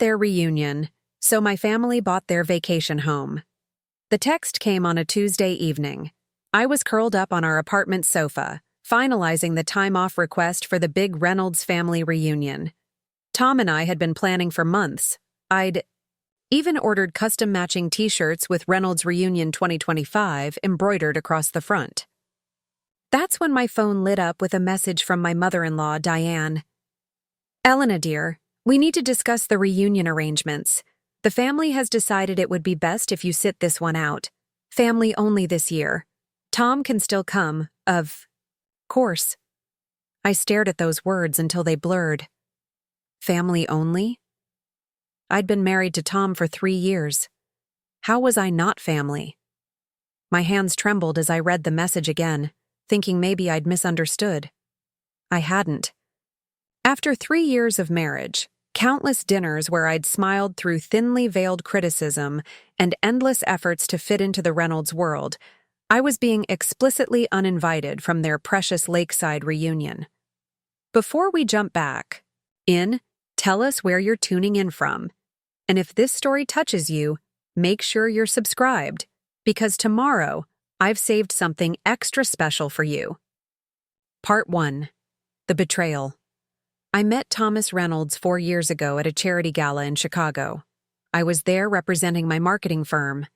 their reunion, so my family bought their vacation home. The text came on a Tuesday evening. I was curled up on our apartment sofa, finalizing the time-off request for the big Reynolds family reunion. Tom and I had been planning for months. I'd even ordered custom-matching t-shirts with Reynolds Reunion 2025 embroidered across the front. That's when my phone lit up with a message from my mother-in-law, Diane. "Elena, dear, we need to discuss the reunion arrangements. The family has decided it would be best if you sit this one out. Family only this year. Tom can still come, of course." I stared at those words until they blurred. Family only? I'd been married to Tom for 3 years. How was I not family? My hands trembled as I read the message again, thinking maybe I'd misunderstood. I hadn't. After 3 years of marriage, countless dinners where I'd smiled through thinly veiled criticism, and endless efforts to fit into the Reynolds world, I was being explicitly uninvited from their precious lakeside reunion. Before we jump back in, tell us where you're tuning in from. And if this story touches you, make sure you're subscribed, because tomorrow I've saved something extra special for you. Part 1. The Betrayal. I met Thomas Reynolds 4 years ago at a charity gala in Chicago. I was there representing my marketing firm.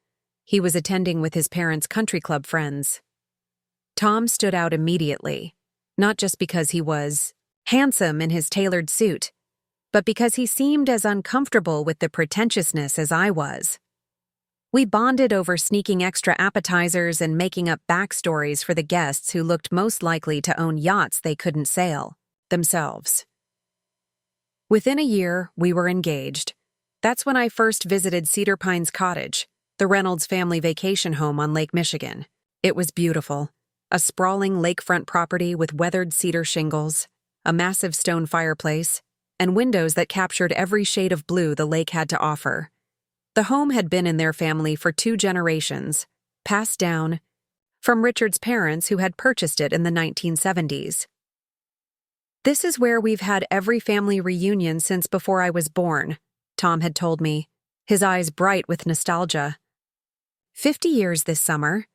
He was attending with his parents' country club friends. Tom stood out immediately, not just because he was handsome in his tailored suit, but because he seemed as uncomfortable with the pretentiousness as I was. We bonded over sneaking extra appetizers and making up backstories for the guests who looked most likely to own yachts they couldn't sail themselves. Within a year, we were engaged. That's when I first visited Cedar Pines Cottage, the Reynolds family vacation home on Lake Michigan. It was beautiful. A sprawling lakefront property with weathered cedar shingles, a massive stone fireplace, and windows that captured every shade of blue the lake had to offer. The home had been in their family for 2 generations, passed down from Richard's parents who had purchased it in the 1970s. "This is where we've had every family reunion since before I was born," Tom had told me, his eyes bright with nostalgia. 50 years this summer.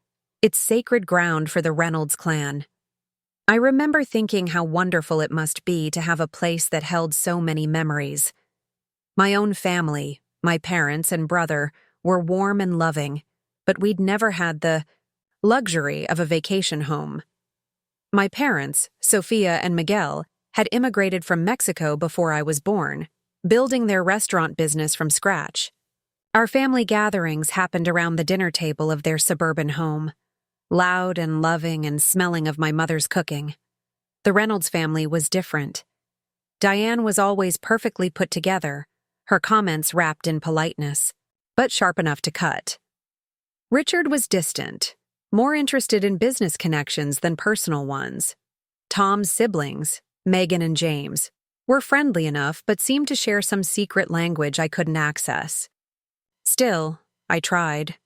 It's sacred ground for the Reynolds clan. I remember thinking how wonderful it must be to have a place that held so many memories. My own family, my parents and brother, were warm and loving, but we'd never had the luxury of a vacation home. My parents, Sophia and Miguel, had immigrated from Mexico before I was born, building their restaurant business from scratch. Our family gatherings happened around the dinner table of their suburban home, loud and loving and smelling of my mother's cooking. The Reynolds family was different. Diane was always perfectly put together, her comments wrapped in politeness, but sharp enough to cut. Richard was distant, more interested in business connections than personal ones. Tom's siblings, Megan and James, were friendly enough but seemed to share some secret language I couldn't access. Still, I tried.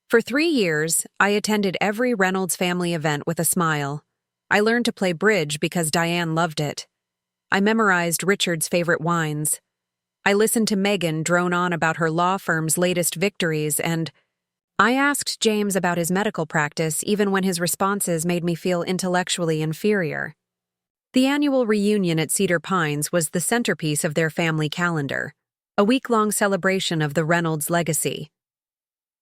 For 3 years, I attended every Reynolds family event with a smile. I learned to play bridge because Diane loved it. I memorized Richard's favorite wines. I listened to Megan drone on about her law firm's latest victories, and I asked James about his medical practice even when his responses made me feel intellectually inferior. The annual reunion at Cedar Pines was the centerpiece of their family calendar, a week-long celebration of the Reynolds legacy.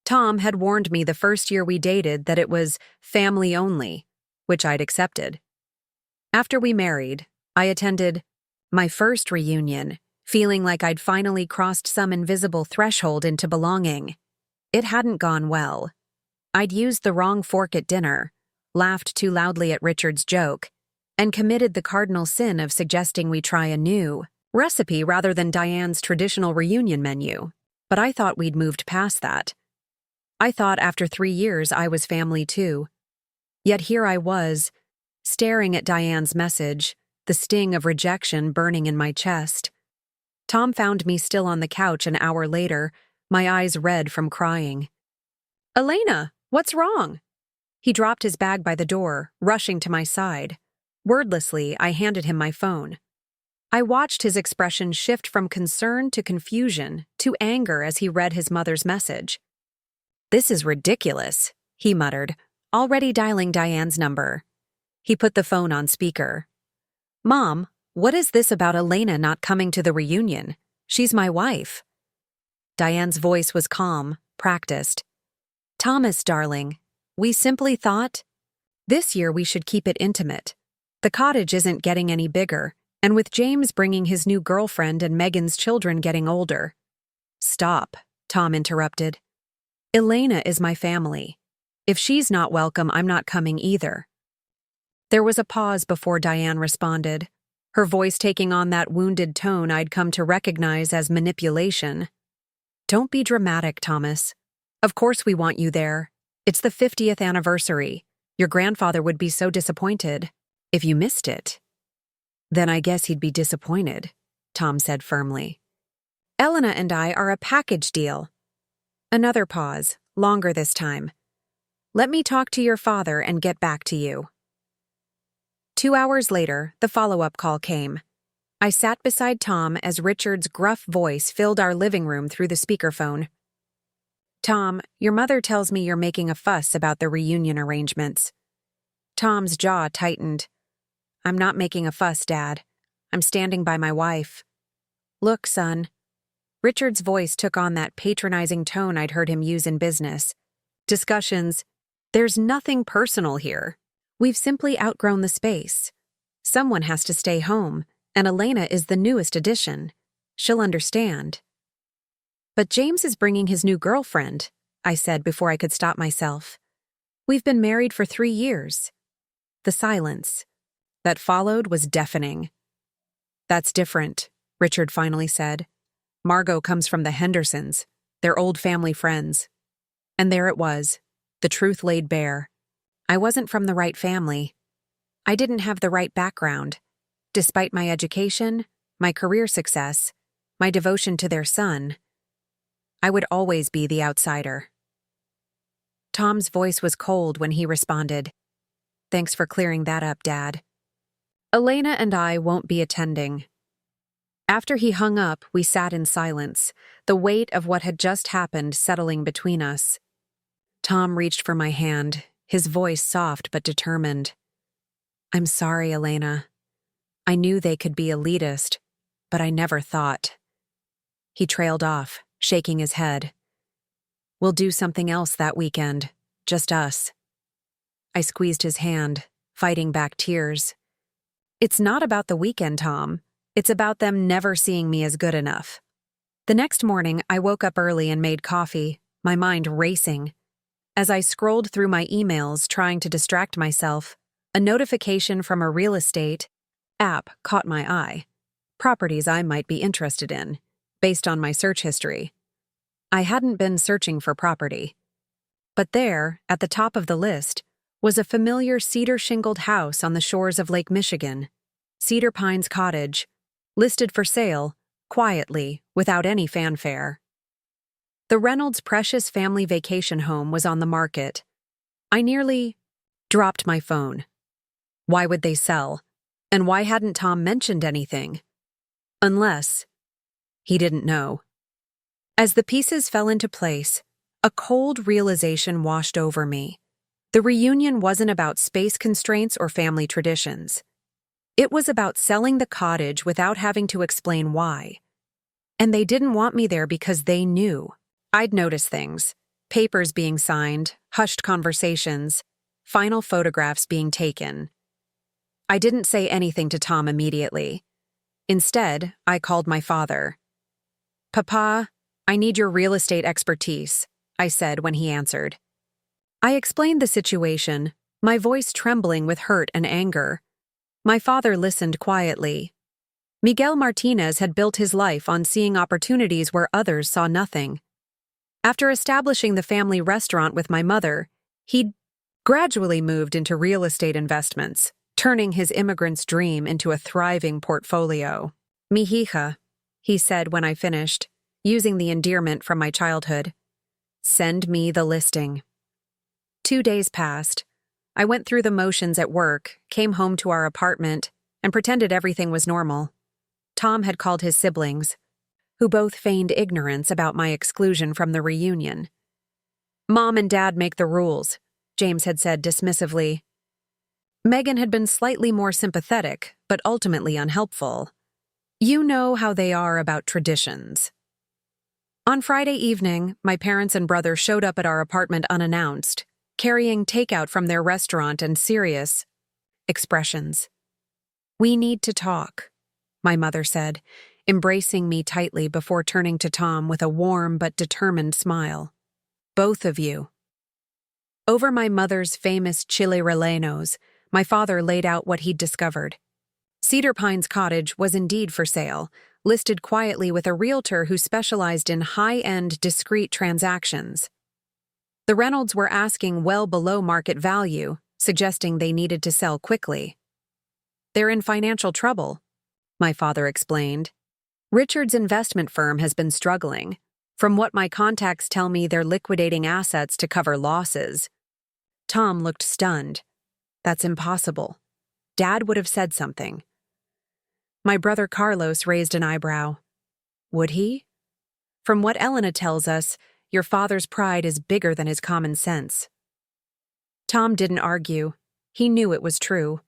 Tom had warned me the first year we dated that it was family only, which I'd accepted. After we married, I attended my first reunion, feeling like I'd finally crossed some invisible threshold into belonging. It hadn't gone well. I'd used the wrong fork at dinner, laughed too loudly at Richard's joke, and committed the cardinal sin of suggesting we try a new recipe rather than Diane's traditional reunion menu. But I thought we'd moved past that. I thought after 3 years I was family too. Yet here I was, staring at Diane's message, the sting of rejection burning in my chest. Tom found me still on the couch an hour later, my eyes red from crying. "Elena, what's wrong?" He dropped his bag by the door, rushing to my side. Wordlessly, I handed him my phone. I watched his expression shift from concern to confusion to anger as he read his mother's message. "This is ridiculous," he muttered, already dialing Diane's number. He put the phone on speaker. "Mom, what is this about Elena not coming to the reunion? She's my wife." Diane's voice was calm, practiced. "Thomas, darling, we simply thought this year we should keep it intimate. The cottage isn't getting any bigger, and with James bringing his new girlfriend and Megan's children getting older." "Stop," Tom interrupted. "Elena is my family. If she's not welcome, I'm not coming either." There was a pause before Diane responded, her voice taking on that wounded tone I'd come to recognize as manipulation. "Don't be dramatic, Thomas. Of course we want you there. It's the 50th anniversary. Your grandfather would be so disappointed if you missed it." "Then I guess he'd be disappointed," Tom said firmly. "Elena and I are a package deal." Another pause, longer this time. "Let me talk to your father and get back to you." 2 hours later, the follow-up call came. I sat beside Tom as Richard's gruff voice filled our living room through the speakerphone. "Tom, your mother tells me you're making a fuss about the reunion arrangements." Tom's jaw tightened. "I'm not making a fuss, Dad. I'm standing by my wife." "Look, son." Richard's voice took on that patronizing tone I'd heard him use in business. Discussions. "There's nothing personal here. We've simply outgrown the space. Someone has to stay home, and Elena is the newest addition. She'll understand." "But James is bringing his new girlfriend," I said before I could stop myself. "We've been married for 3 years." The silence that followed was deafening. "That's different," Richard finally said. "Margot comes from the Hendersons. They're old family friends." And there it was, the truth laid bare. I wasn't from the right family. I didn't have the right background. Despite my education, my career success, my devotion to their son, I would always be the outsider. Tom's voice was cold when he responded. "Thanks for clearing that up, Dad. Elena and I won't be attending." After he hung up, we sat in silence, the weight of what had just happened settling between us. Tom reached for my hand, his voice soft but determined. "I'm sorry, Elena. I knew they could be elitist, but I never thought." He trailed off, shaking his head. "We'll do something else that weekend, just us." I squeezed his hand, fighting back tears. "It's not about the weekend, Tom. It's about them never seeing me as good enough." The next morning, I woke up early and made coffee, my mind racing. As I scrolled through my emails trying to distract myself, a notification from a real estate app caught my eye. Properties I might be interested in, based on my search history. I hadn't been searching for property. But there, at the top of the list, was a familiar cedar-shingled house on the shores of Lake Michigan. Cedar Pines Cottage, listed for sale, quietly, without any fanfare. The Reynolds' precious family vacation home was on the market. I nearly dropped my phone. Why would they sell? And why hadn't Tom mentioned anything? Unless he didn't know. As the pieces fell into place, a cold realization washed over me. The reunion wasn't about space constraints or family traditions. It was about selling the cottage without having to explain why. And they didn't want me there because they knew. I'd noticed things. Papers being signed, hushed conversations, final photographs being taken. I didn't say anything to Tom immediately. Instead, I called my father. "Papa, I need your real estate expertise," I said when he answered. I explained the situation, my voice trembling with hurt and anger. My father listened quietly. Miguel Martinez had built his life on seeing opportunities where others saw nothing. After establishing the family restaurant with my mother, he'd gradually moved into real estate investments, turning his immigrant's dream into a thriving portfolio. "Mi hija," he said when I finished, using the endearment from my childhood. "Send me the listing." 2 days passed. I went through the motions at work, came home to our apartment, and pretended everything was normal. Tom had called his siblings, who both feigned ignorance about my exclusion from the reunion. "Mom and Dad make the rules," James had said dismissively. Megan had been slightly more sympathetic, but ultimately unhelpful. "You know how they are about traditions." On Friday evening, my parents and brother showed up at our apartment unannounced, carrying takeout from their restaurant and serious expressions. "We need to talk," my mother said, embracing me tightly before turning to Tom with a warm but determined smile. "Both of you." Over my mother's famous chile rellenos, my father laid out what he'd discovered. Cedar Pines Cottage was indeed for sale, listed quietly with a realtor who specialized in high-end, discreet transactions. The Reynolds were asking well below market value, suggesting they needed to sell quickly. "They're in financial trouble," my father explained. "Richard's investment firm has been struggling. From what my contacts tell me, they're liquidating assets to cover losses." Tom looked stunned. "That's impossible. Dad would have said something." My brother Carlos raised an eyebrow. "Would he? From what Elena tells us, your father's pride is bigger than his common sense." Tom didn't argue. He knew it was true.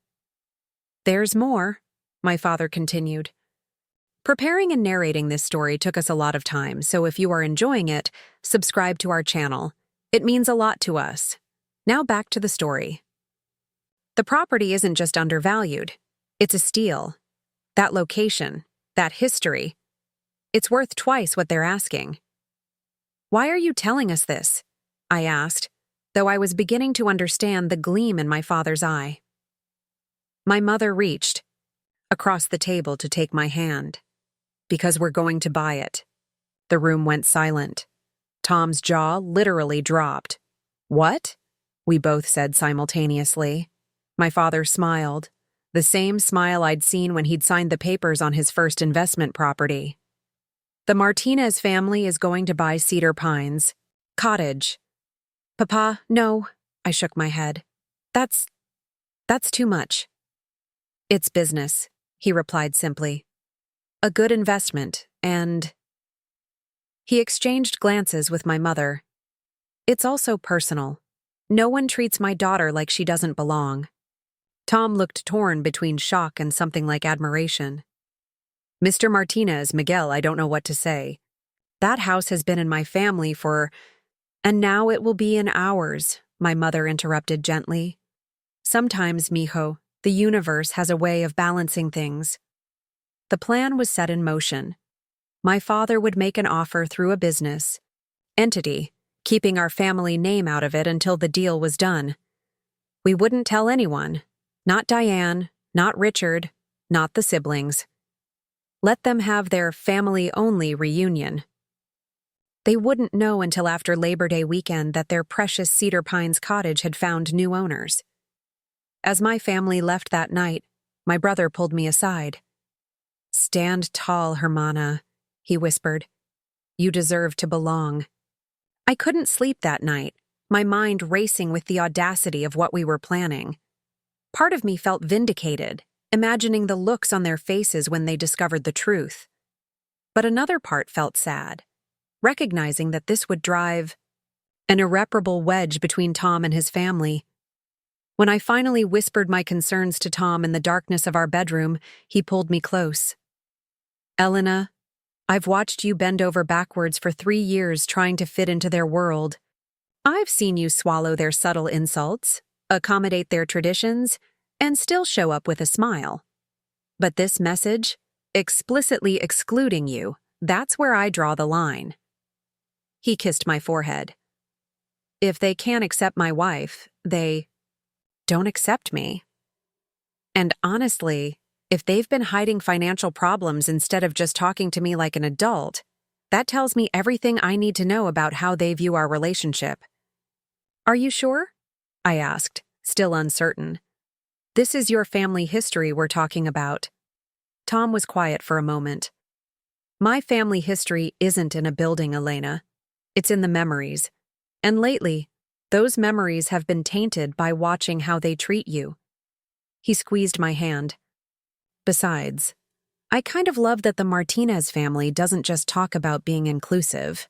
"There's more," my father continued. Preparing and narrating this story took us a lot of time, so if you are enjoying it, subscribe to our channel. It means a lot to us. Now back to the story. The property isn't just undervalued. It's a steal. That location, that history, it's worth twice what they're asking. "Why are you telling us this?" I asked, though I was beginning to understand the gleam in my father's eye. My mother reached across the table to take my hand. "Because we're going to buy it." The room went silent. Tom's jaw literally dropped. "What?" we both said simultaneously. My father smiled, the same smile I'd seen when he'd signed the papers on his first investment property. "The Martinez family is going to buy Cedar Pines Cottage." "Papa, no," I shook my head. That's too much." "It's business," he replied simply. "A good investment, and—" He exchanged glances with my mother. "It's also personal. No one treats my daughter like she doesn't belong." Tom looked torn between shock and something like admiration. "Mr. Martinez, Miguel, I don't know what to say. That house has been in my family for— And now it will be in ours," my mother interrupted gently. "Sometimes, mijo, the universe has a way of balancing things." The plan was set in motion. My father would make an offer through a business entity, keeping our family name out of it until the deal was done. We wouldn't tell anyone, not Diane, not Richard, not the siblings. Let them have their family-only reunion. They wouldn't know until after Labor Day weekend that their precious Cedar Pines cottage had found new owners. As my family left that night, my brother pulled me aside. "Stand tall, Hermana," he whispered. "You deserve to belong." I couldn't sleep that night, my mind racing with the audacity of what we were planning. Part of me felt vindicated, imagining the looks on their faces when they discovered the truth. But another part felt sad, recognizing that this would drive an irreparable wedge between Tom and his family. When I finally whispered my concerns to Tom in the darkness of our bedroom, he pulled me close. "Elena, I've watched you bend over backwards for 3 years trying to fit into their world. I've seen you swallow their subtle insults, accommodate their traditions, and still show up with a smile. But this message, explicitly excluding you, that's where I draw the line." He kissed my forehead. "If they can't accept my wife, they don't accept me. And honestly, if they've been hiding financial problems instead of just talking to me like an adult, that tells me everything I need to know about how they view our relationship." "Are you sure?" I asked, still uncertain. "This is your family history we're talking about." Tom was quiet for a moment. "My family history isn't in a building, Elena. It's in the memories. And lately, those memories have been tainted by watching how they treat you." He squeezed my hand. "Besides, I kind of love that the Martinez family doesn't just talk about being inclusive.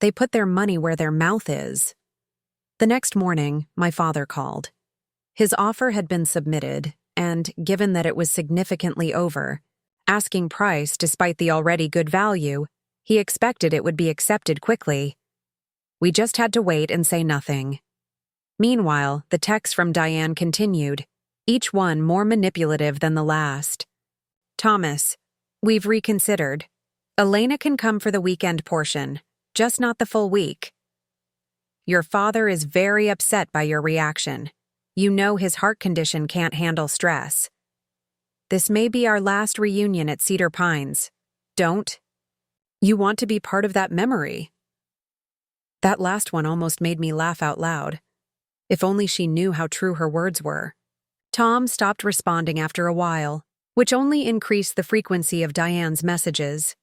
They put their money where their mouth is. The next morning, my father called. His offer had been submitted, and given that it was significantly over, asking price despite the already good value, he expected it would be accepted quickly. We just had to wait and say nothing. Meanwhile, the texts from Diane continued, each one more manipulative than the last. Thomas, we've reconsidered. Elena can come for the weekend portion, just not the full week. Your father is very upset by your reaction. You know his heart condition can't handle stress. This may be our last reunion at Cedar Pines. Don't. You want to be part of that memory. That last one almost made me laugh out loud. If only she knew how true her words were. Tom stopped responding after a while, which only increased the frequency of Diane's messages.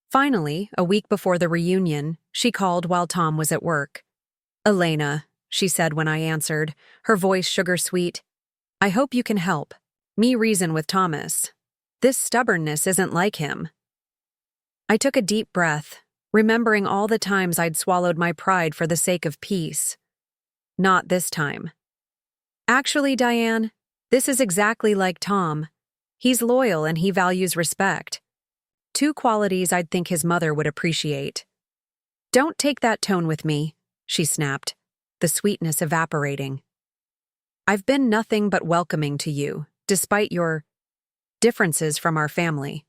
Finally, a week before the reunion, she called while Tom was at work. Elena, she said when I answered, her voice sugar-sweet. I hope you can help. Me reason with Thomas. This stubbornness isn't like him. I took a deep breath, remembering all the times I'd swallowed my pride for the sake of peace. Not this time. Actually, Diane, this is exactly like Tom. He's loyal and he values respect. Two qualities I'd think his mother would appreciate. Don't take that tone with me, she snapped, the sweetness evaporating. I've been nothing but welcoming to you, despite your differences from our family.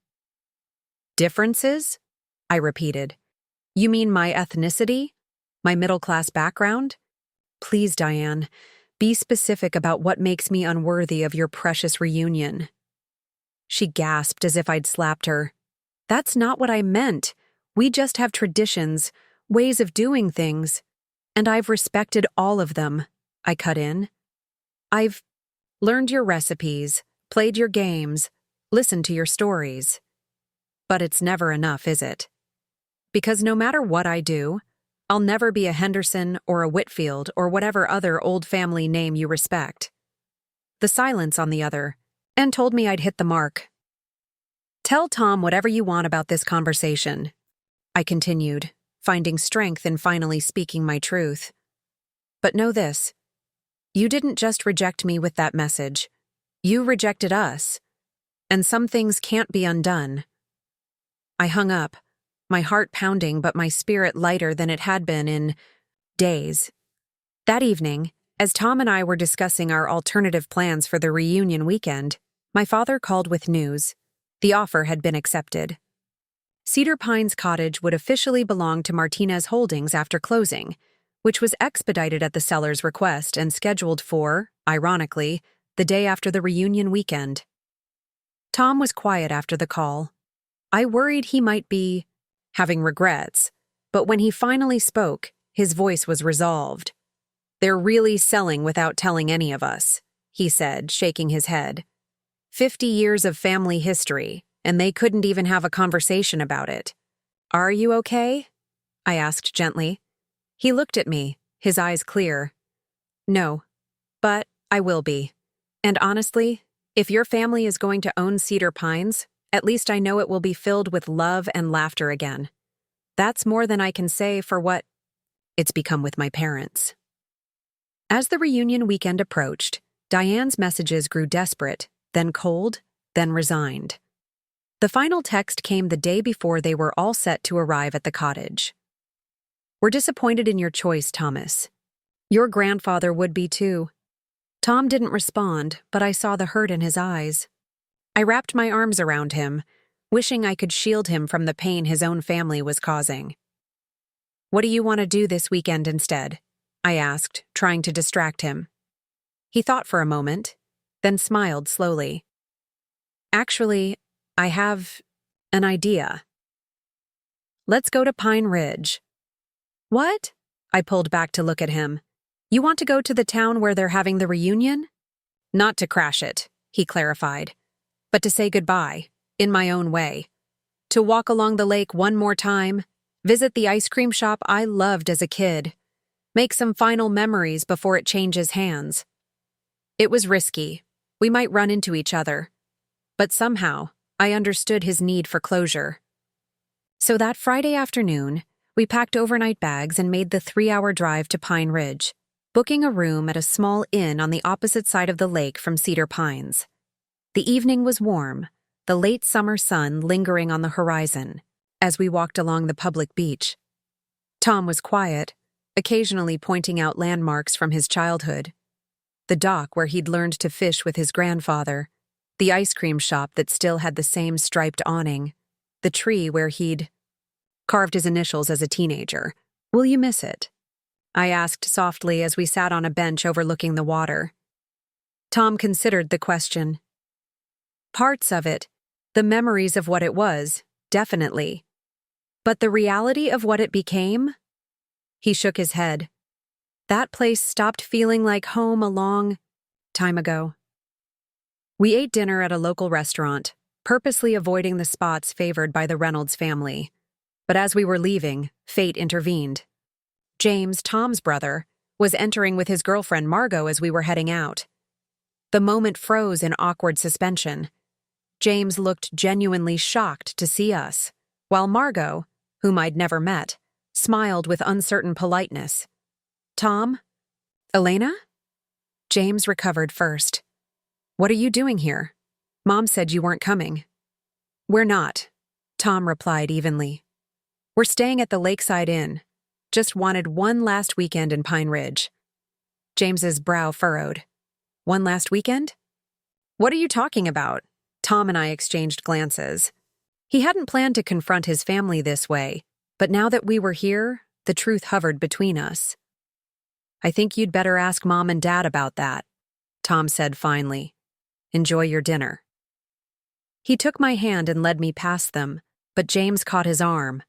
Differences? I repeated. You mean my ethnicity? My middle-class background? Please, Diane, be specific about what makes me unworthy of your precious reunion. She gasped as if I'd slapped her. That's not what I meant. We just have traditions, ways of doing things, and I've respected all of them, I cut in. I've learned your recipes, played your games, listened to your stories. But it's never enough, is it? Because no matter what I do, I'll never be a Henderson or a Whitfield or whatever other old family name you respect. The silence on the other, and told me I'd hit the mark. Tell Tom whatever you want about this conversation, I continued, finding strength in finally speaking my truth. But know this. You didn't just reject me with that message. You rejected us. And some things can't be undone. I hung up, my heart pounding but my spirit lighter than it had been in days. That evening, as Tom and I were discussing our alternative plans for the reunion weekend, my father called with news. The offer had been accepted. Cedar Pines Cottage would officially belong to Martinez Holdings after closing, which was expedited at the seller's request and scheduled for, ironically, the day after the reunion weekend. Tom was quiet after the call. I worried he might be having regrets, but when he finally spoke, his voice was resolved. They're really selling without telling any of us, he said, shaking his head. 50 years of family history, and they couldn't even have a conversation about it. Are you okay? I asked gently. He looked at me, his eyes clear. No, but I will be. And honestly, if your family is going to own Cedar Pines, at least I know it will be filled with love and laughter again. That's more than I can say for what it's become with my parents. As the reunion weekend approached, Diane's messages grew desperate, then cold, then resigned. The final text came the day before they were all set to arrive at the cottage. We're disappointed in your choice, Thomas. Your grandfather would be too. Tom didn't respond, but I saw the hurt in his eyes. I wrapped my arms around him, wishing I could shield him from the pain his own family was causing. What do you want to do this weekend instead? I asked, trying to distract him. He thought for a moment, then smiled slowly. Actually, I have an idea. Let's go to Pine Ridge. What? I pulled back to look at him. You want to go to the town where they're having the reunion? Not to crash it, he clarified, but to say goodbye, in my own way. To walk along the lake one more time, visit the ice cream shop I loved as a kid, make some final memories before it changes hands. It was risky. We might run into each other. But somehow, I understood his need for closure. So that Friday afternoon, we packed overnight bags and made the 3-hour drive to Pine Ridge, booking a room at a small inn on the opposite side of the lake from Cedar Pines. The evening was warm, the late summer sun lingering on the horizon as we walked along the public beach. Tom was quiet, occasionally pointing out landmarks from his childhood. The dock where he'd learned to fish with his grandfather, the ice cream shop that still had the same striped awning, the tree where he'd carved his initials as a teenager. "Will you miss it?" I asked softly as we sat on a bench overlooking the water. Tom considered the question. Parts of it, the memories of what it was, definitely. But the reality of what it became? He shook his head. That place stopped feeling like home a long time ago. We ate dinner at a local restaurant, purposely avoiding the spots favored by the Reynolds family. But as we were leaving, fate intervened. James, Tom's brother, was entering with his girlfriend Margot as we were heading out. The moment froze in awkward suspension. James looked genuinely shocked to see us, while Margot, whom I'd never met, smiled with uncertain politeness. "Tom? Elena?" James recovered first. "What are you doing here? Mom said you weren't coming." "We're not," Tom replied evenly. "We're staying at the Lakeside Inn. Just wanted one last weekend in Pine Ridge." James's brow furrowed. "One last weekend? What are you talking about?" Tom and I exchanged glances. He hadn't planned to confront his family this way, but now that we were here, the truth hovered between us. "I think you'd better ask Mom and Dad about that," Tom said finally. "Enjoy your dinner." He took my hand and led me past them, but James caught his arm.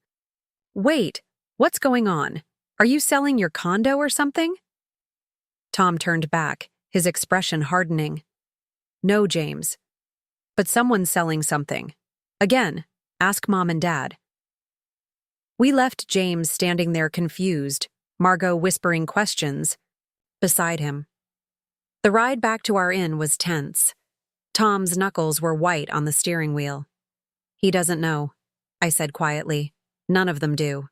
"Wait, what's going on? Are you selling your condo or something?" Tom turned back, his expression hardening. "No, James. But someone's selling something. Again, ask Mom and Dad." We left James standing there confused, Margot whispering questions beside him. The ride back to our inn was tense. Tom's knuckles were white on the steering wheel. "He doesn't know," I said quietly. "None of them do."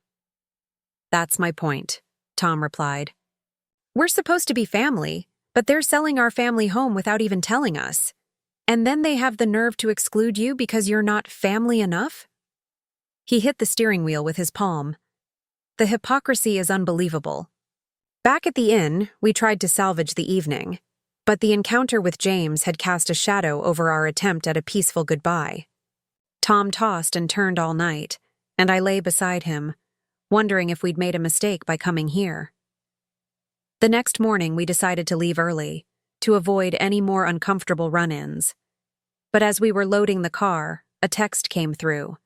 "That's my point," Tom replied. "We're supposed to be family, but they're selling our family home without even telling us. And then they have the nerve to exclude you because you're not family enough?" He hit the steering wheel with his palm. The hypocrisy is unbelievable. Back at the inn, we tried to salvage the evening, but the encounter with James had cast a shadow over our attempt at a peaceful goodbye. Tom tossed and turned all night, and I lay beside him, wondering if we'd made a mistake by coming here. The next morning, we decided to leave early, to avoid any more uncomfortable run-ins. But as we were loading the car, a text came through.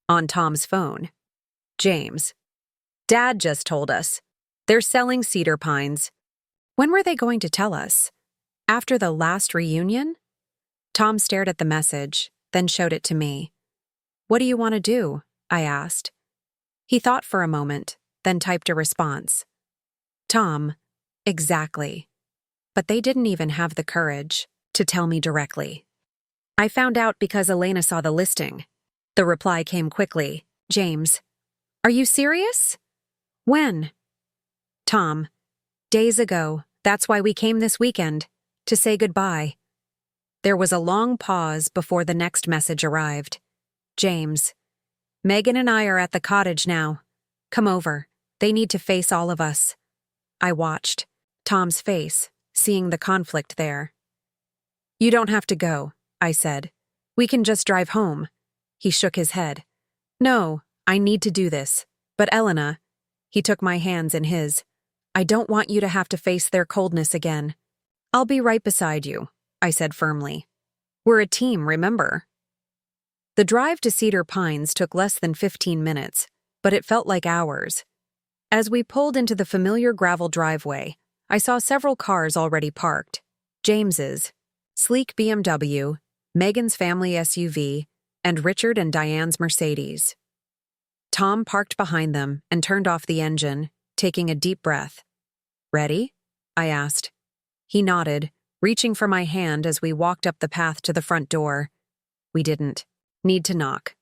On Tom's phone. "James, Dad just told us. They're selling Cedar Pines." When were they going to tell us? After the last reunion? Tom stared at the message, then showed it to me. "What do you want to do?" I asked. He thought for a moment, then typed a response. "Tom, exactly. But they didn't even have the courage to tell me directly. I found out because Elena saw the listing." The reply came quickly. "James, are you serious? When?" "Tom, days ago. That's why we came this weekend, to say goodbye." There was a long pause before the next message arrived. "James, Megan and I are at the cottage now. Come over. They need to face all of us." I watched Tom's face, seeing the conflict there. "You don't have to go," I said. "We can just drive home." He shook his head. "No, I need to do this. But Elena," he took my hands in his, "I don't want you to have to face their coldness again." "I'll be right beside you," I said firmly. "We're a team, remember?" The drive to Cedar Pines took less than 15 minutes, but it felt like hours. As we pulled into the familiar gravel driveway, I saw several cars already parked. James's, sleek BMW, Megan's family SUV, and Richard and Diane's Mercedes. Tom parked behind them and turned off the engine, taking a deep breath. "Ready?" I asked. He nodded, reaching for my hand as we walked up the path to the front door. We didn't. Need to knock.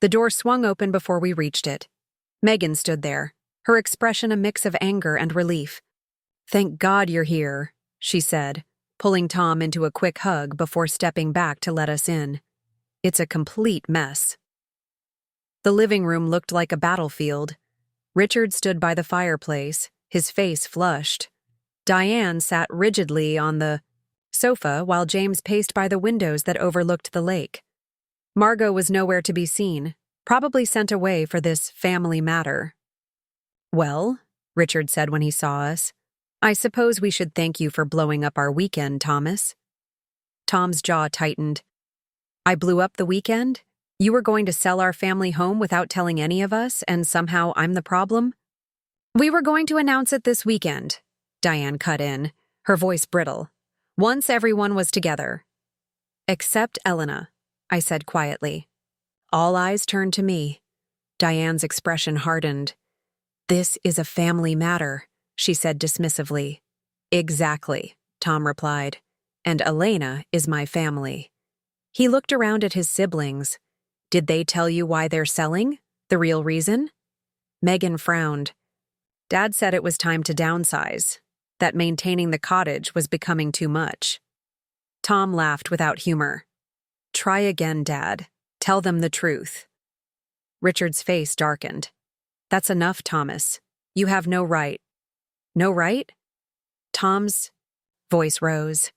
The door swung open before we reached it. Megan stood there, her expression a mix of anger and relief. "Thank God you're here," she said, pulling Tom into a quick hug before stepping back to let us in. "It's a complete mess." The living room looked like a battlefield. Richard stood by the fireplace, his face flushed. Diane sat rigidly on the sofa while James paced by the windows that overlooked the lake. Margot was nowhere to be seen, probably sent away for this family matter. "Well," Richard said when he saw us, "I suppose we should thank you for blowing up our weekend, Thomas." Tom's jaw tightened. "I blew up the weekend? You were going to sell our family home without telling any of us, and somehow I'm the problem?" "We were going to announce it this weekend," Diane cut in, her voice brittle, "once everyone was together." "Except Elena," I said quietly. All eyes turned to me. Diane's expression hardened. "This is a family matter," she said dismissively. "Exactly," Tom replied. "And Elena is my family." He looked around at his siblings. "Did they tell you why they're selling? The real reason?" Megan frowned. "Dad said it was time to downsize, that maintaining the cottage was becoming too much." Tom laughed without humor. "Try again, Dad. Tell them the truth." Richard's face darkened. "That's enough, Thomas. You have no right." "No right?" Tom's voice rose.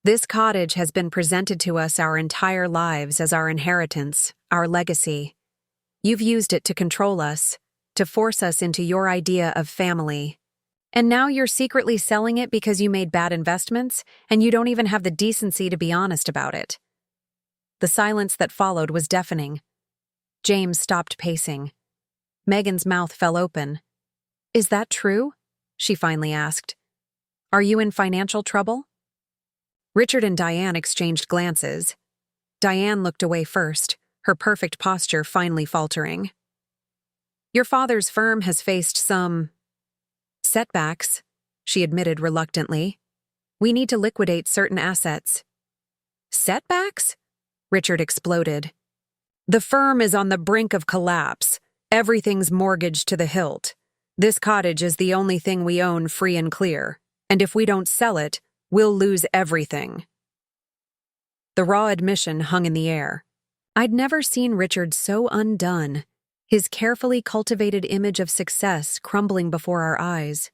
"This cottage has been presented to us our entire lives as our inheritance, our legacy. You've used it to control us, to force us into your idea of family. And now you're secretly selling it because you made bad investments, and you don't even have the decency to be honest about it." The silence that followed was deafening. James stopped pacing. Megan's mouth fell open. "Is that true?" she finally asked. "Are you in financial trouble?" Richard and Diane exchanged glances. Diane looked away first, her perfect posture finally faltering. "Your father's firm has faced some setbacks," she admitted reluctantly. "We need to liquidate certain assets." "Setbacks?" Richard exploded. "The firm is on the brink of collapse. Everything's mortgaged to the hilt. This cottage is the only thing we own free and clear, and if we don't sell it, we'll lose everything." The raw admission hung in the air. I'd never seen Richard so undone, his carefully cultivated image of success crumbling before our eyes.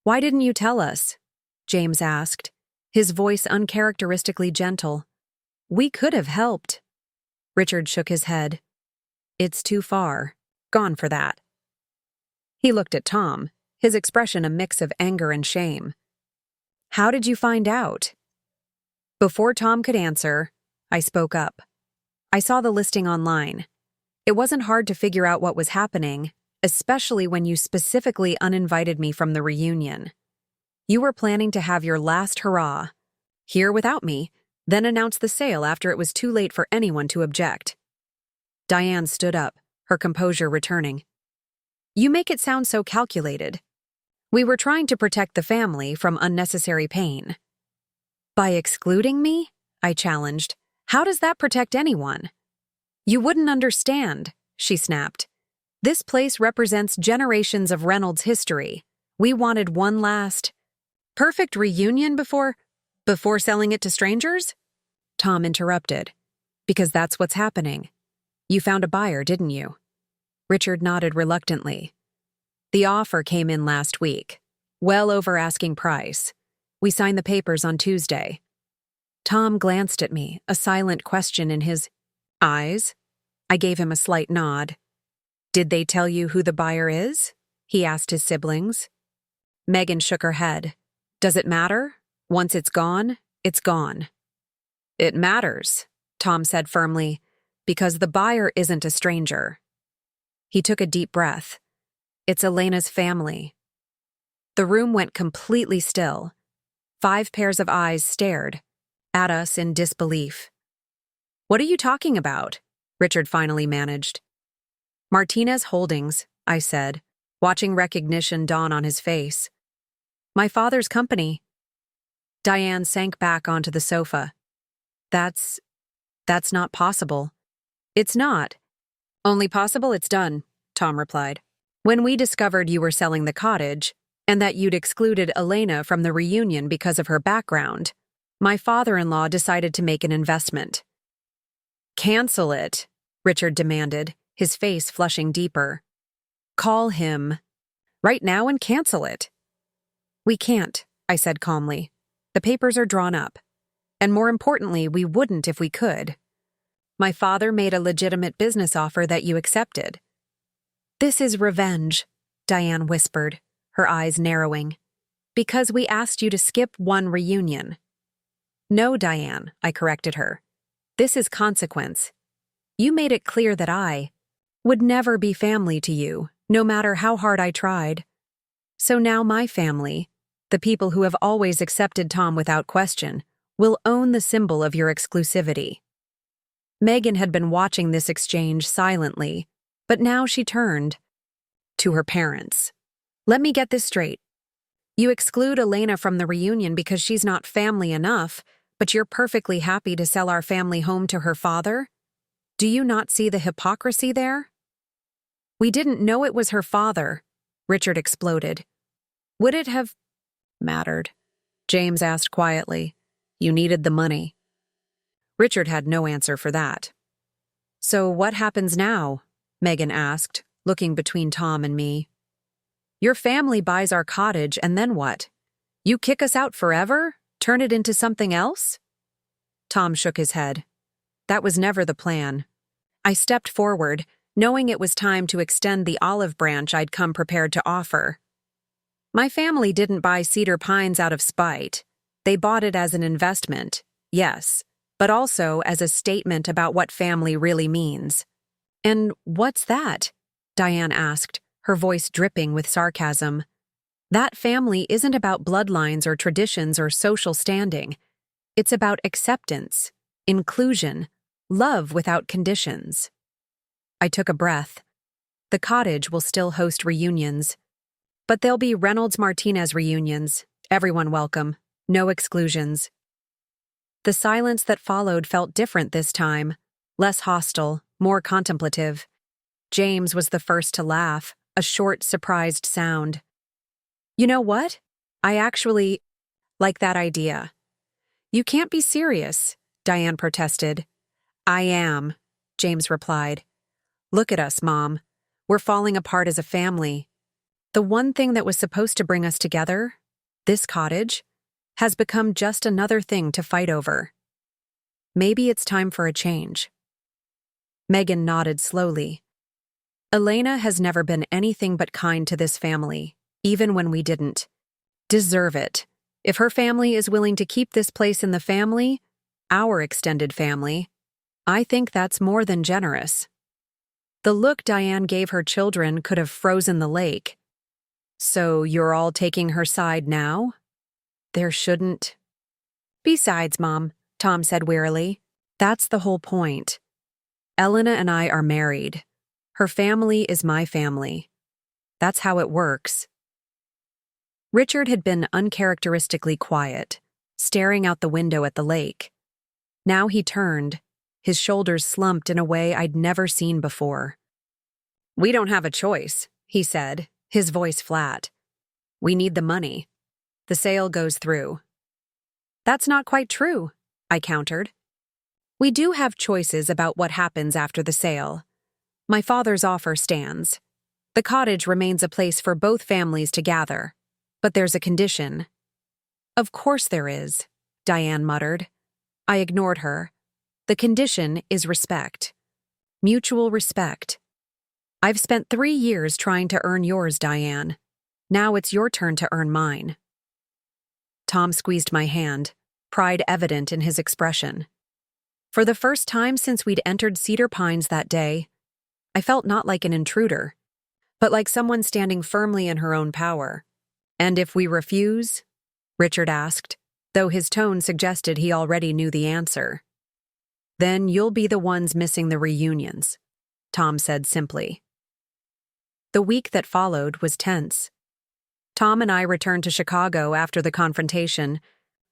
"Why didn't you tell us?" James asked, his voice uncharacteristically gentle. "We could have helped." Richard shook his head. "It's too far. Gone for that." He looked at Tom, his expression a mix of anger and shame. "How did you find out?" Before Tom could answer, I spoke up. "I saw the listing online. It wasn't hard to figure out what was happening, especially when you specifically uninvited me from the reunion. You were planning to have your last hurrah, here without me, then announce the sale after it was too late for anyone to object." Diane stood up, her composure returning. "You make it sound so calculated. We were trying to protect the family from unnecessary pain." "By excluding me?" I challenged. "How does that protect anyone?" "You wouldn't understand," she snapped. "This place represents generations of Reynolds history. We wanted one last perfect reunion before selling it to strangers?" Tom interrupted. "Because that's what's happening. You found a buyer, didn't you?" Richard nodded reluctantly. "The offer came in last week. Well over asking price. We signed the papers on Tuesday." Tom glanced at me, a silent question in his eyes. I gave him a slight nod. "Did they tell you who the buyer is?" he asked his siblings. Megan shook her head. "Does it matter? Once it's gone, it's gone." "It matters," Tom said firmly, "because the buyer isn't a stranger." He took a deep breath. "It's Elena's family." The room went completely still. 5 pairs of eyes stared at us in disbelief. "What are you talking about?" Richard finally managed. "Martinez Holdings," I said, watching recognition dawn on his face. "My father's company." Diane sank back onto the sofa. That's not possible," It's not. Only possible it's done, Tom replied. When we discovered you were selling the cottage, and that you'd excluded Elena from the reunion because of her background, my father-in-law decided to make an investment. Cancel it, Richard demanded, his face flushing deeper. Call him right now and cancel it. We can't, I said calmly. The papers are drawn up. And more importantly, we wouldn't if we could. My father made a legitimate business offer that you accepted. This is revenge, Diane whispered, her eyes narrowing. Because we asked you to skip one reunion. No, Diane, I corrected her. This is consequence. You made it clear that I would never be family to you, no matter how hard I tried. So now my family, the people who have always accepted Tom without question, will own the symbol of your exclusivity. Megan had been watching this exchange silently, but now she turned to her parents. Let me get this straight. You exclude Elena from the reunion because she's not family enough, but you're perfectly happy to sell our family home to her father? Do you not see the hypocrisy there? We didn't know it was her father, Richard exploded. Would it have mattered? James asked quietly. You needed the money. Richard had no answer for that. So what happens now? Megan asked, looking between Tom and me. Your family buys our cottage and then what? You kick us out forever? Turn it into something else? Tom shook his head. That was never the plan. I stepped forward, knowing it was time to extend the olive branch I'd come prepared to offer. My family didn't buy Cedar Pines out of spite. They bought it as an investment, yes, but also as a statement about what family really means. And what's that? Diane asked, her voice dripping with sarcasm. That family isn't about bloodlines or traditions or social standing. It's about acceptance, inclusion, love without conditions. I took a breath. The cottage will still host reunions, but there'll be Reynolds Martinez reunions, everyone welcome, no exclusions. The silence that followed felt different this time, less hostile, more contemplative. James was the first to laugh, a short, surprised sound. You know what? I actually like that idea. You can't be serious, Diane protested. I am, James replied. Look at us, Mom. We're falling apart as a family. The one thing that was supposed to bring us together, this cottage, has become just another thing to fight over. Maybe it's time for a change. Megan nodded slowly. Elena has never been anything but kind to this family, even when we didn't deserve it. If her family is willing to keep this place in the family, our extended family, I think that's more than generous. The look Diane gave her children could have frozen the lake. So you're all taking her side now? There shouldn't. Besides, Mom, Tom said wearily, that's the whole point. Elena and I are married. Her family is my family. That's how it works. Richard had been uncharacteristically quiet, staring out the window at the lake. Now he turned, his shoulders slumped in a way I'd never seen before. We don't have a choice, he said, his voice flat. We need the money. The sale goes through. That's not quite true, I countered. We do have choices about what happens after the sale. My father's offer stands. The cottage remains a place for both families to gather. But there's a condition. Of course there is, Diane muttered. I ignored her. The condition is respect. Mutual respect. I've spent 3 years trying to earn yours, Diane. Now it's your turn to earn mine. Tom squeezed my hand, pride evident in his expression. For the first time since we'd entered Cedar Pines that day, I felt not like an intruder, but like someone standing firmly in her own power. And if we refuse? Richard asked, though his tone suggested he already knew the answer. Then you'll be the ones missing the reunions, Tom said simply. The week that followed was tense. Tom and I returned to Chicago after the confrontation,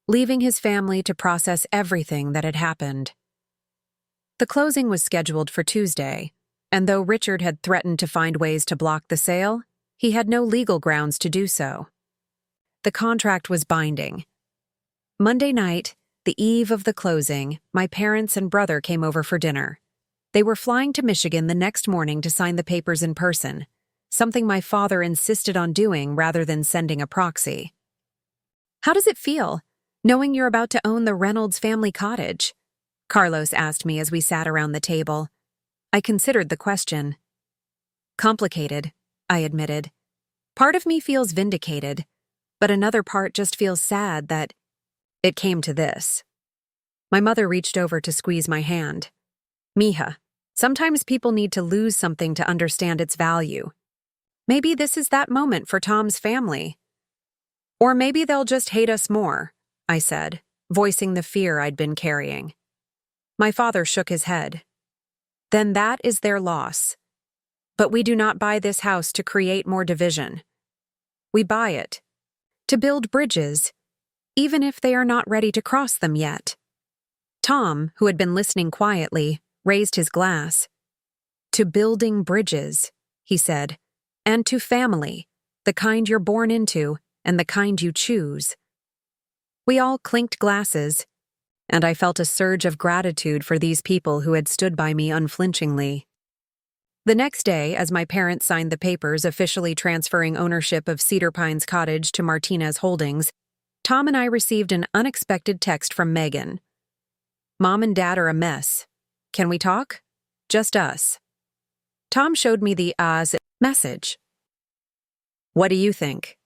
leaving his family to process everything that had happened. The closing was scheduled for Tuesday, and though Richard had threatened to find ways to block the sale, he had no legal grounds to do so. The contract was binding. Monday night, the eve of the closing, my parents and brother came over for dinner. They were flying to Michigan the next morning to sign the papers in person, something my father insisted on doing rather than sending a proxy. "How does it feel, knowing you're about to own the Reynolds family cottage?" Carlos asked me as we sat around the table. I considered the question. "Complicated," I admitted. "Part of me feels vindicated, but another part just feels sad that it came to this." My mother reached over to squeeze my hand. "Mija, sometimes people need to lose something to understand its value. Maybe this is that moment for Tom's family. Or maybe they'll just hate us more," I said, voicing the fear I'd been carrying. My father shook his head. "Then that is their loss. But we do not buy this house to create more division. We buy it to build bridges, even if they are not ready to cross them yet." Tom, who had been listening quietly, raised his glass. "To building bridges," he said, "and to family, the kind you're born into and the kind you choose." We all clinked glasses, and I felt a surge of gratitude for these people who had stood by me unflinchingly. The next day, as my parents signed the papers officially transferring ownership of Cedar Pines Cottage to Martinez Holdings, Tom and I received an unexpected text from Megan. "Mom and Dad are a mess. Can we talk? Just us." Tom showed me the message. "What do you think?"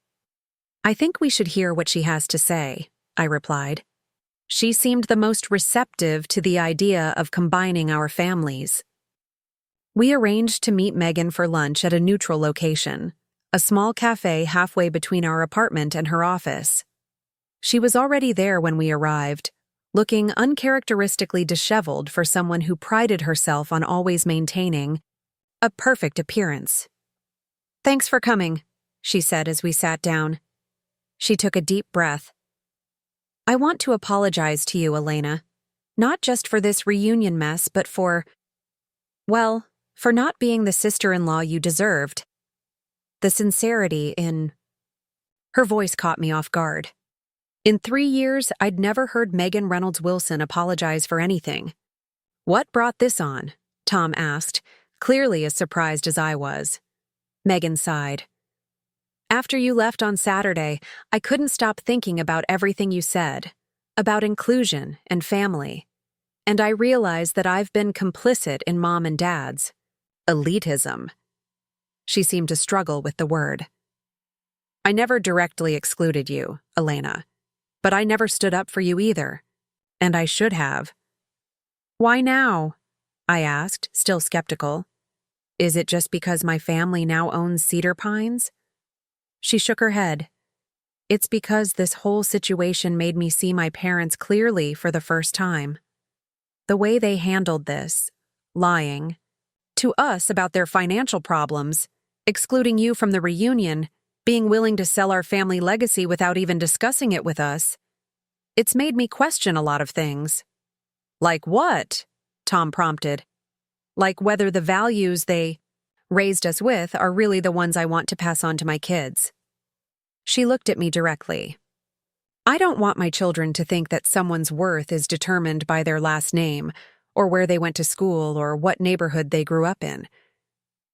"I think we should hear what she has to say," I replied. She seemed the most receptive to the idea of combining our families. We arranged to meet Megan for lunch at a neutral location, a small cafe halfway between our apartment and her office. She was already there when we arrived, looking uncharacteristically disheveled for someone who prided herself on always maintaining a perfect appearance. "Thanks for coming," she said as we sat down. She took a deep breath. "I want to apologize to you, Elena, not just for this reunion mess, but for not being the sister-in-law you deserved. The sincerity in—" Her voice caught me off guard. In 3 years, I'd never heard Megan Reynolds Wilson apologize for anything. "What brought this on?" Tom asked, clearly as surprised as I was. Megan sighed. "After you left on Saturday, I couldn't stop thinking about everything you said, about inclusion and family. And I realized that I've been complicit in Mom and Dad's elitism." She seemed to struggle with the word. "I never directly excluded you, Elena, but I never stood up for you either. And I should have." "Why now?" I asked, still skeptical. "Is it just because my family now owns Cedar Pines?" She shook her head. "It's because this whole situation made me see my parents clearly for the first time. The way they handled this, lying to us about their financial problems, excluding you from the reunion, being willing to sell our family legacy without even discussing it with us. It's made me question a lot of things." "Like what?" Tom prompted. "Like whether the values they raised us with are really the ones I want to pass on to my kids." She looked at me directly. "I don't want my children to think that someone's worth is determined by their last name, or where they went to school, or what neighborhood they grew up in.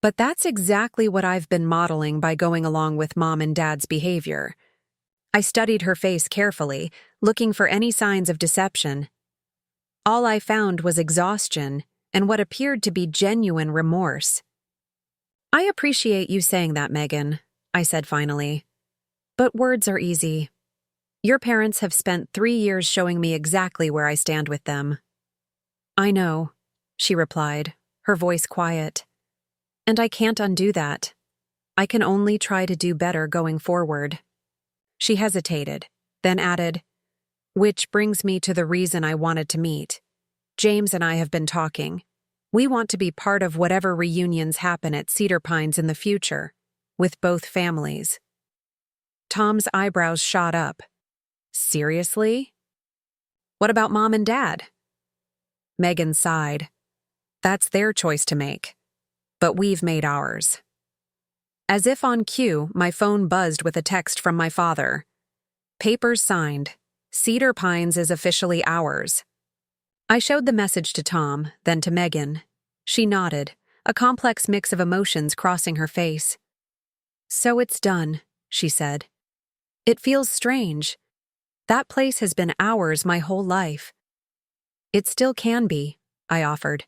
But that's exactly what I've been modeling by going along with Mom and Dad's behavior." I studied her face carefully, looking for any signs of deception. All I found was exhaustion and what appeared to be genuine remorse. "I appreciate you saying that, Megan," I said finally. "But words are easy. Your parents have spent 3 years showing me exactly where I stand with them." "I know," she replied, her voice quiet. "And I can't undo that. I can only try to do better going forward." She hesitated, then added, "Which brings me to the reason I wanted to meet. James and I have been talking. We want to be part of whatever reunions happen at Cedar Pines in the future, with both families." Tom's eyebrows shot up. "Seriously? What about Mom and Dad?" Megan sighed. That's their choice to make. But we've made ours. As if on cue, my phone buzzed with a text from my father. Papers signed. Cedar Pines is officially ours. I showed the message to Tom, then to Megan. She nodded, a complex mix of emotions crossing her face. So it's done, she said. It feels strange. That place has been ours my whole life. It still can be, I offered,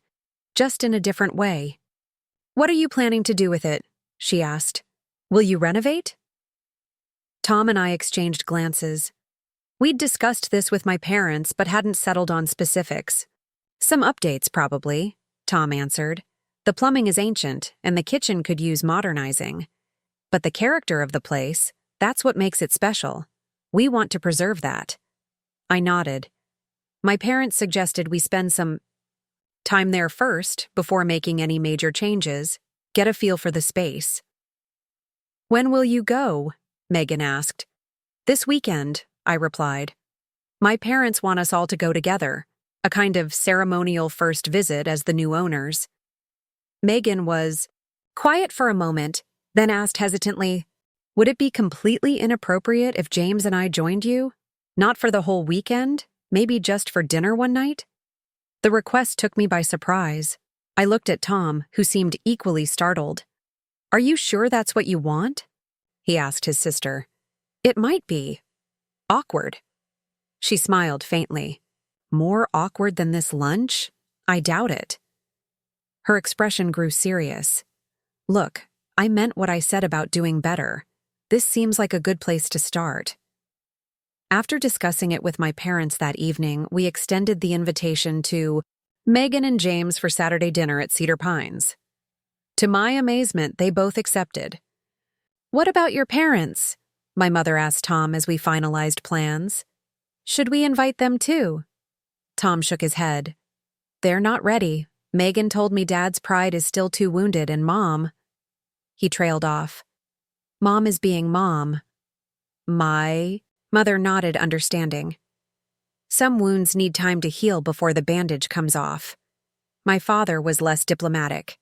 just in a different way. What are you planning to do with it? She asked. Will you renovate? Tom and I exchanged glances. We'd discussed this with my parents but hadn't settled on specifics. Some updates, probably, Tom answered. The plumbing is ancient, and the kitchen could use modernizing. But the character of the place, that's what makes it special. We want to preserve that. I nodded. My parents suggested we spend some time there first before making any major changes, get a feel for the space. When will you go? Megan asked. This weekend, I replied. My parents want us all to go together, a kind of ceremonial first visit as the new owners. Megan was quiet for a moment, then asked hesitantly, would it be completely inappropriate if James and I joined you? Not for the whole weekend, maybe just for dinner one night? The request took me by surprise. I looked at Tom, who seemed equally startled. Are you sure that's what you want? He asked his sister. It might be. Awkward. She smiled faintly. More awkward than this lunch? I doubt it. Her expression grew serious. Look, I meant what I said about doing better. This seems like a good place to start. After discussing it with my parents that evening, we extended the invitation to Megan and James for Saturday dinner at Cedar Pines. To my amazement, they both accepted. What about your parents? My mother asked Tom as we finalized plans. Should we invite them too? Tom shook his head. They're not ready. Megan told me Dad's pride is still too wounded and Mom... He trailed off. Mom is being Mom. My... Mother nodded, understanding. Some wounds need time to heal before the bandage comes off. My father was less diplomatic.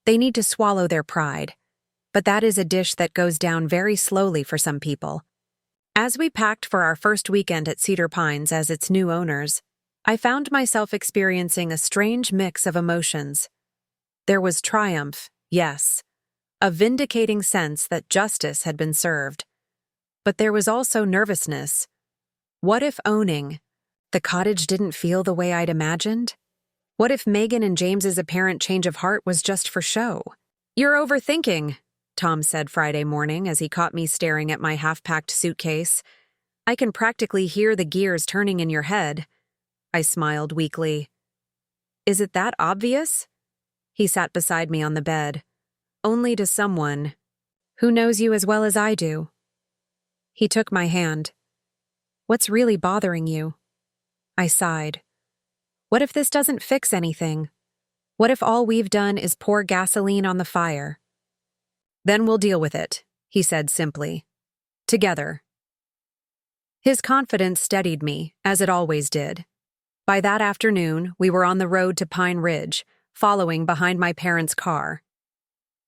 They need to swallow their pride, but that is a dish that goes down very slowly for some people. As we packed for our first weekend at Cedar Pines as its new owners, I found myself experiencing a strange mix of emotions. There was triumph, yes, a vindicating sense that justice had been served. But there was also nervousness. What if owning the cottage didn't feel the way I'd imagined? What if Megan and James's apparent change of heart was just for show? You're overthinking, Tom said Friday morning as he caught me staring at my half-packed suitcase. I can practically hear the gears turning in your head. I smiled weakly. Is it that obvious? He sat beside me on the bed. Only to someone who knows you as well as I do. He took my hand. What's really bothering you? I sighed. What if this doesn't fix anything? What if all we've done is pour gasoline on the fire? Then we'll deal with it, he said simply. Together. His confidence steadied me, as it always did. By that afternoon, we were on the road to Pine Ridge, following behind my parents' car.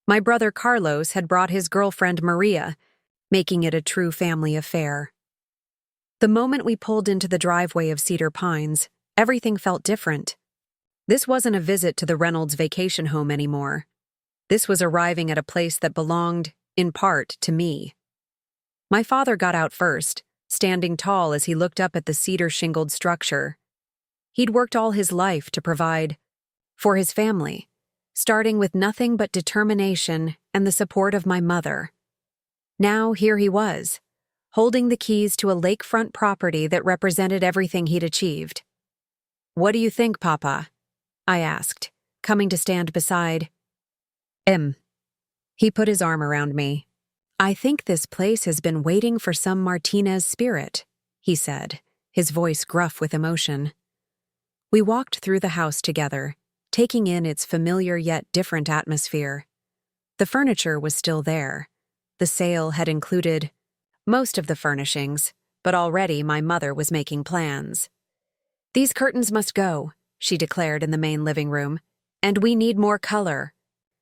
My brother Carlos had brought his girlfriend Maria, making it a true family affair. The moment we pulled into the driveway of Cedar Pines, everything felt different. This wasn't a visit to the Reynolds vacation home anymore. This was arriving at a place that belonged, in part, to me. My father got out first, standing tall as he looked up at the cedar-shingled structure. He'd worked all his life to provide for his family, starting with nothing but determination and the support of my mother. Now here he was, holding the keys to a lakefront property that represented everything he'd achieved. What do you think, Papa? I asked, coming to stand beside. He put his arm around me. I think this place has been waiting for some Martinez spirit, he said, his voice gruff with emotion. We walked through the house together, taking in its familiar yet different atmosphere. The furniture was still there. The sale had included most of the furnishings, but already my mother was making plans. These curtains must go, she declared in the main living room. And we need more color.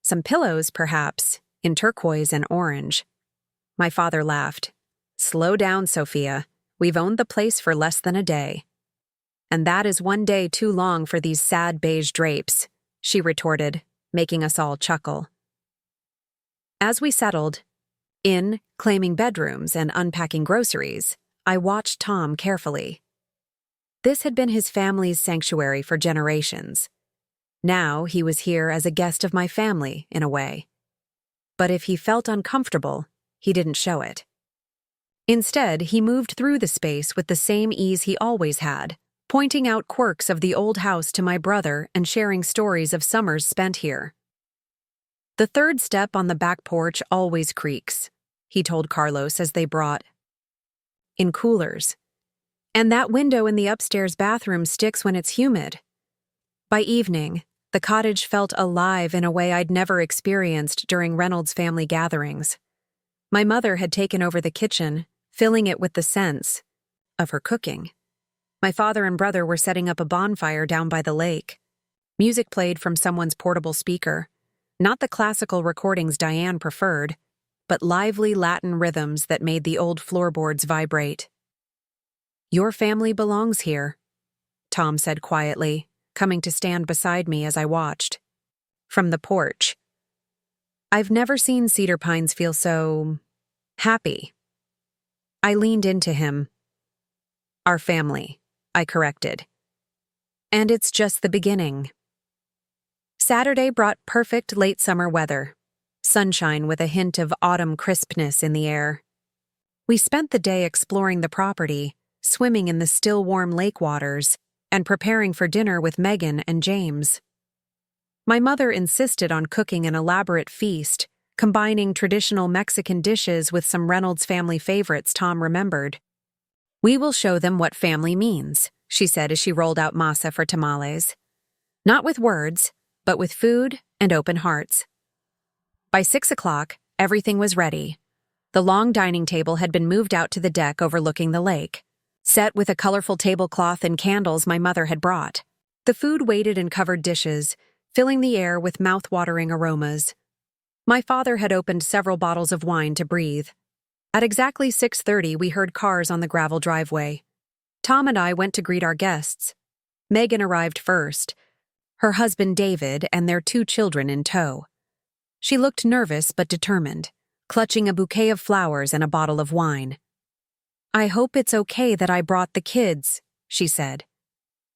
Some pillows, perhaps, in turquoise and orange. My father laughed. Slow down, Sophia. We've owned the place for less than a day. And that is one day too long for these sad beige drapes, she retorted, making us all chuckle. As we settled, claiming bedrooms and unpacking groceries, I watched Tom carefully. This had been his family's sanctuary for generations. Now he was here as a guest of my family, in a way. But if he felt uncomfortable, he didn't show it. Instead, he moved through the space with the same ease he always had, pointing out quirks of the old house to my brother and sharing stories of summers spent here. The third step on the back porch always creaks, he told Carlos as they brought in coolers. And that window in the upstairs bathroom sticks when it's humid. By evening, the cottage felt alive in a way I'd never experienced during Reynolds family gatherings. My mother had taken over the kitchen, filling it with the scents of her cooking. My father and brother were setting up a bonfire down by the lake. Music played from someone's portable speaker, not the classical recordings Diane preferred, but lively Latin rhythms that made the old floorboards vibrate. Your family belongs here, Tom said quietly, coming to stand beside me as I watched. From the porch. I've never seen Cedar Pines feel so happy. I leaned into him. Our family, I corrected. And it's just the beginning. Saturday brought perfect late summer weather, sunshine with a hint of autumn crispness in the air. We spent the day exploring the property, swimming in the still warm lake waters, and preparing for dinner with Megan and James. My mother insisted on cooking an elaborate feast, combining traditional Mexican dishes with some Reynolds family favorites Tom remembered. We will show them what family means, she said as she rolled out masa for tamales. Not with words, but with food and open hearts. By 6 o'clock, everything was ready. The long dining table had been moved out to the deck overlooking the lake, set with a colorful tablecloth and candles my mother had brought. The food waited in covered dishes, filling the air with mouth-watering aromas. My father had opened several bottles of wine to breathe. At exactly 6:30, we heard cars on the gravel driveway. Tom and I went to greet our guests. Megan arrived first, her husband David and their 2 children in tow. She looked nervous but determined, clutching a bouquet of flowers and a bottle of wine. I hope it's okay that I brought the kids, she said.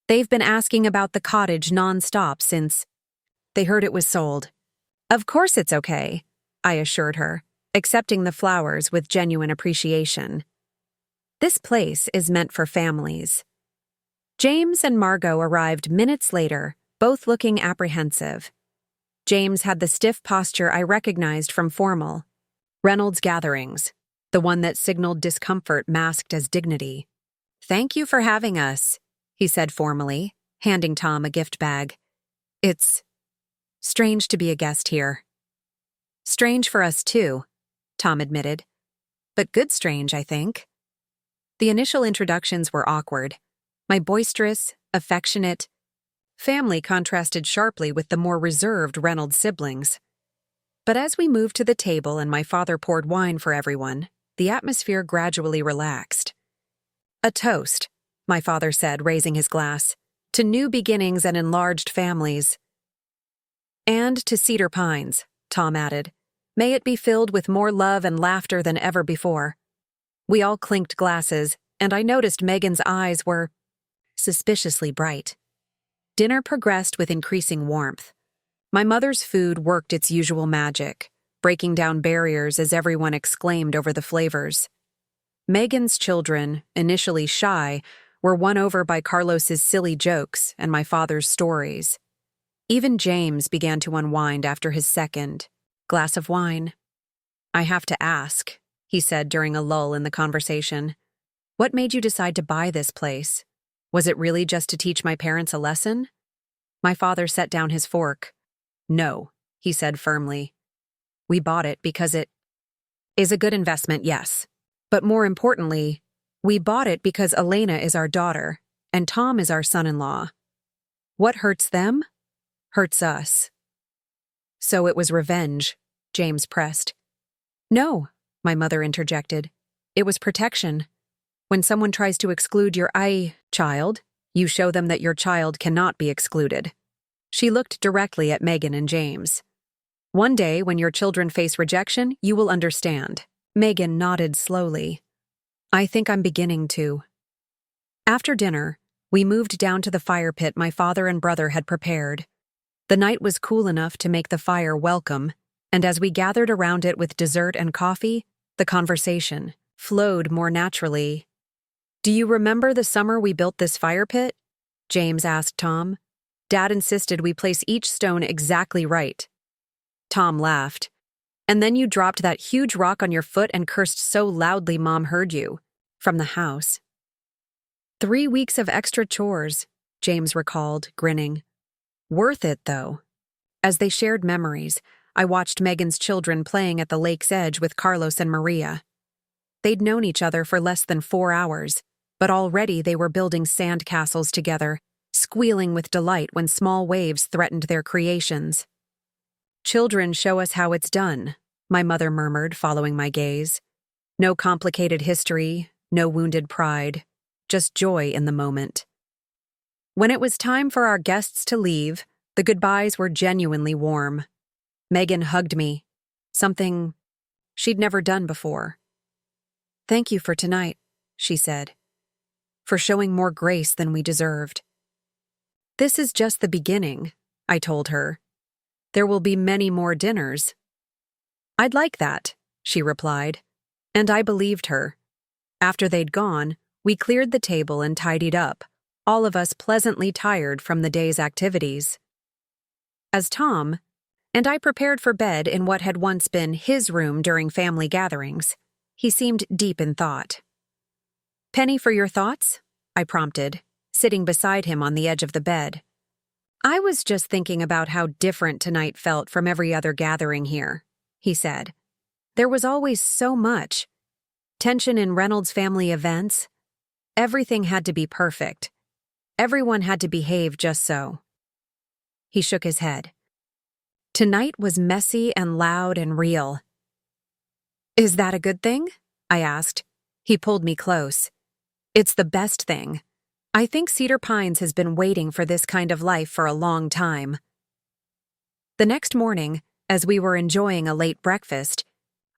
They've been asking about the cottage nonstop since they heard it was sold. Of course it's okay, I assured her, accepting the flowers with genuine appreciation. This place is meant for families. James and Margot arrived minutes later, both looking apprehensive. James had the stiff posture I recognized from formal Reynolds gatherings, the one that signaled discomfort masked as dignity. Thank you for having us, he said formally, handing Tom a gift bag. It's strange to be a guest here. Strange for us too, Tom admitted. But good strange, I think. The initial introductions were awkward. My boisterous, affectionate family contrasted sharply with the more reserved Reynolds siblings. But as we moved to the table and my father poured wine for everyone, the atmosphere gradually relaxed. A toast, my father said, raising his glass, to new beginnings and enlarged families. And to Cedar Pines, Tom added. May it be filled with more love and laughter than ever before. We all clinked glasses, and I noticed Megan's eyes were suspiciously bright. Dinner progressed with increasing warmth. My mother's food worked its usual magic, breaking down barriers as everyone exclaimed over the flavors. Megan's children, initially shy, were won over by Carlos's silly jokes and my father's stories. Even James began to unwind after his second glass of wine. I have to ask, he said during a lull in the conversation. What made you decide to buy this place? Was it really just to teach my parents a lesson? My father set down his fork. No, he said firmly. We bought it because it is a good investment, yes. But more importantly, we bought it because Elena is our daughter, and Tom is our son-in-law. What hurts them? hurts us. So it was revenge, James pressed. No, my mother interjected. It was protection. When someone tries to exclude your child, you show them that your child cannot be excluded. She looked directly at Megan and James. One day, when your children face rejection, you will understand. Megan nodded slowly. I think I'm beginning to. After dinner, we moved down to the fire pit my father and brother had prepared. The night was cool enough to make the fire welcome, and as we gathered around it with dessert and coffee, the conversation flowed more naturally. Do you remember the summer we built this fire pit? James asked Tom. Dad insisted we place each stone exactly right. Tom laughed. And then you dropped that huge rock on your foot and cursed so loudly Mom heard you. From the house. 3 weeks of extra chores, James recalled, grinning. Worth it, though. As they shared memories, I watched Megan's children playing at the lake's edge with Carlos and Maria. They'd known each other for less than 4 hours, but already they were building sand castles together, squealing with delight when small waves threatened their creations. Children show us how it's done, my mother murmured, following my gaze. No complicated history, no wounded pride, just joy in the moment. When it was time for our guests to leave, the goodbyes were genuinely warm. Megan hugged me, something she'd never done before. Thank you for tonight, she said, for showing more grace than we deserved. This is just the beginning, I told her. There will be many more dinners. I'd like that, she replied, and I believed her. After they'd gone, we cleared the table and tidied up, all of us pleasantly tired from the day's activities. As Tom and I prepared for bed in what had once been his room during family gatherings, he seemed deep in thought. Penny for your thoughts? I prompted, sitting beside him on the edge of the bed. I was just thinking about how different tonight felt from every other gathering here, he said. There was always so much. Tension in Reynolds family events. Everything had to be perfect. Everyone had to behave just so. He shook his head. Tonight was messy and loud and real. Is that a good thing? I asked. He pulled me close. It's the best thing. I think Cedar Pines has been waiting for this kind of life for a long time. The next morning, as we were enjoying a late breakfast,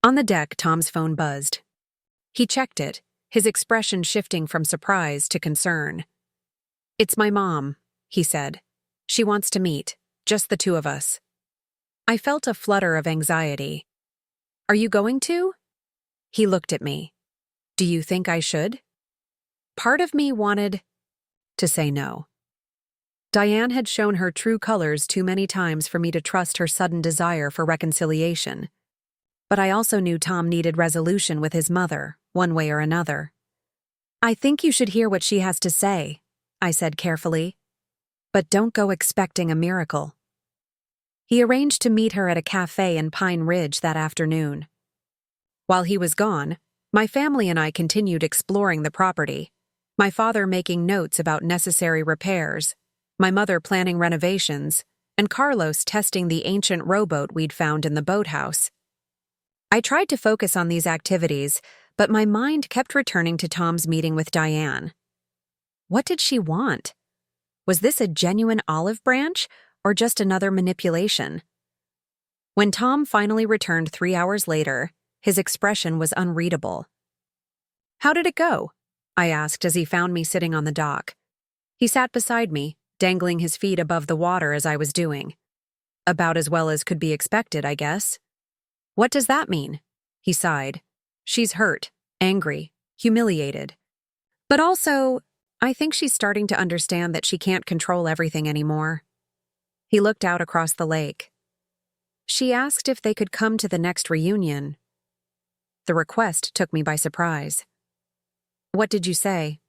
on the deck Tom's phone buzzed. He checked it, his expression shifting from surprise to concern. It's my mom, he said. She wants to meet, just the two of us. I felt a flutter of anxiety. Are you going to? He looked at me. Do you think I should? Part of me wanted to say no. Diane had shown her true colors too many times for me to trust her sudden desire for reconciliation. But I also knew Tom needed resolution with his mother, one way or another. I think you should hear what she has to say, I said carefully. But don't go expecting a miracle. He arranged to meet her at a cafe in Pine Ridge that afternoon. While he was gone, my family and I continued exploring the property, my father making notes about necessary repairs, my mother planning renovations, and Carlos testing the ancient rowboat we'd found in the boathouse. I tried to focus on these activities, but my mind kept returning to Tom's meeting with Diane. What did she want? Was this a genuine olive branch, or just another manipulation? When Tom finally returned 3 hours later, his expression was unreadable. How did it go? I asked as he found me sitting on the dock. He sat beside me, dangling his feet above the water as I was doing. About as well as could be expected, I guess. What does that mean? He sighed. She's hurt, angry, humiliated. But also, I think she's starting to understand that she can't control everything anymore. He looked out across the lake. She asked if they could come to the next reunion. The request took me by surprise. What did you say?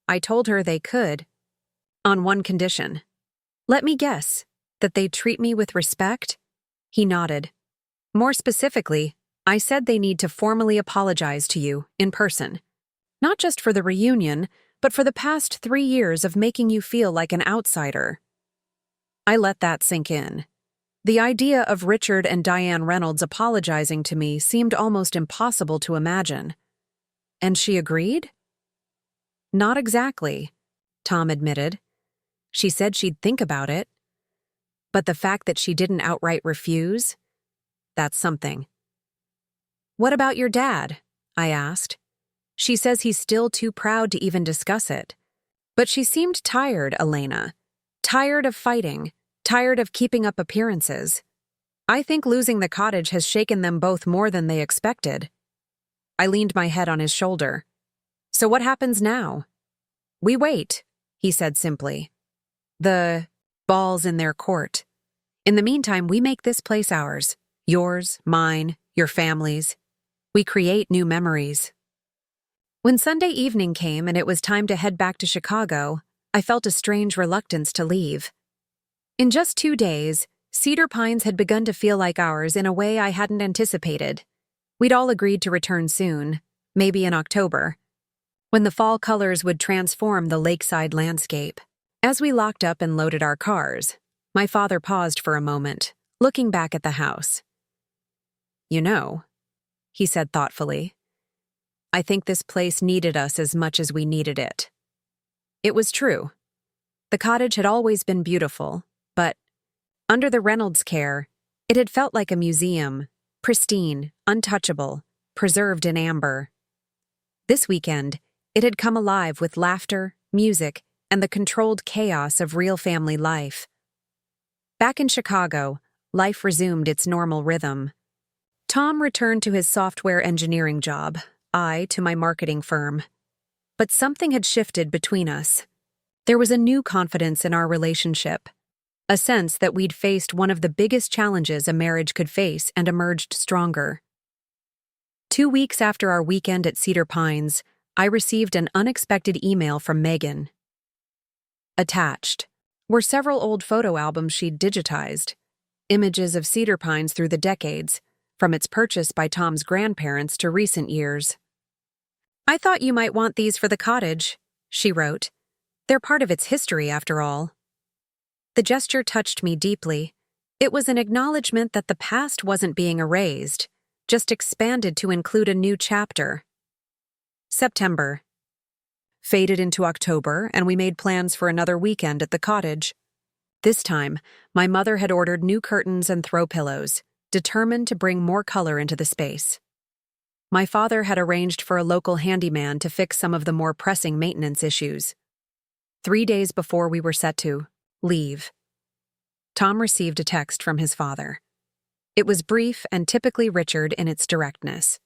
I told her they could, on one condition. Let me guess, that they'd treat me with respect? He nodded. More specifically, I said they need to formally apologize to you, in person. Not just for the reunion, but for the past 3 years of making you feel like an outsider. I let that sink in. The idea of Richard and Diane Reynolds apologizing to me seemed almost impossible to imagine. And she agreed? Not exactly, Tom admitted. She said she'd think about it. But the fact that she didn't outright refuse? That's something. What about your dad? I asked. She says he's still too proud to even discuss it. But she seemed tired, Elena. Tired of fighting. Tired of keeping up appearances. I think losing the cottage has shaken them both more than they expected. I leaned my head on his shoulder. So what happens now? We wait, he said simply. The ball's in their court. In the meantime, we make this place ours. Yours, mine, your family's. We create new memories. When Sunday evening came and it was time to head back to Chicago, I felt a strange reluctance to leave. In just 2 days, Cedar Pines had begun to feel like ours in a way I hadn't anticipated. We'd all agreed to return soon, maybe in October, when the fall colors would transform the lakeside landscape. As we locked up and loaded our cars, my father paused for a moment, looking back at the house. You know, he said thoughtfully, I think this place needed us as much as we needed it. It was true. The cottage had always been beautiful, but under the Reynolds' care, it had felt like a museum, pristine, untouchable, preserved in amber. This weekend, it had come alive with laughter, music, and the controlled chaos of real family life. Back in Chicago, life resumed its normal rhythm. Tom returned to his software engineering job, I to my marketing firm. But something had shifted between us. There was a new confidence in our relationship, a sense that we'd faced one of the biggest challenges a marriage could face and emerged stronger. 2 weeks after our weekend at Cedar Pines, I received an unexpected email from Megan. Attached were several old photo albums she'd digitized, images of Cedar Pines through the decades, from its purchase by Tom's grandparents to recent years. I thought you might want these for the cottage, she wrote. They're part of its history, after all. The gesture touched me deeply. It was an acknowledgement that the past wasn't being erased, just expanded to include a new chapter. September faded into October, and we made plans for another weekend at the cottage. This time, my mother had ordered new curtains and throw pillows, determined to bring more color into the space. My father had arranged for a local handyman to fix some of the more pressing maintenance issues. 3 days before we were set to leave, Tom received a text from his father. It was brief and typically Richard in its directness.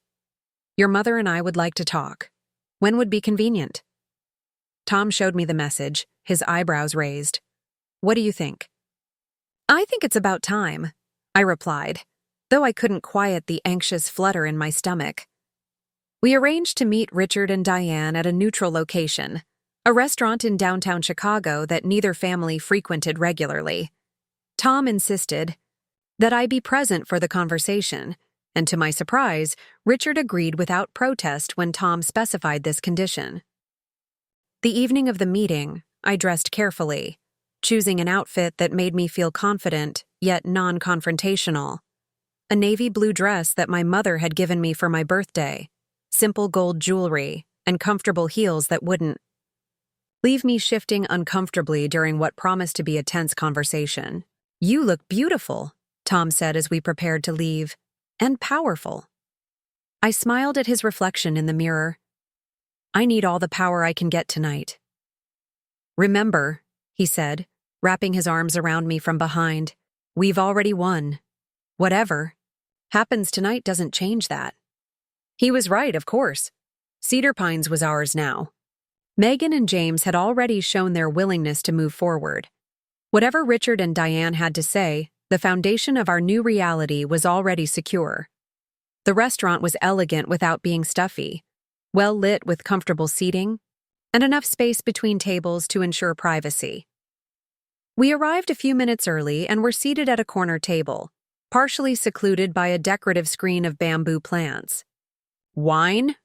Your mother and I would like to talk. When would be convenient? Tom showed me the message, his eyebrows raised. What do you think? I think it's about time, I replied, though I couldn't quiet the anxious flutter in my stomach. We arranged to meet Richard and Diane at a neutral location, a restaurant in downtown Chicago that neither family frequented regularly. Tom insisted that I be present for the conversation, and to my surprise, Richard agreed without protest when Tom specified this condition. The evening of the meeting, I dressed carefully, choosing an outfit that made me feel confident, yet non-confrontational. A navy blue dress that my mother had given me for my birthday, simple gold jewelry, and comfortable heels that wouldn't leave me shifting uncomfortably during what promised to be a tense conversation. You look beautiful, Tom said as we prepared to leave, and powerful. I smiled at his reflection in the mirror. I need all the power I can get tonight. Remember, he said, wrapping his arms around me from behind, we've already won. Whatever happens tonight doesn't change that. He was right, of course. Cedar Pines was ours now. Megan and James had already shown their willingness to move forward. Whatever Richard and Diane had to say, the foundation of our new reality was already secure. The restaurant was elegant without being stuffy, well lit with comfortable seating, and enough space between tables to ensure privacy. We arrived a few minutes early and were seated at a corner table, partially secluded by a decorative screen of bamboo plants. Wine?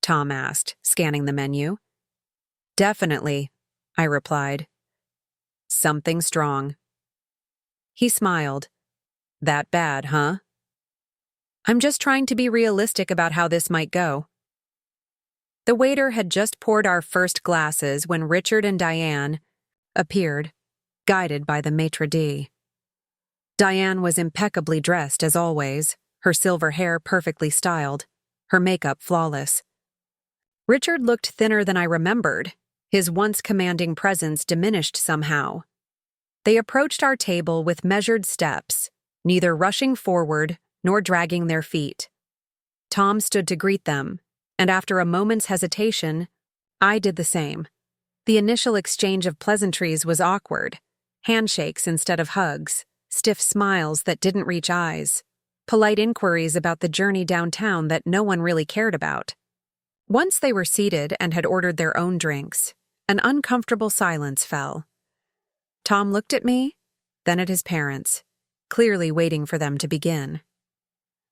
Tom asked, scanning the menu. Definitely, I replied. Something strong. He smiled. That bad, huh? I'm just trying to be realistic about how this might go. The waiter had just poured our first glasses when Richard and Diane appeared, guided by the maitre d'. Diane was impeccably dressed as always, her silver hair perfectly styled, her makeup flawless. Richard looked thinner than I remembered, his once commanding presence diminished somehow. They approached our table with measured steps, neither rushing forward nor dragging their feet. Tom stood to greet them, and after a moment's hesitation, I did the same. The initial exchange of pleasantries was awkward, handshakes instead of hugs, stiff smiles that didn't reach eyes, polite inquiries about the journey downtown that no one really cared about. Once they were seated and had ordered their own drinks, an uncomfortable silence fell. Tom looked at me, then at his parents, clearly waiting for them to begin.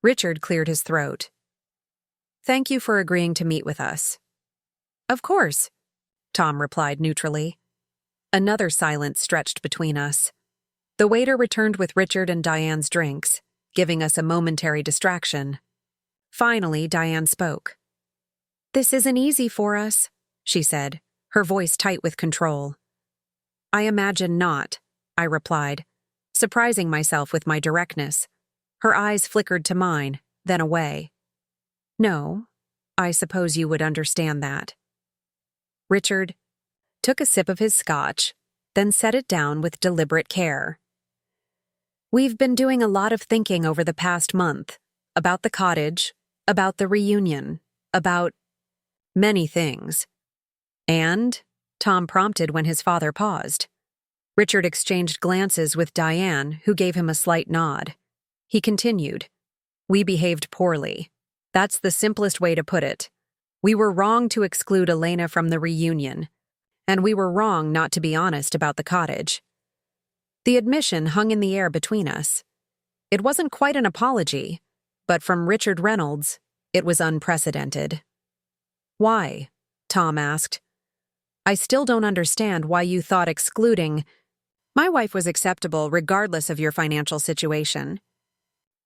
Richard cleared his throat. Thank you for agreeing to meet with us. Of course, Tom replied neutrally. Another silence stretched between us. The waiter returned with Richard and Diane's drinks, giving us a momentary distraction. Finally, Diane spoke. This isn't easy for us, she said, her voice tight with control. I imagine not, I replied, surprising myself with my directness. Her eyes flickered to mine, then away. No, I suppose you would understand that. Richard took a sip of his scotch, then set it down with deliberate care. We've been doing a lot of thinking over the past month, about the cottage, about the reunion, about many things. And, Tom prompted when his father paused. Richard exchanged glances with Diane, who gave him a slight nod. He continued, We behaved poorly. That's the simplest way to put it. We were wrong to exclude Elena from the reunion, and we were wrong not to be honest about the cottage. The admission hung in the air between us. It wasn't quite an apology, but from Richard Reynolds, it was unprecedented. Why? Tom asked. I still don't understand why you thought excluding. My wife was acceptable regardless of your financial situation.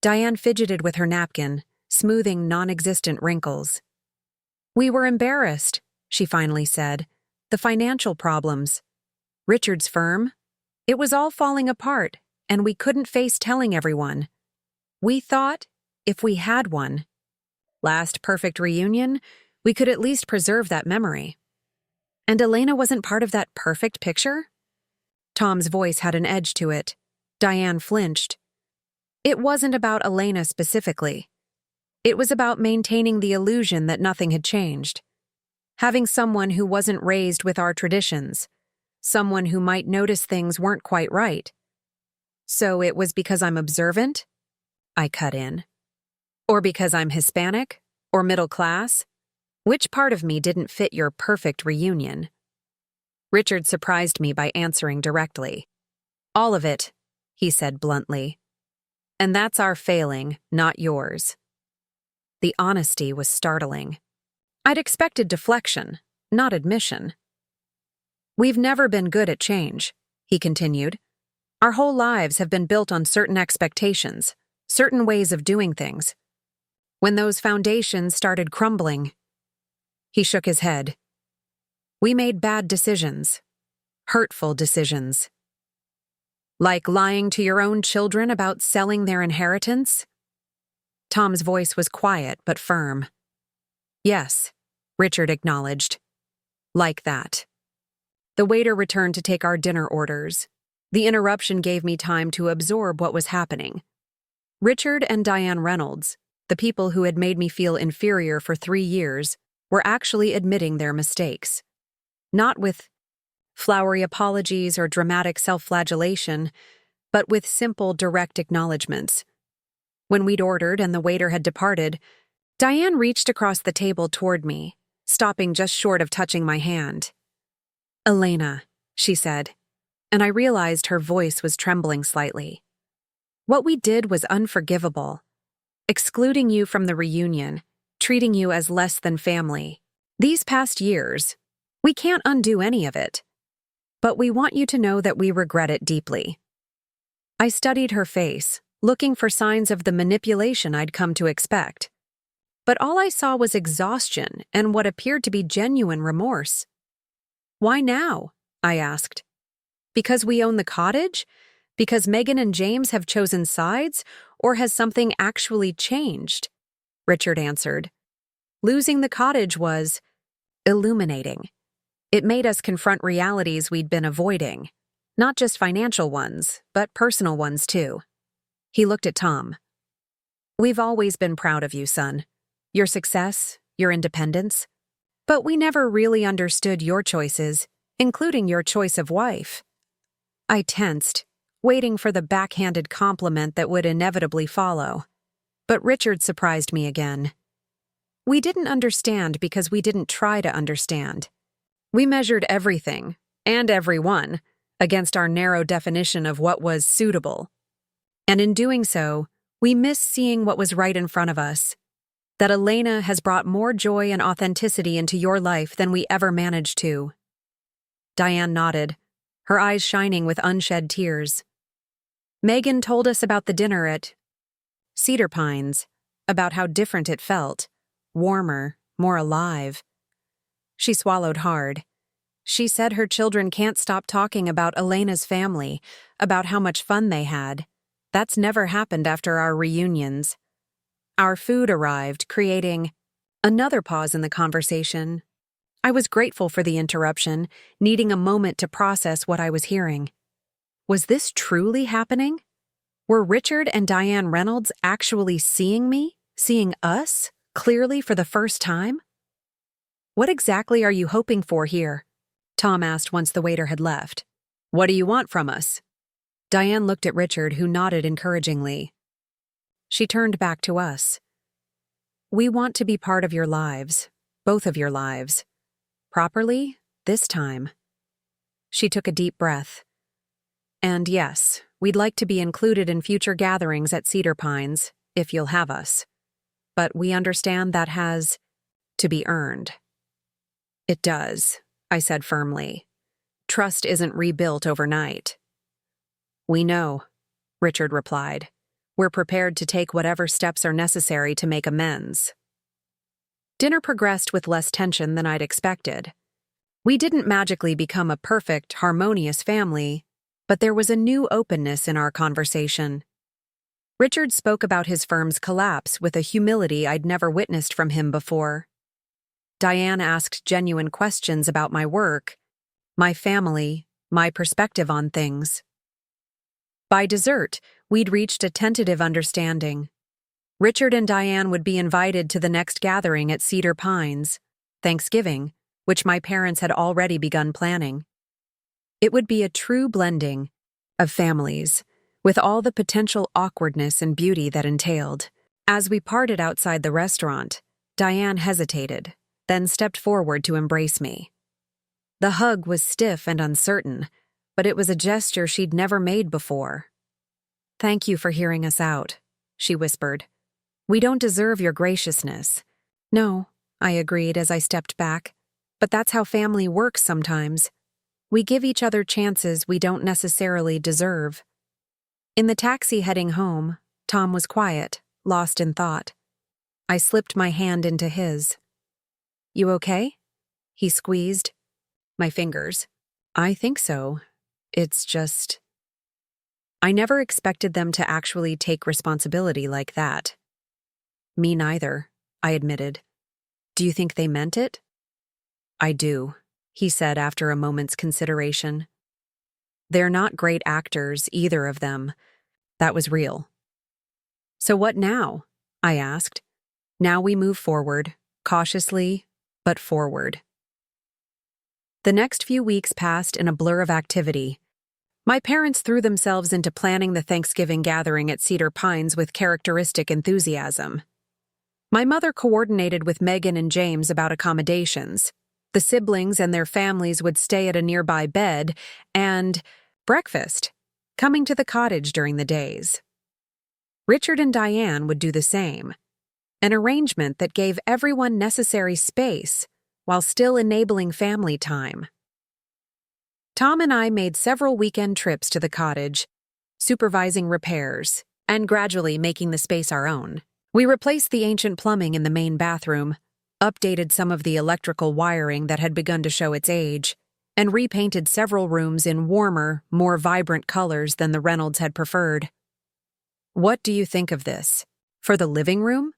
Diane fidgeted with her napkin, smoothing non-existent wrinkles. We were embarrassed, she finally said. The financial problems. Richard's firm. It was all falling apart, and we couldn't face telling everyone. We thought, if we had one, last perfect reunion, we could at least preserve that memory. And Elena wasn't part of that perfect picture? Tom's voice had an edge to it. Diane flinched. It wasn't about Elena specifically. It was about maintaining the illusion that nothing had changed. Having someone who wasn't raised with our traditions. Someone who might notice things weren't quite right. So it was because I'm observant? I cut in. Or because I'm Hispanic? Or middle class? Which part of me didn't fit your perfect reunion? Richard surprised me by answering directly. All of it, he said bluntly. And that's our failing, not yours. The honesty was startling. I'd expected deflection, not admission. We've never been good at change, he continued. Our whole lives have been built on certain expectations, certain ways of doing things. When those foundations started crumbling, he shook his head. We made bad decisions, hurtful decisions. Like lying to your own children about selling their inheritance? Tom's voice was quiet but firm. Yes, Richard acknowledged. Like that. The waiter returned to take our dinner orders. The interruption gave me time to absorb what was happening. Richard and Diane Reynolds, the people who had made me feel inferior for 3 years, were actually admitting their mistakes. Not with flowery apologies or dramatic self-flagellation, but with simple, direct acknowledgments. When we'd ordered and the waiter had departed, Diane reached across the table toward me, stopping just short of touching my hand. Elena, she said, and I realized her voice was trembling slightly. What we did was unforgivable. Excluding you from the reunion, treating you as less than family. These past years, we can't undo any of it. But we want you to know that we regret it deeply. I studied her face, looking for signs of the manipulation I'd come to expect. But all I saw was exhaustion and what appeared to be genuine remorse. "Why now?" I asked. "Because we own the cottage? Because Megan and James have chosen sides? Or has something actually changed?" Richard answered. "Losing the cottage was illuminating. It made us confront realities we'd been avoiding. Not just financial ones, but personal ones too." He looked at Tom. "We've always been proud of you, son. Your success, your independence. But we never really understood your choices, including your choice of wife." I tensed, waiting for the backhanded compliment that would inevitably follow. But Richard surprised me again. "We didn't understand because we didn't try to understand. We measured everything, and everyone, against our narrow definition of what was suitable. And in doing so, we missed seeing what was right in front of us. That Elena has brought more joy and authenticity into your life than we ever managed to." Diane nodded, her eyes shining with unshed tears. "Megan told us about the dinner at Cedar Pines, about how different it felt, warmer, more alive." She swallowed hard. "She said her children can't stop talking about Elena's family, about how much fun they had. That's never happened after our reunions." Our food arrived, creating another pause in the conversation. I was grateful for the interruption, needing a moment to process what I was hearing. Was this truly happening? Were Richard and Diane Reynolds actually seeing me, seeing us, clearly for the first time? "What exactly are you hoping for here?" Tom asked once the waiter had left. "What do you want from us?" Diane looked at Richard, who nodded encouragingly. She turned back to us. "We want to be part of your lives, both of your lives. Properly, this time." She took a deep breath. "And yes, we'd like to be included in future gatherings at Cedar Pines, if you'll have us. But we understand that has to be earned." "It does," I said firmly. "Trust isn't rebuilt overnight." "We know," Richard replied. "We're prepared to take whatever steps are necessary to make amends." Dinner progressed with less tension than I'd expected. We didn't magically become a perfect, harmonious family, but there was a new openness in our conversation. Richard spoke about his firm's collapse with a humility I'd never witnessed from him before. Diane asked genuine questions about my work, my family, my perspective on things. By dessert, we'd reached a tentative understanding. Richard and Diane would be invited to the next gathering at Cedar Pines, Thanksgiving, which my parents had already begun planning. It would be a true blending of families, with all the potential awkwardness and beauty that entailed. As we parted outside the restaurant, Diane hesitated, then stepped forward to embrace me. The hug was stiff and uncertain, but it was a gesture she'd never made before. "Thank you for hearing us out," she whispered. "We don't deserve your graciousness." "No," I agreed as I stepped back. "But that's how family works sometimes. We give each other chances we don't necessarily deserve." In the taxi heading home, Tom was quiet, lost in thought. I slipped my hand into his. "You okay?" He squeezed my fingers. "I think so. It's just—" I never expected them to actually take responsibility like that. "Me neither," I admitted. "Do you think they meant it?" "I do," he said after a moment's consideration. "They're not great actors, either of them. That was real." "So what now?" I asked. "Now we move forward, cautiously, but forward." The next few weeks passed in a blur of activity. My parents threw themselves into planning the Thanksgiving gathering at Cedar Pines with characteristic enthusiasm. My mother coordinated with Megan and James about accommodations. The siblings and their families would stay at a nearby bed and breakfast, coming to the cottage during the days. Richard and Diane would do the same, an arrangement that gave everyone necessary space while still enabling family time. Tom and I made several weekend trips to the cottage, supervising repairs, and gradually making the space our own. We replaced the ancient plumbing in the main bathroom, updated some of the electrical wiring that had begun to show its age, and repainted several rooms in warmer, more vibrant colors than the Reynolds had preferred. "What do you think of this? For the living room?"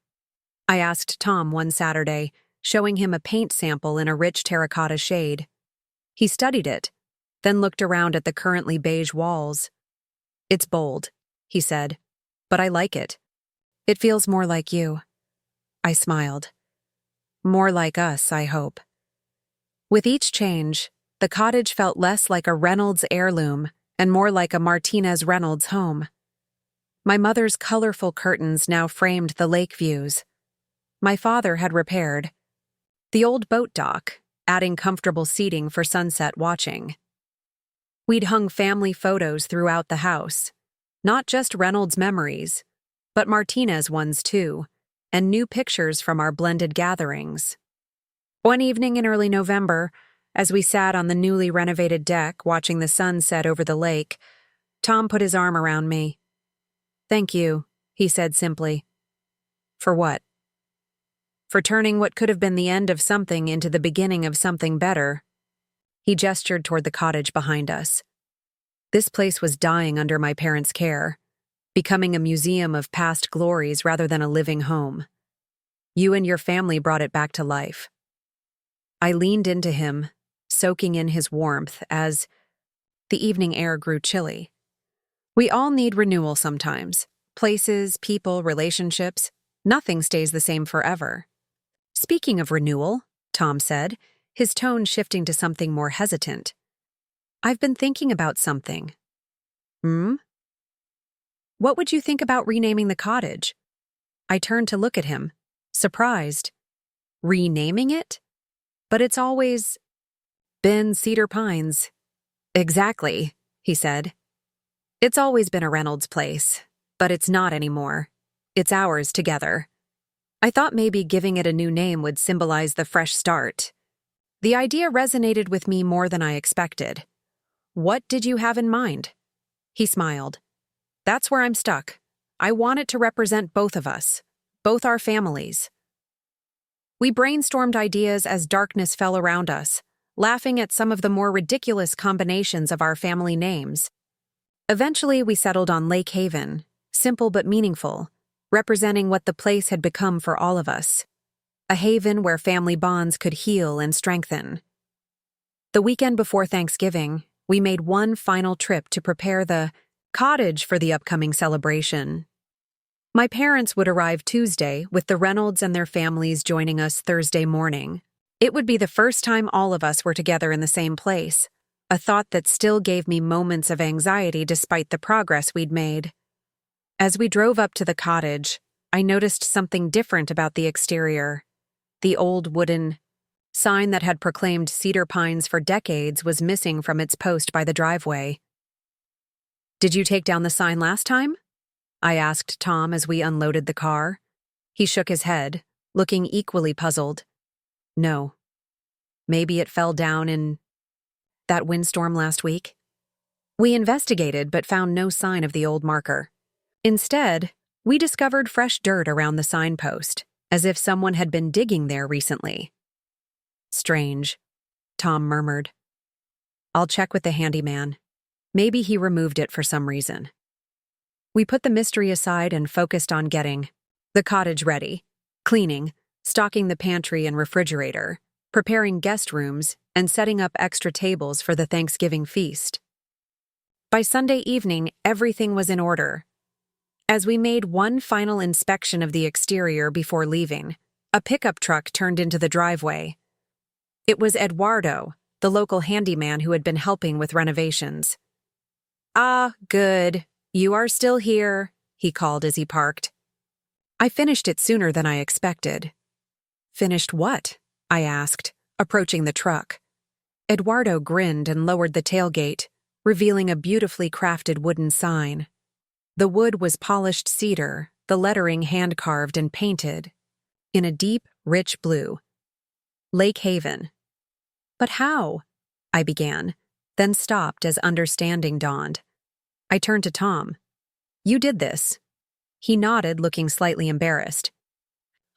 I asked Tom one Saturday, showing him a paint sample in a rich terracotta shade. He studied it, then looked around at the currently beige walls. "It's bold," he said, "but I like it. It feels more like you." I smiled. "More like us, I hope." With each change, the cottage felt less like a Reynolds heirloom and more like a Martinez Reynolds home. My mother's colorful curtains now framed the lake views. My father had repaired the old boat dock, adding comfortable seating for sunset watching. We'd hung family photos throughout the house, not just Reynolds memories, but Martinez ones too, and new pictures from our blended gatherings. One evening in early November, as we sat on the newly renovated deck watching the sun set over the lake, Tom put his arm around me. "Thank you," he said simply. "For what?" "For turning what could have been the end of something into the beginning of something better." He gestured toward the cottage behind us. This place was dying under my parents' care, becoming a museum of past glories rather than a living home. You and your family brought it back to life. I leaned into him, soaking in his warmth as the evening air grew chilly. We all need renewal sometimes. Places, people, relationships. Nothing stays the same forever. "Speaking of renewal," Tom said, his tone shifting to something more hesitant, "I've been thinking about something." "Hmm? What would you think about renaming the cottage?" I turned to look at him, surprised. "Renaming it? But it's always been Cedar Pines." "Exactly," he said. "It's always been a Reynolds place, but it's not anymore. It's ours together." I thought maybe giving it a new name would symbolize the fresh start. The idea resonated with me more than I expected. "What did you have in mind?" He smiled. "That's where I'm stuck. I want it to represent both of us, both our families." We brainstormed ideas as darkness fell around us, laughing at some of the more ridiculous combinations of our family names. Eventually, we settled on Lake Haven, simple but meaningful, representing what the place had become for all of us. A haven where family bonds could heal and strengthen. The weekend before Thanksgiving, we made one final trip to prepare the cottage for the upcoming celebration. My parents would arrive Tuesday, with the Reynolds and their families joining us Thursday morning. It would be the first time all of us were together in the same place, a thought that still gave me moments of anxiety despite the progress we'd made. As we drove up to the cottage, I noticed something different about the exterior. The old wooden sign that had proclaimed Cedar Pines for decades was missing from its post by the driveway. "Did you take down the sign last time?" I asked Tom as we unloaded the car. He shook his head, looking equally puzzled. "No. Maybe it fell down in that windstorm last week." We investigated but found no sign of the old marker. Instead, we discovered fresh dirt around the signpost, as if someone had been digging there recently. "Strange," Tom murmured. "I'll check with the handyman. Maybe he removed it for some reason." We put the mystery aside and focused on getting the cottage ready, cleaning, stocking the pantry and refrigerator, preparing guest rooms, and setting up extra tables for the Thanksgiving feast. By Sunday evening, everything was in order. As we made one final inspection of the exterior before leaving, a pickup truck turned into the driveway. It was Eduardo, the local handyman who had been helping with renovations. "Ah, good. You are still here," he called as he parked. "I finished it sooner than I expected." "Finished what?" I asked, approaching the truck. Eduardo grinned and lowered the tailgate, revealing a beautifully crafted wooden sign. The wood was polished cedar, the lettering hand-carved and painted, in a deep, rich blue. Lake Haven. "But how?" I began, then stopped as understanding dawned. I turned to Tom. You did this. He nodded, looking slightly embarrassed.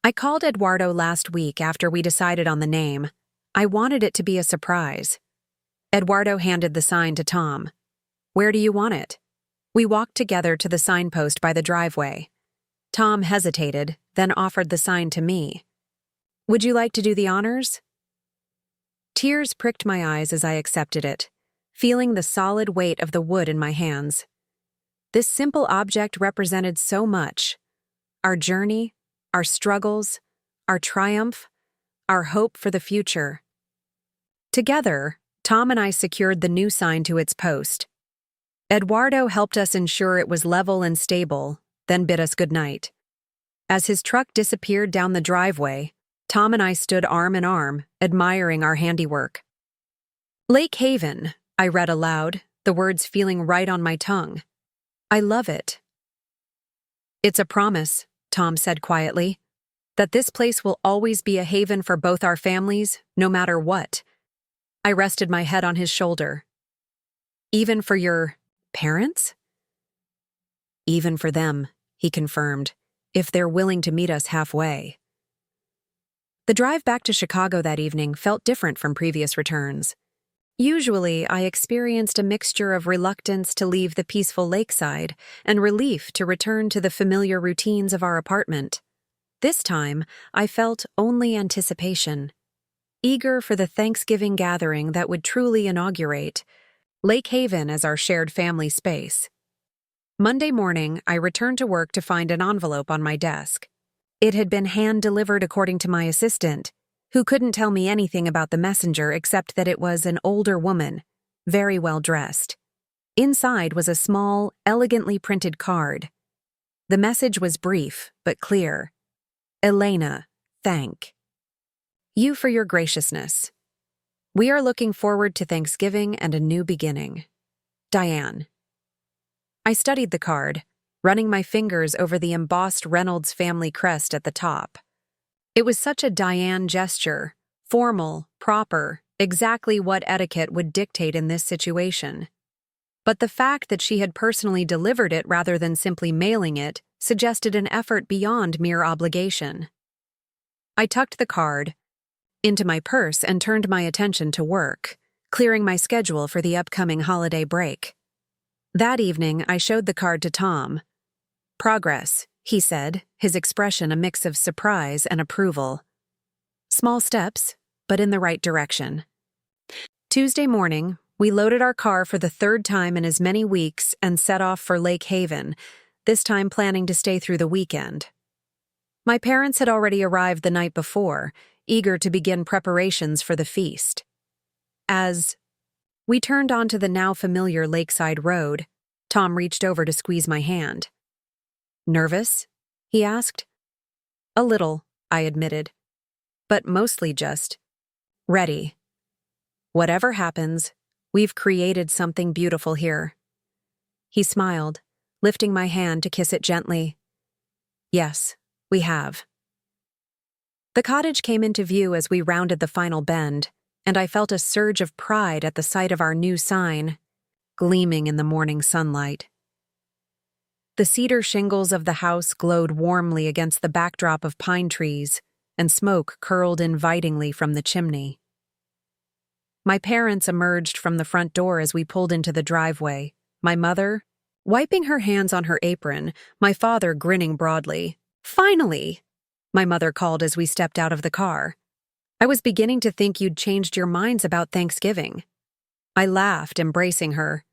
I called Eduardo last week after we decided on the name. I wanted it to be a surprise. Eduardo handed the sign to Tom. Where do you want it? We walked together to the signpost by the driveway. Tom hesitated, then offered the sign to me. Would you like to do the honors? Tears pricked my eyes as I accepted it, feeling the solid weight of the wood in my hands. This simple object represented so much. Our journey, our struggles, our triumph, our hope for the future. Together, Tom and I secured the new sign to its post. Eduardo helped us ensure it was level and stable, then bid us goodnight. As his truck disappeared down the driveway, Tom and I stood arm in arm, admiring our handiwork. Lake Haven, I read aloud, the words feeling right on my tongue. I love it. It's a promise, Tom said quietly, that this place will always be a haven for both our families, no matter what. I rested my head on his shoulder. Even for your parents? Even for them, he confirmed, if they're willing to meet us halfway. The drive back to Chicago that evening felt different from previous returns. Usually, I experienced a mixture of reluctance to leave the peaceful lakeside and relief to return to the familiar routines of our apartment. This time, I felt only anticipation. Eager for the Thanksgiving gathering that would truly inaugurate Lake Haven as our shared family space. Monday morning, I returned to work to find an envelope on my desk. It had been hand-delivered according to my assistant, who couldn't tell me anything about the messenger except that it was an older woman, very well dressed. Inside was a small, elegantly printed card. The message was brief, but clear. Elena, thank you for your graciousness. We are looking forward to Thanksgiving and a new beginning. Diane. I studied the card, running my fingers over the embossed Reynolds family crest at the top. It was such a Diane gesture, formal, proper, exactly what etiquette would dictate in this situation. But the fact that she had personally delivered it rather than simply mailing it suggested an effort beyond mere obligation. I tucked the card into my purse and turned my attention to work, clearing my schedule for the upcoming holiday break. That evening, I showed the card to Tom. Progress, he said, his expression a mix of surprise and approval. Small steps, but in the right direction. Tuesday morning, we loaded our car for the third time in as many weeks and set off for Lake Haven, this time planning to stay through the weekend. My parents had already arrived the night before, eager to begin preparations for the feast. As we turned onto the now familiar lakeside road, Tom reached over to squeeze my hand. Nervous? He asked. A little, I admitted, but mostly just ready. Whatever happens, we've created something beautiful here. He smiled, lifting my hand to kiss it gently. Yes, we have. The cottage came into view as we rounded the final bend, and I felt a surge of pride at the sight of our new sign, gleaming in the morning sunlight. The cedar shingles of the house glowed warmly against the backdrop of pine trees, and smoke curled invitingly from the chimney. My parents emerged from the front door as we pulled into the driveway, my mother wiping her hands on her apron, my father grinning broadly. Finally! My mother called as we stepped out of the car. I was beginning to think you'd changed your minds about Thanksgiving. I laughed, embracing her.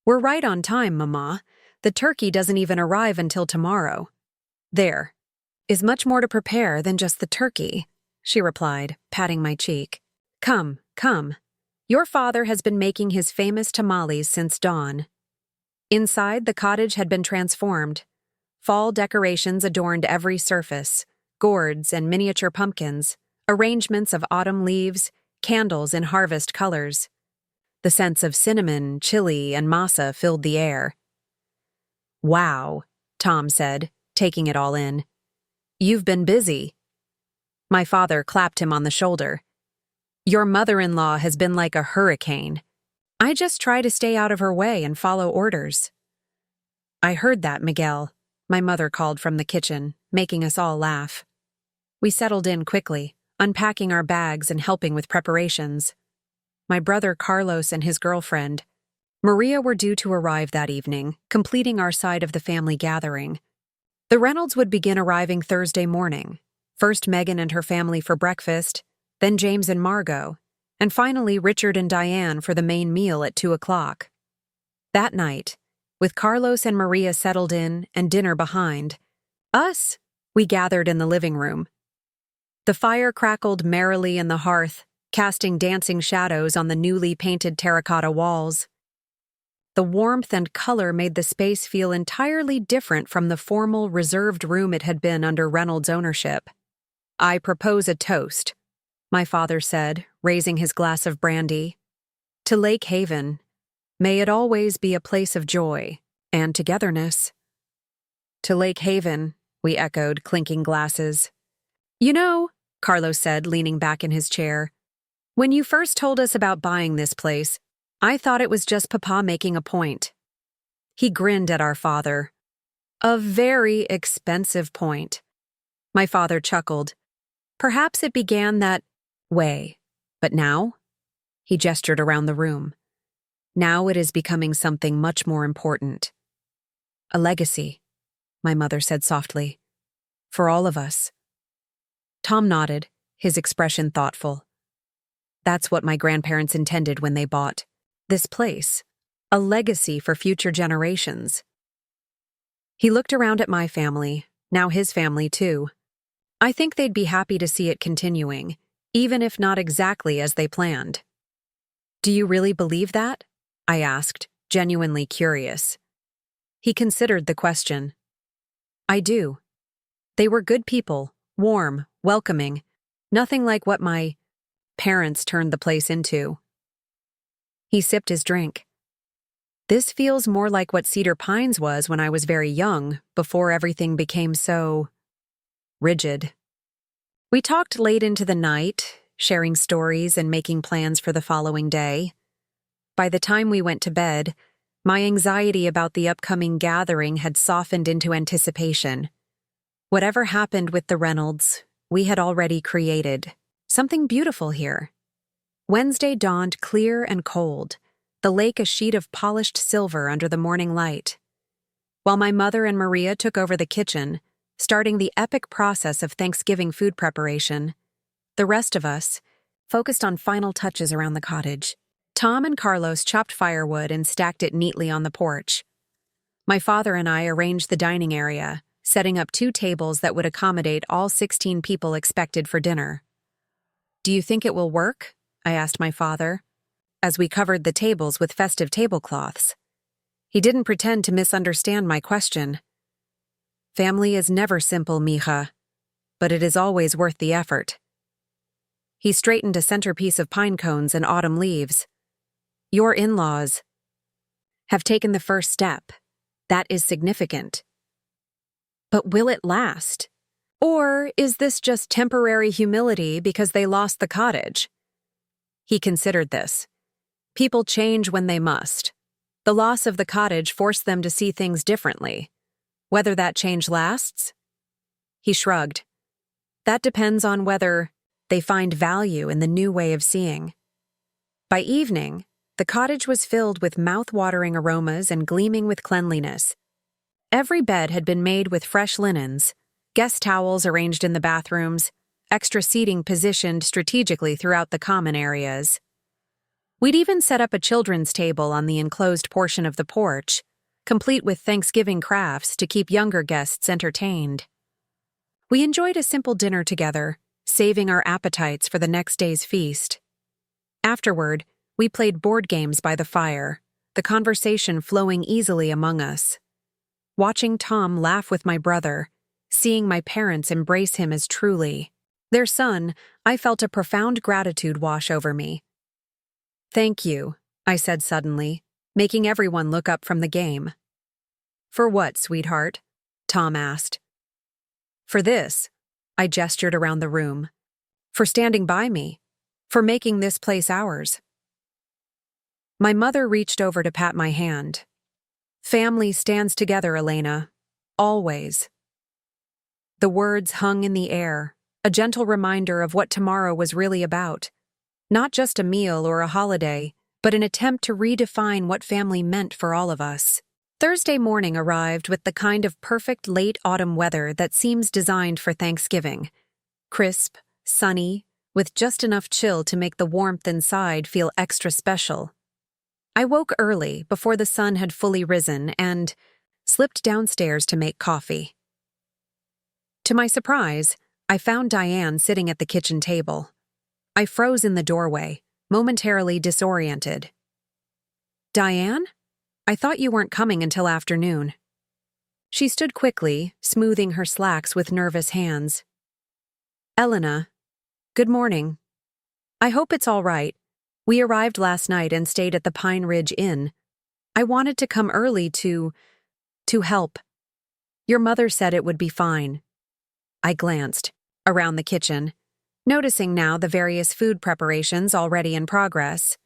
We're right on time, Mama. The turkey doesn't even arrive until tomorrow. There is much more to prepare than just the turkey, she replied, patting my cheek. Come, come. Your father has been making his famous tamales since dawn. Inside, the cottage had been transformed. Fall decorations adorned every surface, gourds and miniature pumpkins, arrangements of autumn leaves, candles in harvest colors. The scents of cinnamon, chili, and masa filled the air. Wow, Tom said, taking it all in. You've been busy. My father clapped him on the shoulder. Your mother-in-law has been like a hurricane. I just try to stay out of her way and follow orders. I heard that, Miguel, my mother called from the kitchen, making us all laugh. We settled in quickly, unpacking our bags and helping with preparations. My brother Carlos and his girlfriend, Maria, were due to arrive that evening, completing our side of the family gathering. The Reynolds would begin arriving Thursday morning. First Megan and her family for breakfast, then James and Margot, and finally Richard and Diane for the main meal at 2 o'clock. That night, with Carlos and Maria settled in and dinner behind us, we gathered in the living room. The fire crackled merrily in the hearth, casting dancing shadows on the newly painted terracotta walls. The warmth and color made the space feel entirely different from the formal, reserved room it had been under Reynolds' ownership. "I propose a toast," my father said, raising his glass of brandy. "To Lake Haven. May it always be a place of joy and togetherness." "To Lake Haven," we echoed, clinking glasses. "You know," Carlos said, leaning back in his chair, "when you first told us about buying this place, I thought it was just Papa making a point." He grinned at our father. "A very expensive point." My father chuckled. "Perhaps it began that way, but now?" He gestured around the room. "Now it is becoming something much more important. A legacy," my mother said softly. "For all of us." Tom nodded, his expression thoughtful. "That's what my grandparents intended when they bought this place. A legacy for future generations." He looked around at my family, now his family too. "I think they'd be happy to see it continuing, even if not exactly as they planned." "Do you really believe that?" I asked, genuinely curious. He considered the question. "I do. They were good people, warm, welcoming, nothing like what my parents turned the place into." He sipped his drink. "This feels more like what Cedar Pines was when I was very young, before everything became so rigid." We talked late into the night, sharing stories and making plans for the following day. By the time we went to bed, my anxiety about the upcoming gathering had softened into anticipation. Whatever happened with the Reynolds, we had already created something beautiful here. Wednesday dawned clear and cold, the lake a sheet of polished silver under the morning light. While my mother and Maria took over the kitchen, starting the epic process of Thanksgiving food preparation, the rest of us focused on final touches around the cottage. Tom and Carlos chopped firewood and stacked it neatly on the porch. My father and I arranged the dining area, setting up 2 tables that would accommodate all 16 people expected for dinner. "Do you think it will work?" I asked my father, as we covered the tables with festive tablecloths. He didn't pretend to misunderstand my question. "Family is never simple, mija, but it is always worth the effort." He straightened a centerpiece of pine cones and autumn leaves. "Your in-laws have taken the first step. That is significant. But will it last? Or is this just temporary humility because they lost the cottage?" He considered this. People change when they must. The loss of the cottage forced them to see things differently. Whether that change lasts? He shrugged. That depends on whether they find value in the new way of seeing. By evening, the cottage was filled with mouth-watering aromas and gleaming with cleanliness. Every bed had been made with fresh linens, guest towels arranged in the bathrooms, extra seating positioned strategically throughout the common areas. We'd even set up a children's table on the enclosed portion of the porch, complete with Thanksgiving crafts to keep younger guests entertained. We enjoyed a simple dinner together, saving our appetites for the next day's feast. Afterward, we played board games by the fire, the conversation flowing easily among us. Watching Tom laugh with my brother, seeing my parents embrace him as truly their son, I felt a profound gratitude wash over me. "Thank you," I said suddenly, making everyone look up from the game. "For what, sweetheart?" Tom asked. "For this," I gestured around the room. "For standing by me. For making this place ours." My mother reached over to pat my hand. Family stands together, Elena. Always. The words hung in the air, a gentle reminder of what tomorrow was really about. Not just a meal or a holiday, but an attempt to redefine what family meant for all of us. Thursday morning arrived with the kind of perfect late autumn weather that seems designed for Thanksgiving. Crisp, sunny, with just enough chill to make the warmth inside feel extra special. I woke early, before the sun had fully risen, and slipped downstairs to make coffee. To my surprise, I found Diane sitting at the kitchen table. I froze in the doorway, momentarily disoriented. "Diane? I thought you weren't coming until afternoon." She stood quickly, smoothing her slacks with nervous hands. "Elena, good morning. I hope it's all right. We arrived last night and stayed at the Pine Ridge Inn. I wanted to come early to help. Your mother said it would be fine." I glanced around the kitchen, noticing now the various food preparations already in progress.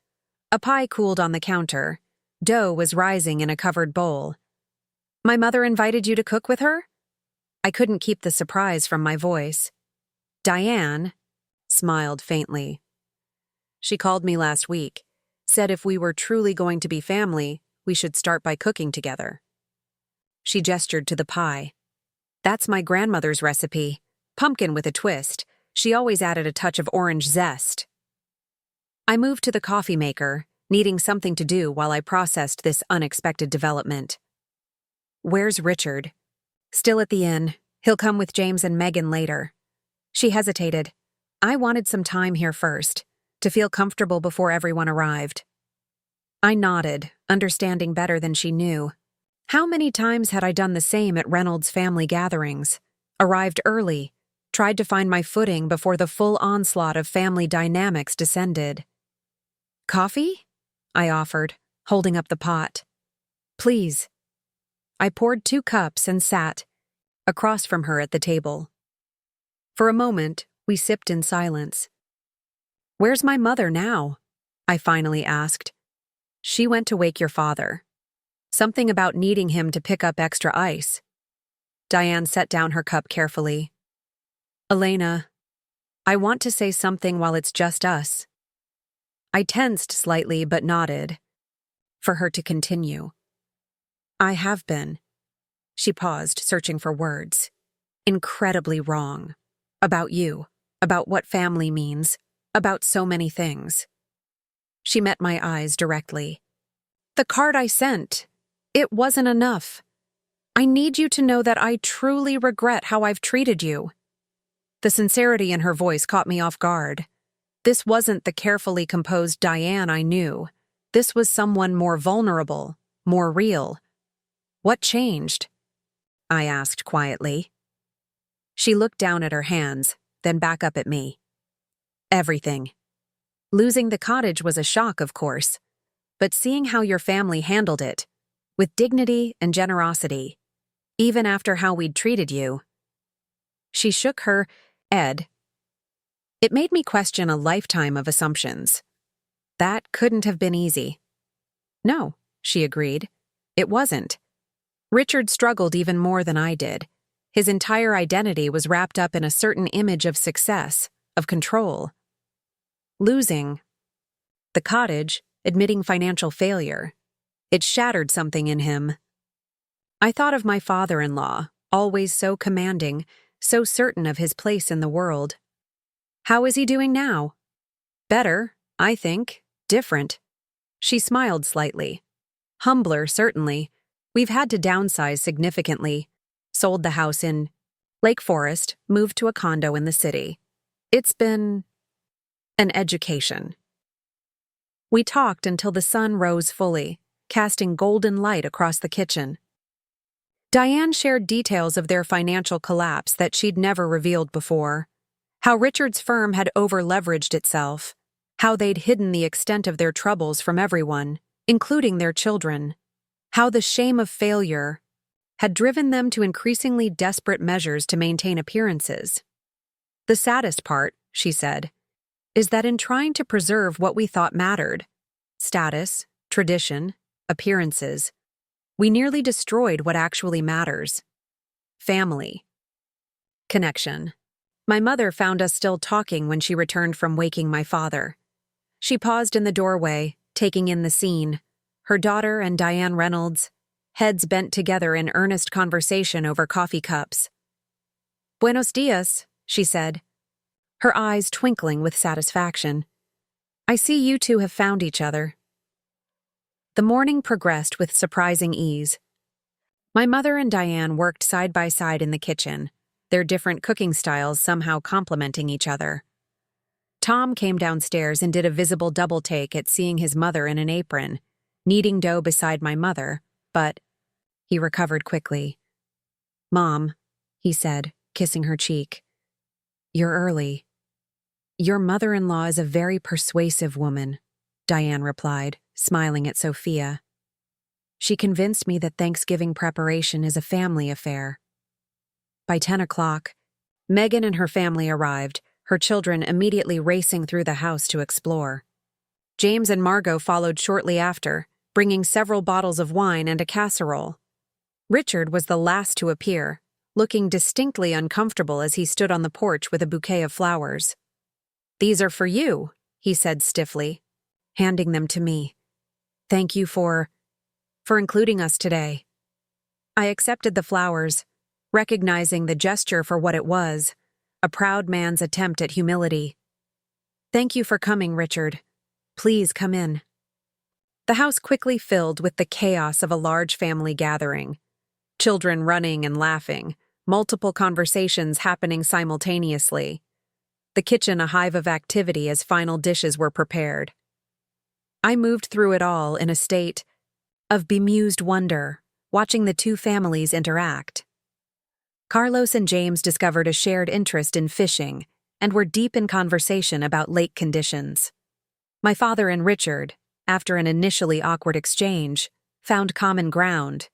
A pie cooled on the counter. Dough was rising in a covered bowl. "My mother invited you to cook with her?" I couldn't keep the surprise from my voice. Diane smiled faintly. "She called me last week, said if we were truly going to be family, we should start by cooking together." She gestured to the pie. "That's my grandmother's recipe. Pumpkin with a twist. She always added a touch of orange zest." I moved to the coffee maker, needing something to do while I processed this unexpected development. "Where's Richard?" "Still at the inn. He'll come with James and Megan later." She hesitated. "I wanted some time here first, to feel comfortable before everyone arrived." I nodded, understanding better than she knew. How many times had I done the same at Reynolds family gatherings? Arrived early, tried to find my footing before the full onslaught of family dynamics descended. "Coffee?" I offered, holding up the pot. "Please." I poured 2 cups and sat, across from her at the table. For a moment, we sipped in silence. "Where's my mother now?" I finally asked. "She went to wake your father. Something about needing him to pick up extra ice." Diane set down her cup carefully. "Elena, I want to say something while it's just us." I tensed slightly but nodded, for her to continue. "I have been." She paused, searching for words. "Incredibly wrong. About you, about what family means, about so many things." She met my eyes directly. "The card I sent, it wasn't enough. I need you to know that I truly regret how I've treated you." The sincerity in her voice caught me off guard. This wasn't the carefully composed Diane I knew. This was someone more vulnerable, more real. "What changed?" I asked quietly. She looked down at her hands, then back up at me. "Everything. Losing the cottage was a shock, of course, but seeing how your family handled it, with dignity and generosity, even after how we'd treated you." She shook her head. It made me question a lifetime of assumptions. That couldn't have been easy. "No," she agreed. "It wasn't." Richard struggled even more than I did. His entire identity was wrapped up in a certain image of success, of control. Losing the cottage, admitting financial failure, it shattered something in him. I thought of my father-in-law, always so commanding, so certain of his place in the world. "How is he doing now?" "Better, I think. Different." She smiled slightly. "Humbler, certainly. We've had to downsize significantly. Sold the house in Lake Forest, moved to a condo in the city. It's been an education." We talked until the sun rose fully, casting golden light across the kitchen. Diane shared details of their financial collapse that she'd never revealed before. How Richard's firm had over-leveraged itself. How they'd hidden the extent of their troubles from everyone, including their children. How the shame of failure had driven them to increasingly desperate measures to maintain appearances. "The saddest part," she said, "is that in trying to preserve what we thought mattered, status, tradition, appearances, We nearly destroyed what actually matters. Family. Connection. My mother found us still talking when she returned from waking my father. She paused in the doorway, taking in the scene. Her daughter and Diane Reynolds, heads bent together in earnest conversation over coffee cups. "Buenos dias," she said, her eyes twinkling with satisfaction. "I see you two have found each other." The morning progressed with surprising ease. My mother and Diane worked side by side in the kitchen, their different cooking styles somehow complementing each other. Tom came downstairs and did a visible double take at seeing his mother in an apron, kneading dough beside my mother, but he recovered quickly. "Mom," he said, kissing her cheek, "you're early." "Your mother-in-law is a very persuasive woman," Diane replied, smiling at Sophia. "She convinced me that Thanksgiving preparation is a family affair." By 10 o'clock, Megan and her family arrived, her children immediately racing through the house to explore. James and Margot followed shortly after, bringing several bottles of wine and a casserole. Richard was the last to appear, looking distinctly uncomfortable as he stood on the porch with a bouquet of flowers. "These are for you," he said stiffly, handing them to me. "Thank you for including us today." I accepted the flowers, recognizing the gesture for what it was, a proud man's attempt at humility. "Thank you for coming, Richard. Please come in." The house quickly filled with the chaos of a large family gathering. Children running and laughing, multiple conversations happening simultaneously. The kitchen a hive of activity as final dishes were prepared. I moved through it all in a state of bemused wonder, watching the two families interact. Carlos and James discovered a shared interest in fishing and were deep in conversation about lake conditions. My father and Richard, after an initially awkward exchange, found common ground,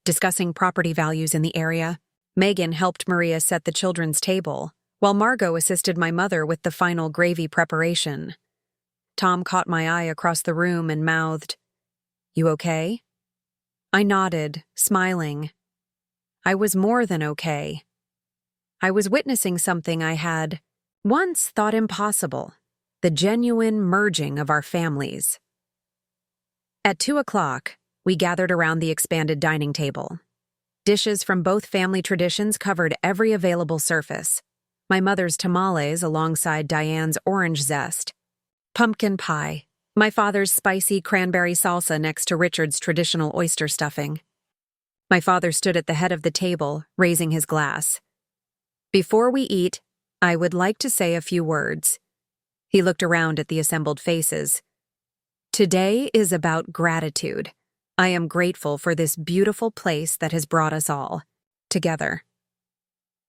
discussing property values in the area. Megan helped Maria set the children's table, while Margot assisted my mother with the final gravy preparation. Tom caught my eye across the room and mouthed, "You okay?" I nodded, smiling. I was more than okay. I was witnessing something I had once thought impossible, the genuine merging of our families. At 2 o'clock, we gathered around the expanded dining table. Dishes from both family traditions covered every available surface. My mother's tamales alongside Diane's orange zest. Pumpkin pie. My father's spicy cranberry salsa next to Richard's traditional oyster stuffing. My father stood at the head of the table, raising his glass. "Before we eat, I would like to say a few words." He looked around at the assembled faces. "Today is about gratitude. I am grateful for this beautiful place that has brought us all together.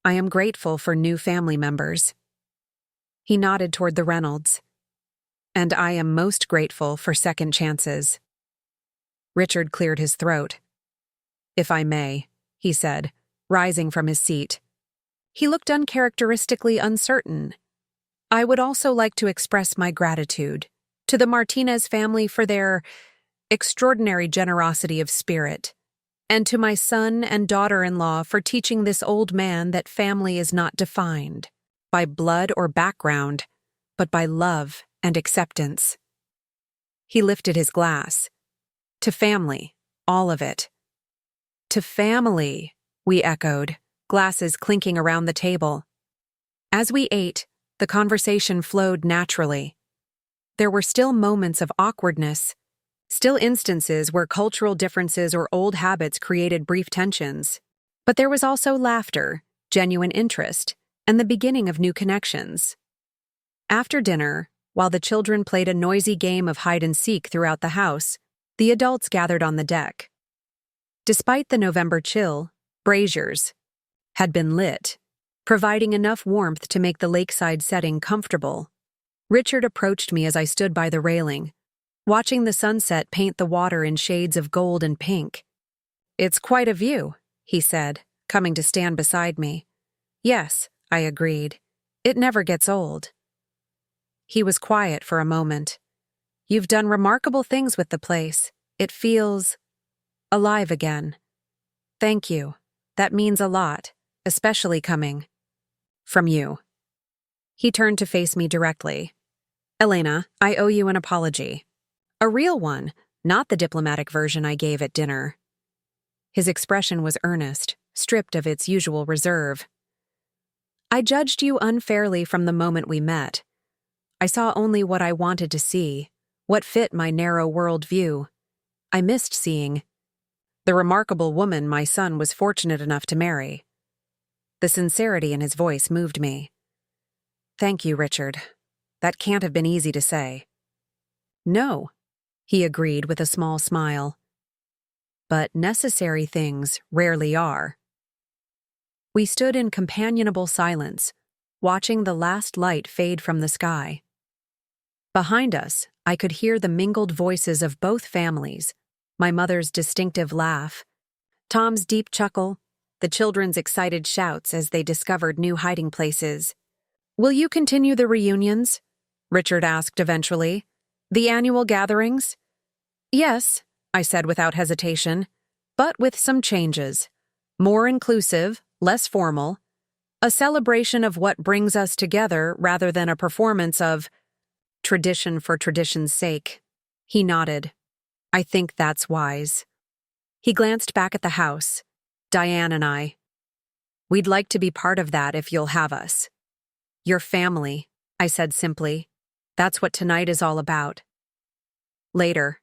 I am grateful for new family members." He nodded toward the Reynolds. "And I am most grateful for second chances." Richard cleared his throat. "If I may," he said, rising from his seat. He looked uncharacteristically uncertain. "I would also like to express my gratitude to the Martinez family for their extraordinary generosity of spirit, and to my son and daughter-in-law for teaching this old man that family is not defined by blood or background, but by love and acceptance." He lifted his glass. "To family, all of it." "To family," we echoed, glasses clinking around the table. As we ate, the conversation flowed naturally. There were still moments of awkwardness, still instances where cultural differences or old habits created brief tensions. But there was also laughter, genuine interest, and the beginning of new connections. After dinner, while the children played a noisy game of hide-and-seek throughout the house, the adults gathered on the deck. Despite the November chill, braziers had been lit, providing enough warmth to make the lakeside setting comfortable. Richard approached me as I stood by the railing, watching the sunset paint the water in shades of gold and pink. "It's quite a view," he said, coming to stand beside me. "Yes," I agreed. "It never gets old." He was quiet for a moment. "You've done remarkable things with the place. It feels Alive again. Thank you. That means a lot, especially coming from you. He turned to face me directly. Elena, I owe you an apology. A real one, not the diplomatic version I gave at dinner. His expression was earnest, stripped of its usual reserve. I judged you unfairly from the moment we met. I saw only what I wanted to see, what fit my narrow world view. I missed seeing the remarkable woman my son was fortunate enough to marry. The sincerity in his voice moved me. Thank you, Richard. That can't have been easy to say. No, he agreed with a small smile. But necessary things rarely are. We stood in companionable silence, watching the last light fade from the sky. Behind us, I could hear the mingled voices of both families, my mother's distinctive laugh, Tom's deep chuckle, the children's excited shouts as they discovered new hiding places. Will you continue the reunions? Richard asked eventually. The annual gatherings? Yes, I said without hesitation, but with some changes. More inclusive, less formal. A celebration of what brings us together rather than a performance of tradition for tradition's sake. He nodded. I think that's wise. He glanced back at the house. Diane and I. We'd like to be part of that if you'll have us. Your family, I said simply. That's what tonight is all about. Later.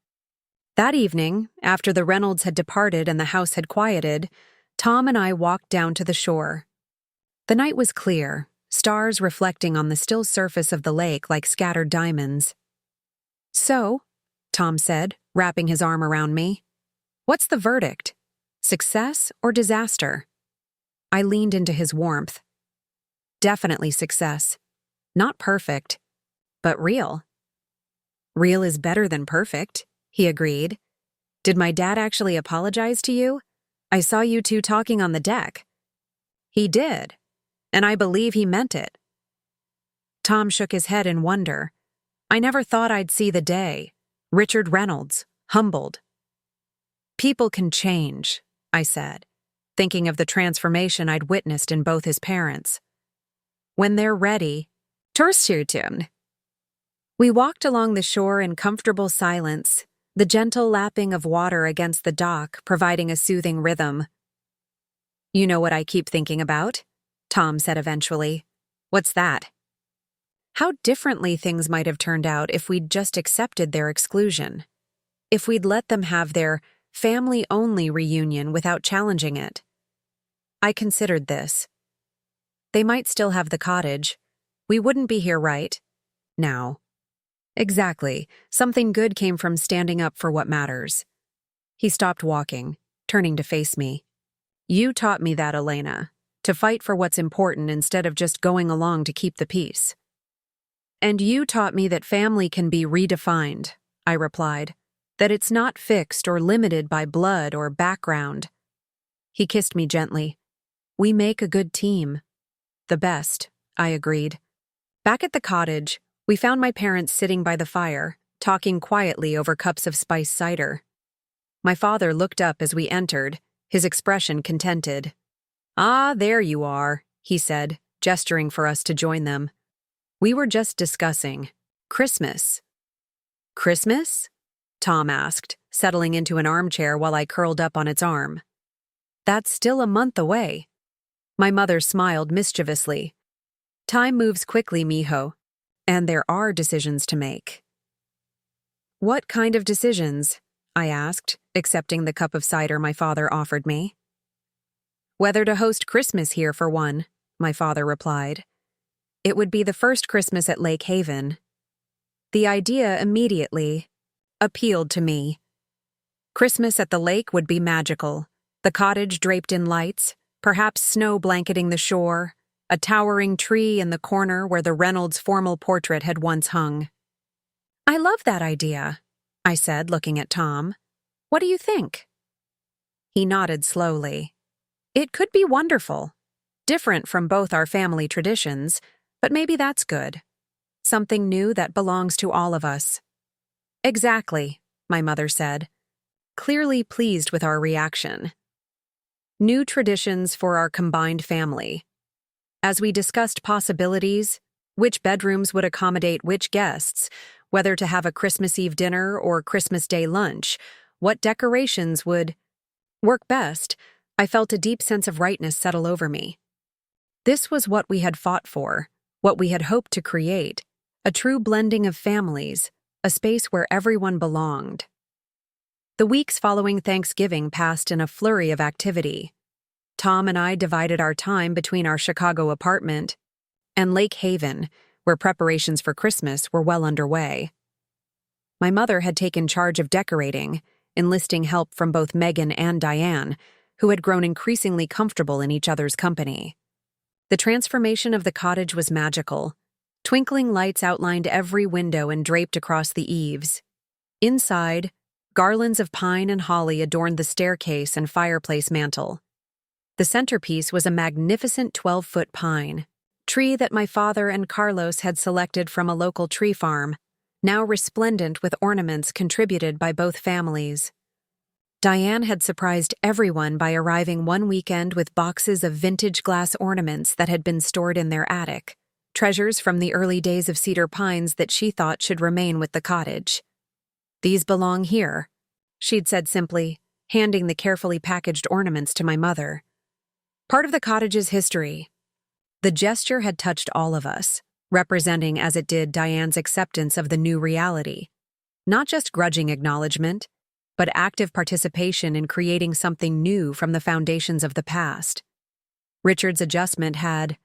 That evening, after the Reynolds had departed and the house had quieted, Tom and I walked down to the shore. The night was clear, stars reflecting on the still surface of the lake like scattered diamonds. So, Tom said, wrapping his arm around me, what's the verdict? Success or disaster? I leaned into his warmth. Definitely success. Not perfect, but real. Real is better than perfect, he agreed. Did my dad actually apologize to you? I saw you two talking on the deck. He did, and I believe he meant it. Tom shook his head in wonder. I never thought I'd see the day. Richard Reynolds, humbled. People can change, I said, thinking of the transformation I'd witnessed in both his parents. When they're ready, Turstjuten. We walked along the shore in comfortable silence, the gentle lapping of water against the dock providing a soothing rhythm. You know what I keep thinking about? Tom said eventually. What's that? How differently things might have turned out if we'd just accepted their exclusion. If we'd let them have their family-only reunion without challenging it. I considered this. They might still have the cottage. We wouldn't be here right now. Exactly. Something good came from standing up for what matters. He stopped walking, turning to face me. You taught me that, Elena, to fight for what's important instead of just going along to keep the peace. And you taught me that family can be redefined, I replied, that it's not fixed or limited by blood or background. He kissed me gently. We make a good team. The best, I agreed. Back at the cottage, we found my parents sitting by the fire, talking quietly over cups of spiced cider. My father looked up as we entered, his expression contented. Ah, there you are, he said, gesturing for us to join them. We were just discussing Christmas. Christmas? Tom asked, settling into an armchair while I curled up on its arm. That's still a month away. My mother smiled mischievously. Time moves quickly, mijo, and there are decisions to make. What kind of decisions? I asked, accepting the cup of cider my father offered me. Whether to host Christmas here for one, my father replied. It would be the first Christmas at Lake Haven. The idea immediately appealed to me. Christmas at the lake would be magical, the cottage draped in lights, perhaps snow blanketing the shore, a towering tree in the corner where the Reynolds formal portrait had once hung. I love that idea, I said, looking at Tom. What do you think? He nodded slowly. It could be wonderful. Different from both our family traditions, but maybe that's good. Something new that belongs to all of us. Exactly, my mother said. clearly pleased with our reaction. New traditions for our combined family. As we discussed possibilities, which bedrooms would accommodate which guests, whether to have a Christmas Eve dinner or Christmas Day lunch, what decorations would work best, I felt a deep sense of rightness settle over me. This was what we had fought for, what we had hoped to create, a true blending of families, a space where everyone belonged. The weeks following Thanksgiving passed in a flurry of activity. Tom and I divided our time between our Chicago apartment and Lake Haven, where preparations for Christmas were well underway. My mother had taken charge of decorating, enlisting help from both Megan and Diane, who had grown increasingly comfortable in each other's company. The transformation of the cottage was magical. Twinkling lights outlined every window and draped across the eaves. Inside, garlands of pine and holly adorned the staircase and fireplace mantel. The centerpiece was a magnificent 12-foot pine, tree that my father and Carlos had selected from a local tree farm, now resplendent with ornaments contributed by both families. Diane had surprised everyone by arriving one weekend with boxes of vintage glass ornaments that had been stored in their attic, treasures from the early days of cedar pines that she thought should remain with the cottage. "These belong here," she'd said simply, handing the carefully packaged ornaments to my mother. Part of the cottage's history. The gesture had touched all of us, representing as it did Diane's acceptance of the new reality. Not just grudging acknowledgement, but active participation in creating something new from the foundations of the past. Richard's adjustment had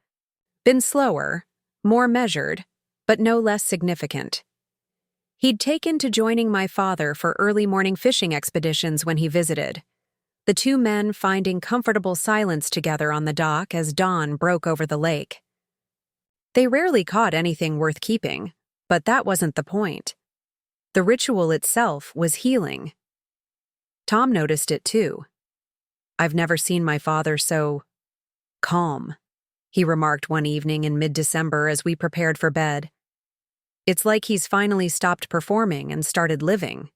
been slower, more measured, but no less significant. He'd taken to joining my father for early morning fishing expeditions when he visited, the two men finding comfortable silence together on the dock as dawn broke over the lake. They rarely caught anything worth keeping, but that wasn't the point. The ritual itself was healing. Tom noticed it too. "I've never seen my father so calm," he remarked one evening in mid-December as we prepared for bed. "It's like he's finally stopped performing and started living."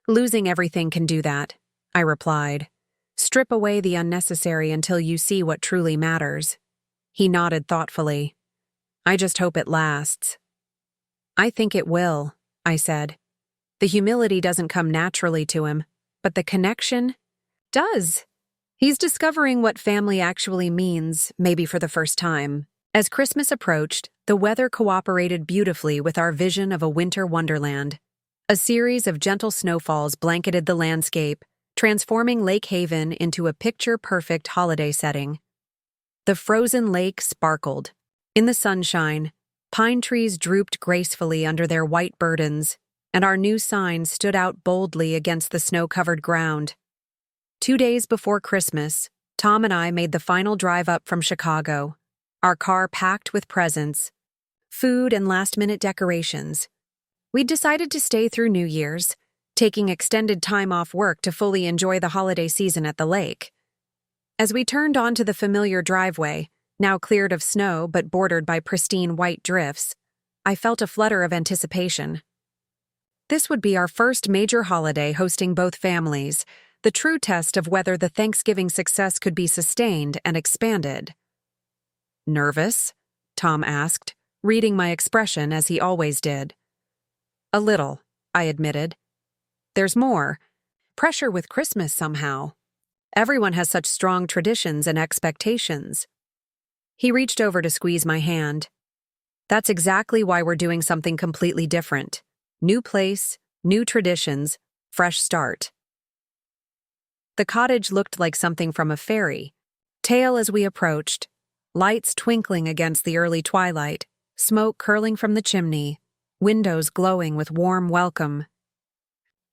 "Losing everything can do that," I replied. "Strip away the unnecessary until you see what truly matters." He nodded thoughtfully. "I just hope it lasts." "I think it will," I said. "The humility doesn't come naturally to him, but the connection does. He's discovering what family actually means, maybe for the first time." As Christmas approached, the weather cooperated beautifully with our vision of a winter wonderland. A series of gentle snowfalls blanketed the landscape, transforming Lake Haven into a picture-perfect holiday setting. The frozen lake sparkled. In the sunshine, pine trees drooped gracefully under their white burdens, and our new sign stood out boldly against the snow-covered ground. 2 days before Christmas, Tom and I made the final drive up from Chicago, our car packed with presents, food, and last-minute decorations. We'd decided to stay through New Year's, taking extended time off work to fully enjoy the holiday season at the lake. As we turned onto the familiar driveway, now cleared of snow but bordered by pristine white drifts, I felt a flutter of anticipation. This would be our first major holiday hosting both families, the true test of whether the Thanksgiving success could be sustained and expanded. "Nervous?" Tom asked, reading my expression as he always did. "A little," I admitted. "There's more. Pressure with Christmas somehow. Everyone has such strong traditions and expectations." He reached over to squeeze my hand. "That's exactly why we're doing something completely different. New place, new traditions, fresh start." The cottage looked like something from a fairy tale as we approached, lights twinkling against the early twilight, smoke curling from the chimney, windows glowing with warm welcome.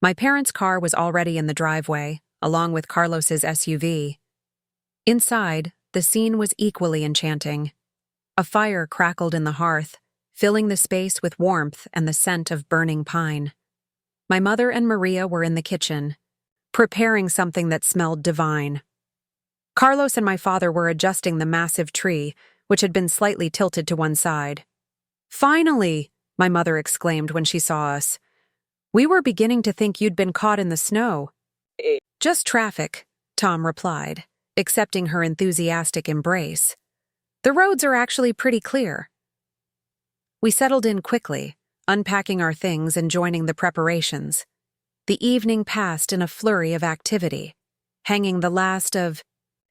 My parents' car was already in the driveway, along with Carlos's SUV. Inside, the scene was equally enchanting. A fire crackled in the hearth, filling the space with warmth and the scent of burning pine. My mother and Maria were in the kitchen, preparing something that smelled divine. Carlos and my father were adjusting the massive tree, which had been slightly tilted to one side. "Finally!" my mother exclaimed when she saw us. "We were beginning to think you'd been caught in the snow." Just traffic, Tom replied, accepting her enthusiastic embrace. The roads are actually pretty clear. We settled in quickly, unpacking our things and joining the preparations. The evening passed in a flurry of activity, hanging the last of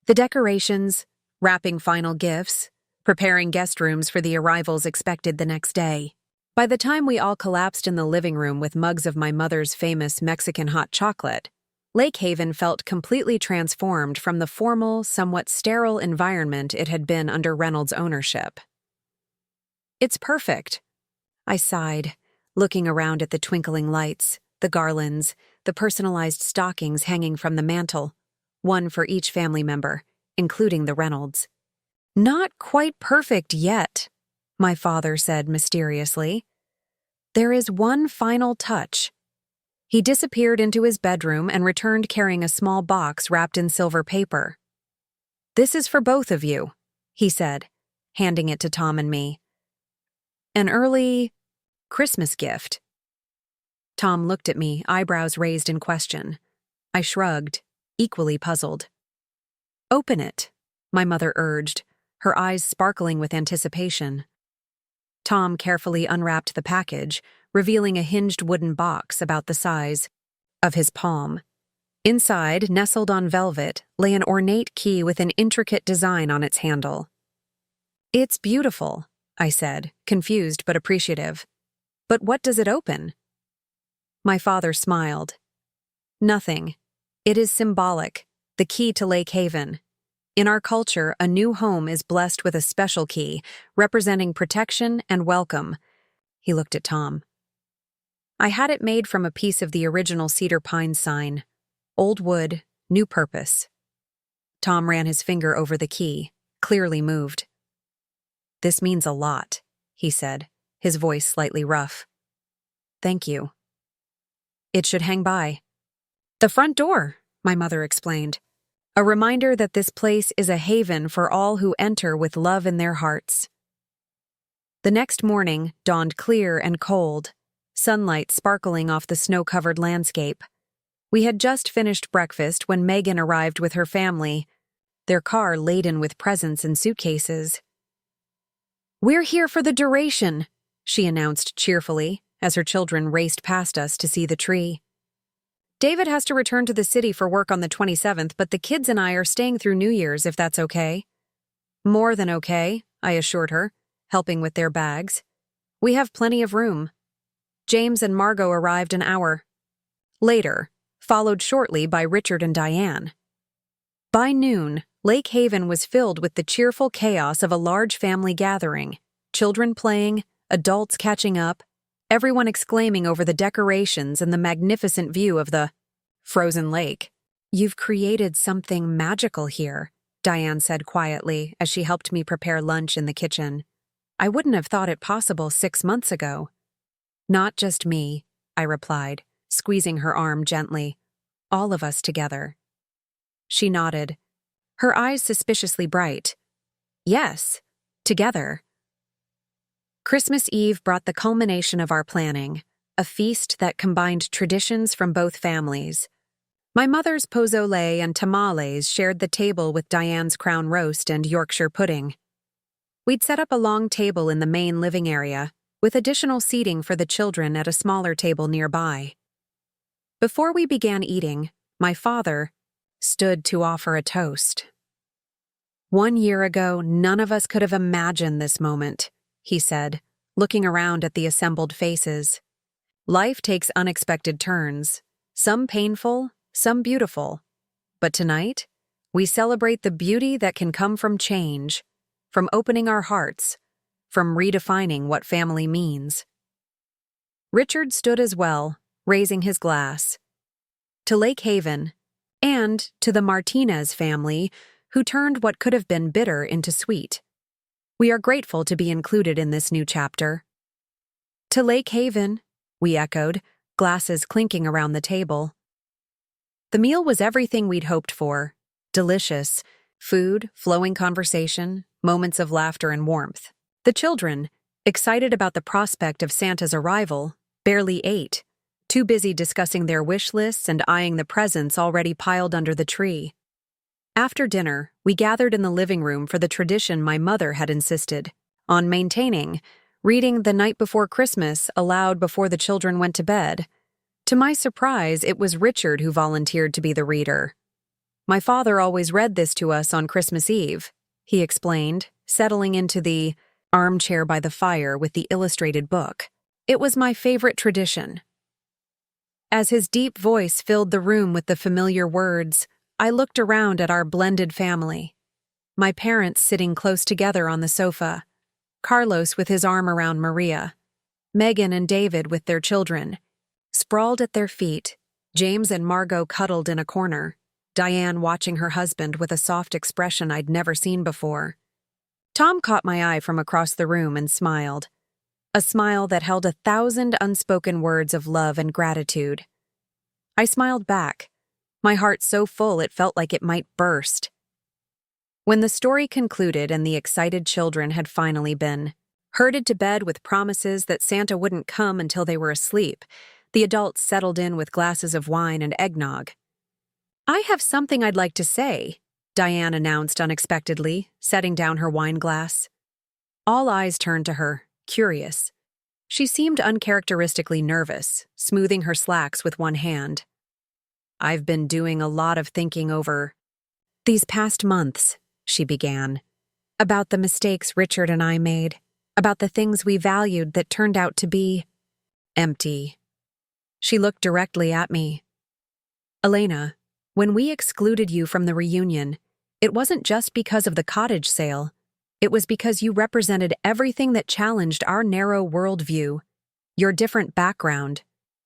the decorations, wrapping final gifts, preparing guest rooms for the arrivals expected the next day. By the time we all collapsed in the living room with mugs of my mother's famous Mexican hot chocolate, Lake Haven felt completely transformed from the formal, somewhat sterile environment it had been under Reynolds' ownership. It's perfect, I sighed, looking around at the twinkling lights, the garlands, the personalized stockings hanging from the mantel, one for each family member, including the Reynolds. Not quite perfect yet, my father said mysteriously. There is one final touch. He disappeared into his bedroom and returned carrying a small box wrapped in silver paper. This is for both of you, he said, handing it to Tom and me. An early Christmas gift. Tom looked at me, eyebrows raised in question. I shrugged, equally puzzled. Open it, my mother urged, her eyes sparkling with anticipation. Tom carefully unwrapped the package, revealing a hinged wooden box about the size of his palm. Inside, nestled on velvet, lay an ornate key with an intricate design on its handle. It's beautiful, I said, confused but appreciative. But what does it open? My father smiled. Nothing. It is symbolic, the key to Lake Haven. In our culture, a new home is blessed with a special key, representing protection and welcome. He looked at Tom. I had it made from a piece of the original cedar pine sign. Old wood, new purpose. Tom ran his finger over the key, clearly moved. This means a lot, he said, his voice slightly rough. Thank you. It should hang by the front door, my mother explained. A reminder that this place is a haven for all who enter with love in their hearts. The next morning dawned clear and cold, sunlight sparkling off the snow-covered landscape. We had just finished breakfast when Megan arrived with her family, their car laden with presents and suitcases. We're here for the duration, she announced cheerfully, as her children raced past us to see the tree. David has to return to the city for work on the 27th, but the kids and I are staying through New Year's, if that's okay. More than okay, I assured her, helping with their bags. We have plenty of room. James and Margot arrived an hour later, followed shortly by Richard and Diane. By noon, Lake Haven was filled with the cheerful chaos of a large family gathering, children playing, adults catching up, everyone exclaiming over the decorations and the magnificent view of the frozen lake. You've created something magical here, Diane said quietly as she helped me prepare lunch in the kitchen. I wouldn't have thought it possible 6 months ago. Not just me, I replied, squeezing her arm gently. All of us together. She nodded, her eyes suspiciously bright. Yes, together. Christmas Eve brought the culmination of our planning, a feast that combined traditions from both families. My mother's pozole and tamales shared the table with Diane's crown roast and Yorkshire pudding. We'd set up a long table in the main living area, with additional seating for the children at a smaller table nearby. Before we began eating, my father stood to offer a toast. 1 year ago, none of us could have imagined this moment, he said, looking around at the assembled faces. Life takes unexpected turns, some painful, some beautiful. But tonight, we celebrate the beauty that can come from change, from opening our hearts, from redefining what family means. Richard stood as well, raising his glass. To Lake Haven, and to the Martinez family, who turned what could have been bitter into sweet. We are grateful to be included in this new chapter. To Lake Haven, we echoed, glasses clinking around the table. The meal was everything we'd hoped for. Delicious. Food, flowing conversation, moments of laughter and warmth. The children, excited about the prospect of Santa's arrival, barely ate, too busy discussing their wish lists and eyeing the presents already piled under the tree. After dinner, we gathered in the living room for the tradition my mother had insisted on maintaining, reading The Night Before Christmas aloud before the children went to bed. To my surprise, it was Richard who volunteered to be the reader. My father always read this to us on Christmas Eve, he explained, settling into the armchair by the fire with the illustrated book. It was my favorite tradition. As his deep voice filled the room with the familiar words, I looked around at our blended family. My parents sitting close together on the sofa, Carlos with his arm around Maria, Megan and David with their children. Sprawled at their feet, James and Margot cuddled in a corner, Diane watching her husband with a soft expression I'd never seen before. Tom caught my eye from across the room and smiled. A smile that held 1,000 unspoken words of love and gratitude. I smiled back, my heart so full it felt like it might burst. When the story concluded and the excited children had finally been herded to bed with promises that Santa wouldn't come until they were asleep, the adults settled in with glasses of wine and eggnog. "I have something I'd like to say," Diane announced unexpectedly, setting down her wine glass. All eyes turned to her, curious. She seemed uncharacteristically nervous, smoothing her slacks with one hand. "I've been doing a lot of thinking over these past months," she began. "About the mistakes Richard and I made, about the things we valued that turned out to be empty." She looked directly at me. "Elena, when we excluded you from the reunion, it wasn't just because of the cottage sale. It was because you represented everything that challenged our narrow worldview, your different background,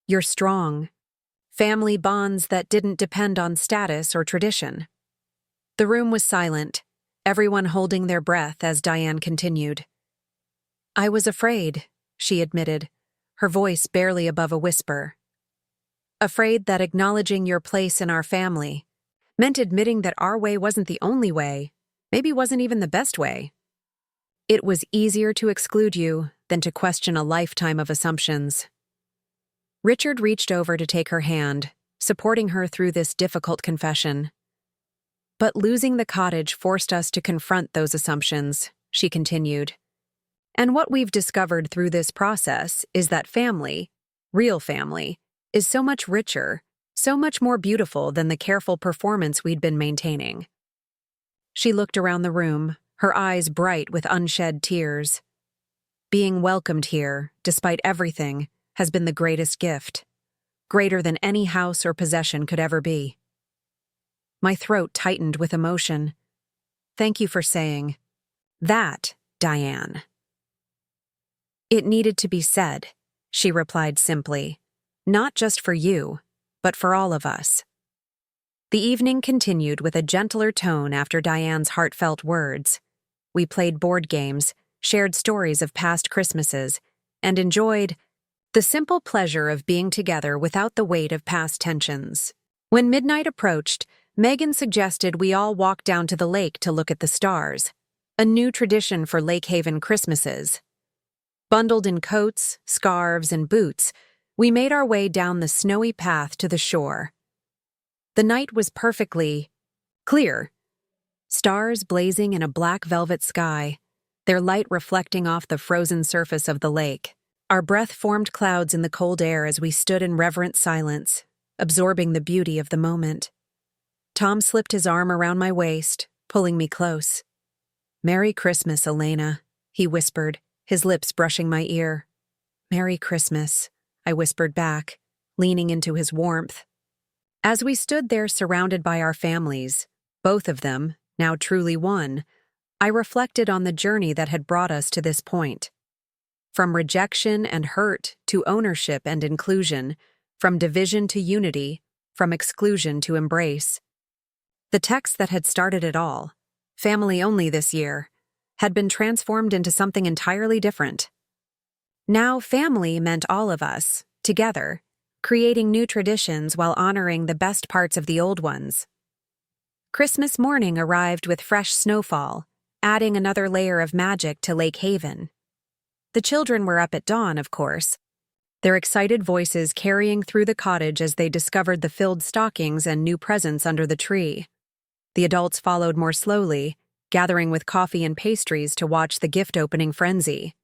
your strong family bonds that didn't depend on status or tradition." The room was silent, everyone holding their breath as Diane continued. "I was afraid," she admitted, her voice barely above a whisper. "Afraid that acknowledging your place in our family meant admitting that our way wasn't the only way, maybe wasn't even the best way. It was easier to exclude you than to question a lifetime of assumptions." Richard reached over to take her hand, supporting her through this difficult confession. "But losing the cottage forced us to confront those assumptions," she continued. "And what we've discovered through this process is that family, real family, is so much richer, so much more beautiful than the careful performance we'd been maintaining." She looked around the room, her eyes bright with unshed tears. "Being welcomed here, despite everything, has been the greatest gift, greater than any house or possession could ever be." My throat tightened with emotion. "Thank you for saying that, Diane." "It needed to be said," she replied simply. "Not just for you, but for all of us." The evening continued with a gentler tone after Diane's heartfelt words. We played board games, shared stories of past Christmases, and enjoyed the simple pleasure of being together without the weight of past tensions. When midnight approached, Megan suggested we all walk down to the lake to look at the stars, a new tradition for Lake Haven Christmases. Bundled in coats, scarves, and boots, we made our way down the snowy path to the shore. The night was perfectly clear, stars blazing in a black velvet sky, their light reflecting off the frozen surface of the lake. Our breath formed clouds in the cold air as we stood in reverent silence, absorbing the beauty of the moment. Tom slipped his arm around my waist, pulling me close. "Merry Christmas, Elena," he whispered, his lips brushing my ear. "Merry Christmas," I whispered back, leaning into his warmth. As we stood there surrounded by our families, both of them, now truly one, I reflected on the journey that had brought us to this point. From rejection and hurt to ownership and inclusion, from division to unity, from exclusion to embrace. The text that had started it all, family only this year, had been transformed into something entirely different. Now family meant all of us, together, creating new traditions while honoring the best parts of the old ones. Christmas morning arrived with fresh snowfall, adding another layer of magic to Lake Haven. The children were up at dawn, of course, their excited voices carrying through the cottage as they discovered the filled stockings and new presents under the tree. The adults followed more slowly, gathering with coffee and pastries to watch the gift-opening frenzy.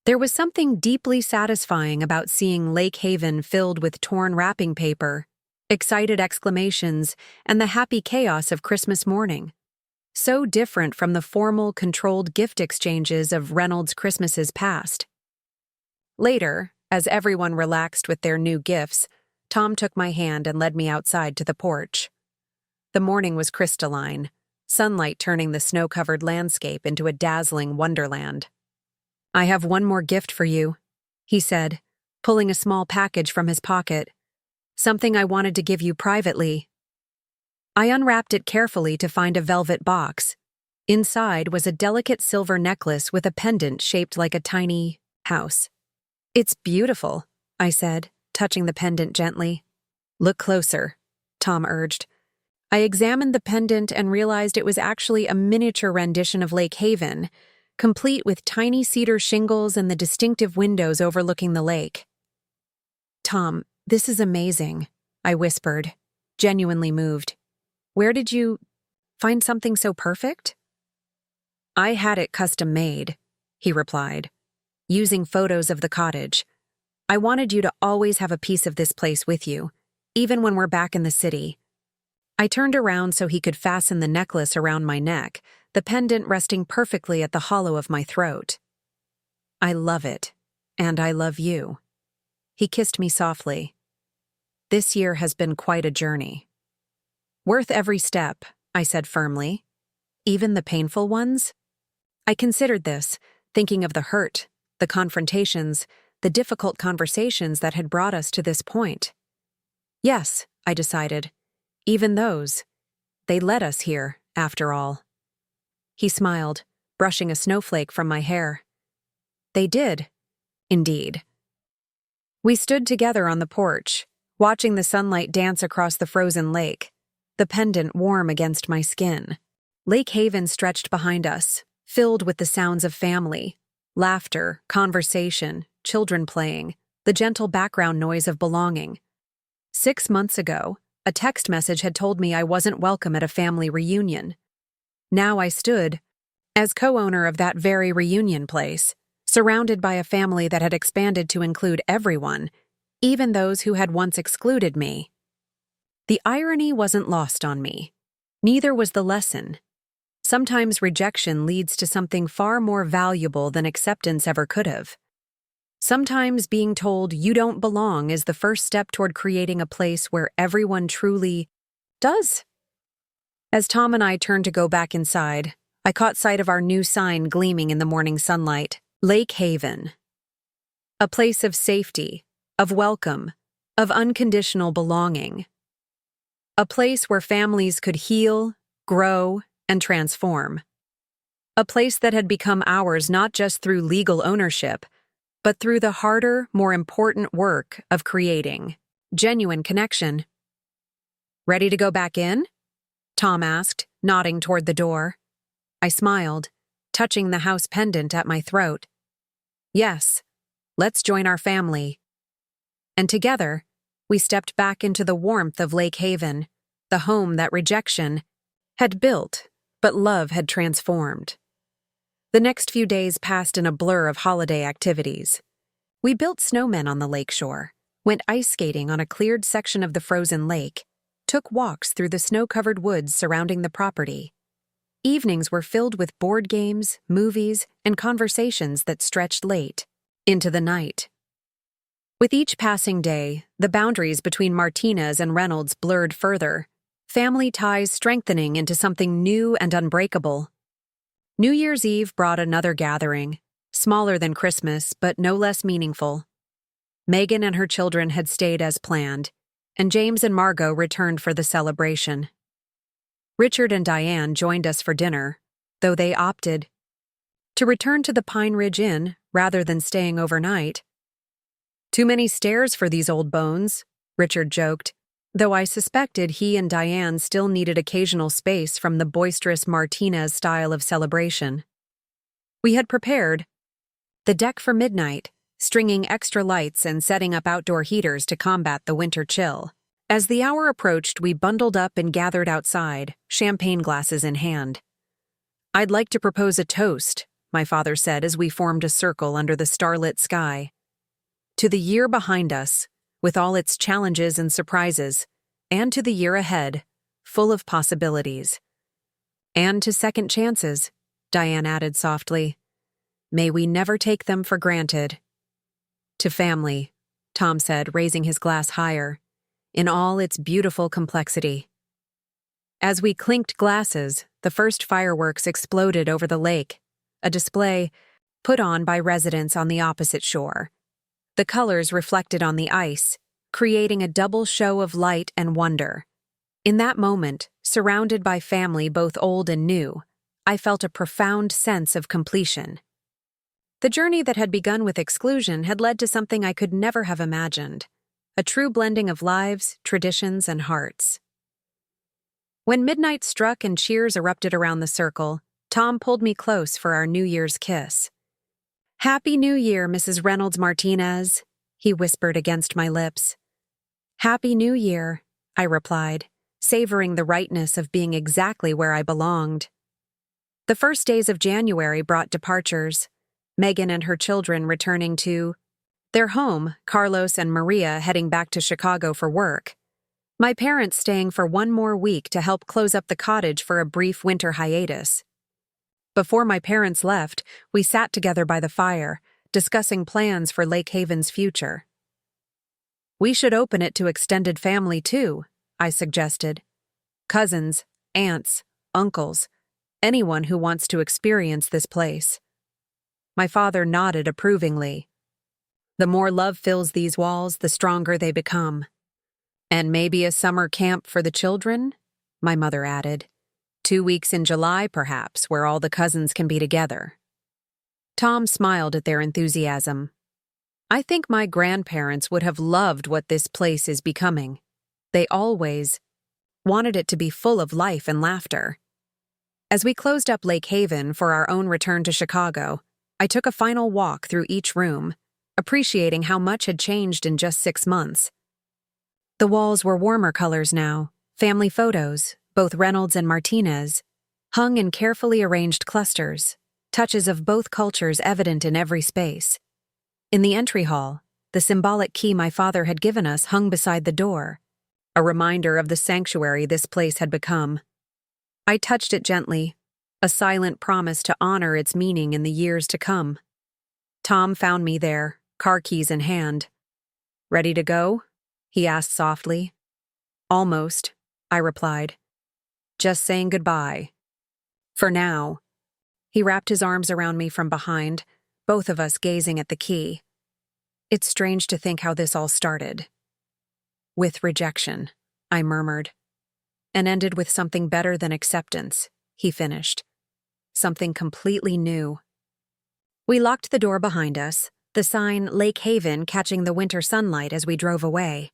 There was something deeply satisfying about seeing Lake Haven filled with torn wrapping paper, excited exclamations, and the happy chaos of Christmas morning. So different from the formal, controlled gift exchanges of Reynolds Christmases past. Later, as everyone relaxed with their new gifts, Tom took my hand and led me outside to the porch. The morning was crystalline, sunlight turning the snow-covered landscape into a dazzling wonderland. "I have one more gift for you," he said, pulling a small package from his pocket. "Something I wanted to give you privately." I unwrapped it carefully to find a velvet box. Inside was a delicate silver necklace with a pendant shaped like a tiny house. "It's beautiful," I said, touching the pendant gently. "Look closer," Tom urged. I examined the pendant and realized it was actually a miniature rendition of Lake Haven, complete with tiny cedar shingles and the distinctive windows overlooking the lake. "Tom, this is amazing," I whispered, genuinely moved. "Where did you find something so perfect?" "I had it custom made," he replied, using photos of the cottage. "I wanted you to always have a piece of this place with you, even when we're back in the city." I turned around so he could fasten the necklace around my neck, the pendant resting perfectly at the hollow of my throat. "I love it, and I love you." He kissed me softly. "This year has been quite a journey." "Worth every step," I said firmly. "Even the painful ones?" I considered this, thinking of the hurt, the confrontations, the difficult conversations that had brought us to this point. Yes, I decided. Even those. They led us here, after all. He smiled, brushing a snowflake from my hair. "They did, indeed." We stood together on the porch, watching the sunlight dance across the frozen lake, the pendant warm against my skin. Lake Haven stretched behind us, filled with the sounds of family, laughter, conversation, children playing, the gentle background noise of belonging. 6 months ago, a text message had told me I wasn't welcome at a family reunion. Now I stood, as co-owner of that very reunion place, surrounded by a family that had expanded to include everyone, even those who had once excluded me. The irony wasn't lost on me. Neither was the lesson. Sometimes rejection leads to something far more valuable than acceptance ever could have. Sometimes being told you don't belong is the first step toward creating a place where everyone truly does. As Tom and I turned to go back inside, I caught sight of our new sign gleaming in the morning sunlight. Lake Haven. A place of safety, of welcome, of unconditional belonging. A place where families could heal, grow, and transform. A place that had become ours not just through legal ownership, but through the harder, more important work of creating genuine connection. "Ready to go back in?" Tom asked, nodding toward the door. I smiled, touching the house pendant at my throat. "Yes, let's join our family." And together, we stepped back into the warmth of Lake Haven, the home that rejection had built, but love had transformed. The next few days passed in a blur of holiday activities. We built snowmen on the lakeshore, went ice skating on a cleared section of the frozen lake, took walks through the snow-covered woods surrounding the property. Evenings were filled with board games, movies, and conversations that stretched late into the night. With each passing day, the boundaries between Martinez and Reynolds blurred further, family ties strengthening into something new and unbreakable. New Year's Eve brought another gathering, smaller than Christmas, but no less meaningful. Megan and her children had stayed as planned, and James and Margot returned for the celebration. Richard and Diane joined us for dinner, though they opted to return to the Pine Ridge Inn rather than staying overnight. "Too many stairs for these old bones," Richard joked, though I suspected he and Diane still needed occasional space from the boisterous Martinez style of celebration. We had prepared the deck for midnight, stringing extra lights and setting up outdoor heaters to combat the winter chill. As the hour approached, we bundled up and gathered outside, champagne glasses in hand. "I'd like to propose a toast," my father said as we formed a circle under the starlit sky. "To the year behind us, with all its challenges and surprises, and to the year ahead, full of possibilities. And to second chances," Diane added softly. "May we never take them for granted." "To family," Tom said, raising his glass higher, "in all its beautiful complexity." As we clinked glasses, the first fireworks exploded over the lake, a display put on by residents on the opposite shore. The colors reflected on the ice, creating a double show of light and wonder. In that moment, surrounded by family both old and new, I felt a profound sense of completion. The journey that had begun with exclusion had led to something I could never have imagined, a true blending of lives, traditions, and hearts. When midnight struck and cheers erupted around the circle, Tom pulled me close for our New Year's kiss. "Happy New Year, Mrs. Reynolds Martinez," he whispered against my lips. "Happy New Year," I replied, savoring the rightness of being exactly where I belonged. The first days of January brought departures, Megan and her children returning to their home, Carlos and Maria heading back to Chicago for work, my parents staying for one more week to help close up the cottage for a brief winter hiatus. Before my parents left, we sat together by the fire, discussing plans for Lake Haven's future. "We should open it to extended family too," I suggested. "Cousins, aunts, uncles, anyone who wants to experience this place." My father nodded approvingly. "The more love fills these walls, the stronger they become." "And maybe a summer camp for the children?" my mother added. 2 weeks in July, perhaps, where all the cousins can be together. Tom smiled at their enthusiasm. "I think my grandparents would have loved what this place is becoming. They always wanted it to be full of life and laughter." As we closed up Lake Haven for our own return to Chicago, I took a final walk through each room, appreciating how much had changed in just 6 months. The walls were warmer colors now, family photos, both Reynolds and Martinez, hung in carefully arranged clusters, touches of both cultures evident in every space. In the entry hall, the symbolic key my father had given us hung beside the door, a reminder of the sanctuary this place had become. I touched it gently, a silent promise to honor its meaning in the years to come. Tom found me there, car keys in hand. "Ready to go?" he asked softly. "Almost," I replied. "Just saying goodbye. For now." He wrapped his arms around me from behind, both of us gazing at the key. "It's strange to think how this all started." "With rejection," I murmured. "And ended with something better than acceptance," he finished. "Something completely new." We locked the door behind us, the sign Lake Haven catching the winter sunlight as we drove away.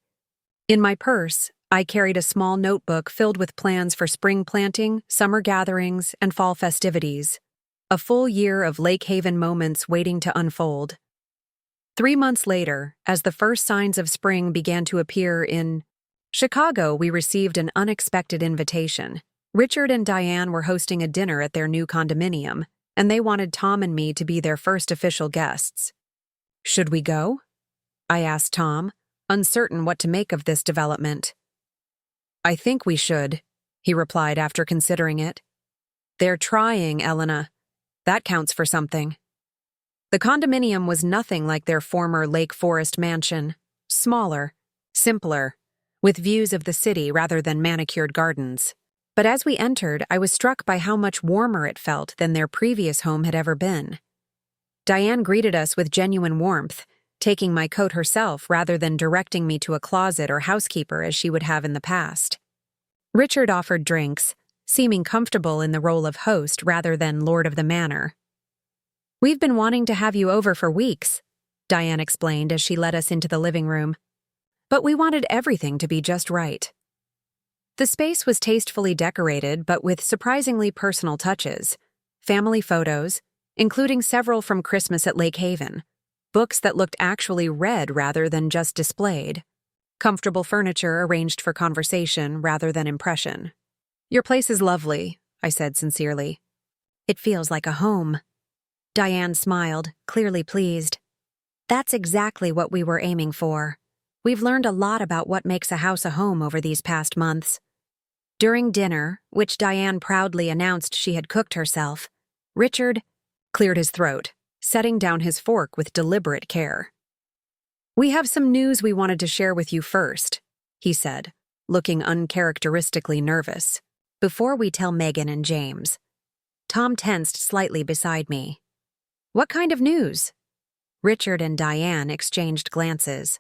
In my purse, I carried a small notebook filled with plans for spring planting, summer gatherings, and fall festivities. A full year of Lake Haven moments waiting to unfold. 3 months later, as the first signs of spring began to appear in Chicago, we received an unexpected invitation. Richard and Diane were hosting a dinner at their new condominium, and they wanted Tom and me to be their first official guests. "Should we go?" I asked Tom, uncertain what to make of this development. "I think we should," he replied after considering it. "They're trying, Elena. That counts for something." The condominium was nothing like their former Lake Forest mansion. Smaller, simpler, with views of the city rather than manicured gardens. But as we entered, I was struck by how much warmer it felt than their previous home had ever been. Diane greeted us with genuine warmth, taking my coat herself rather than directing me to a closet or housekeeper as she would have in the past. Richard offered drinks, seeming comfortable in the role of host rather than lord of the manor. "We've been wanting to have you over for weeks," Diane explained as she led us into the living room. "But we wanted everything to be just right." The space was tastefully decorated but with surprisingly personal touches. Family photos, including several from Christmas at Lake Haven, books that looked actually read rather than just displayed, comfortable furniture arranged for conversation rather than impression. "Your place is lovely," I said sincerely. "It feels like a home." Diane smiled, clearly pleased. "That's exactly what we were aiming for. We've learned a lot about what makes a house a home over these past months." During dinner, which Diane proudly announced she had cooked herself, Richard cleared his throat, setting down his fork with deliberate care. "We have some news we wanted to share with you first," he said, looking uncharacteristically nervous, "before we tell Megan and James." Tom tensed slightly beside me. "What kind of news?" Richard and Diane exchanged glances.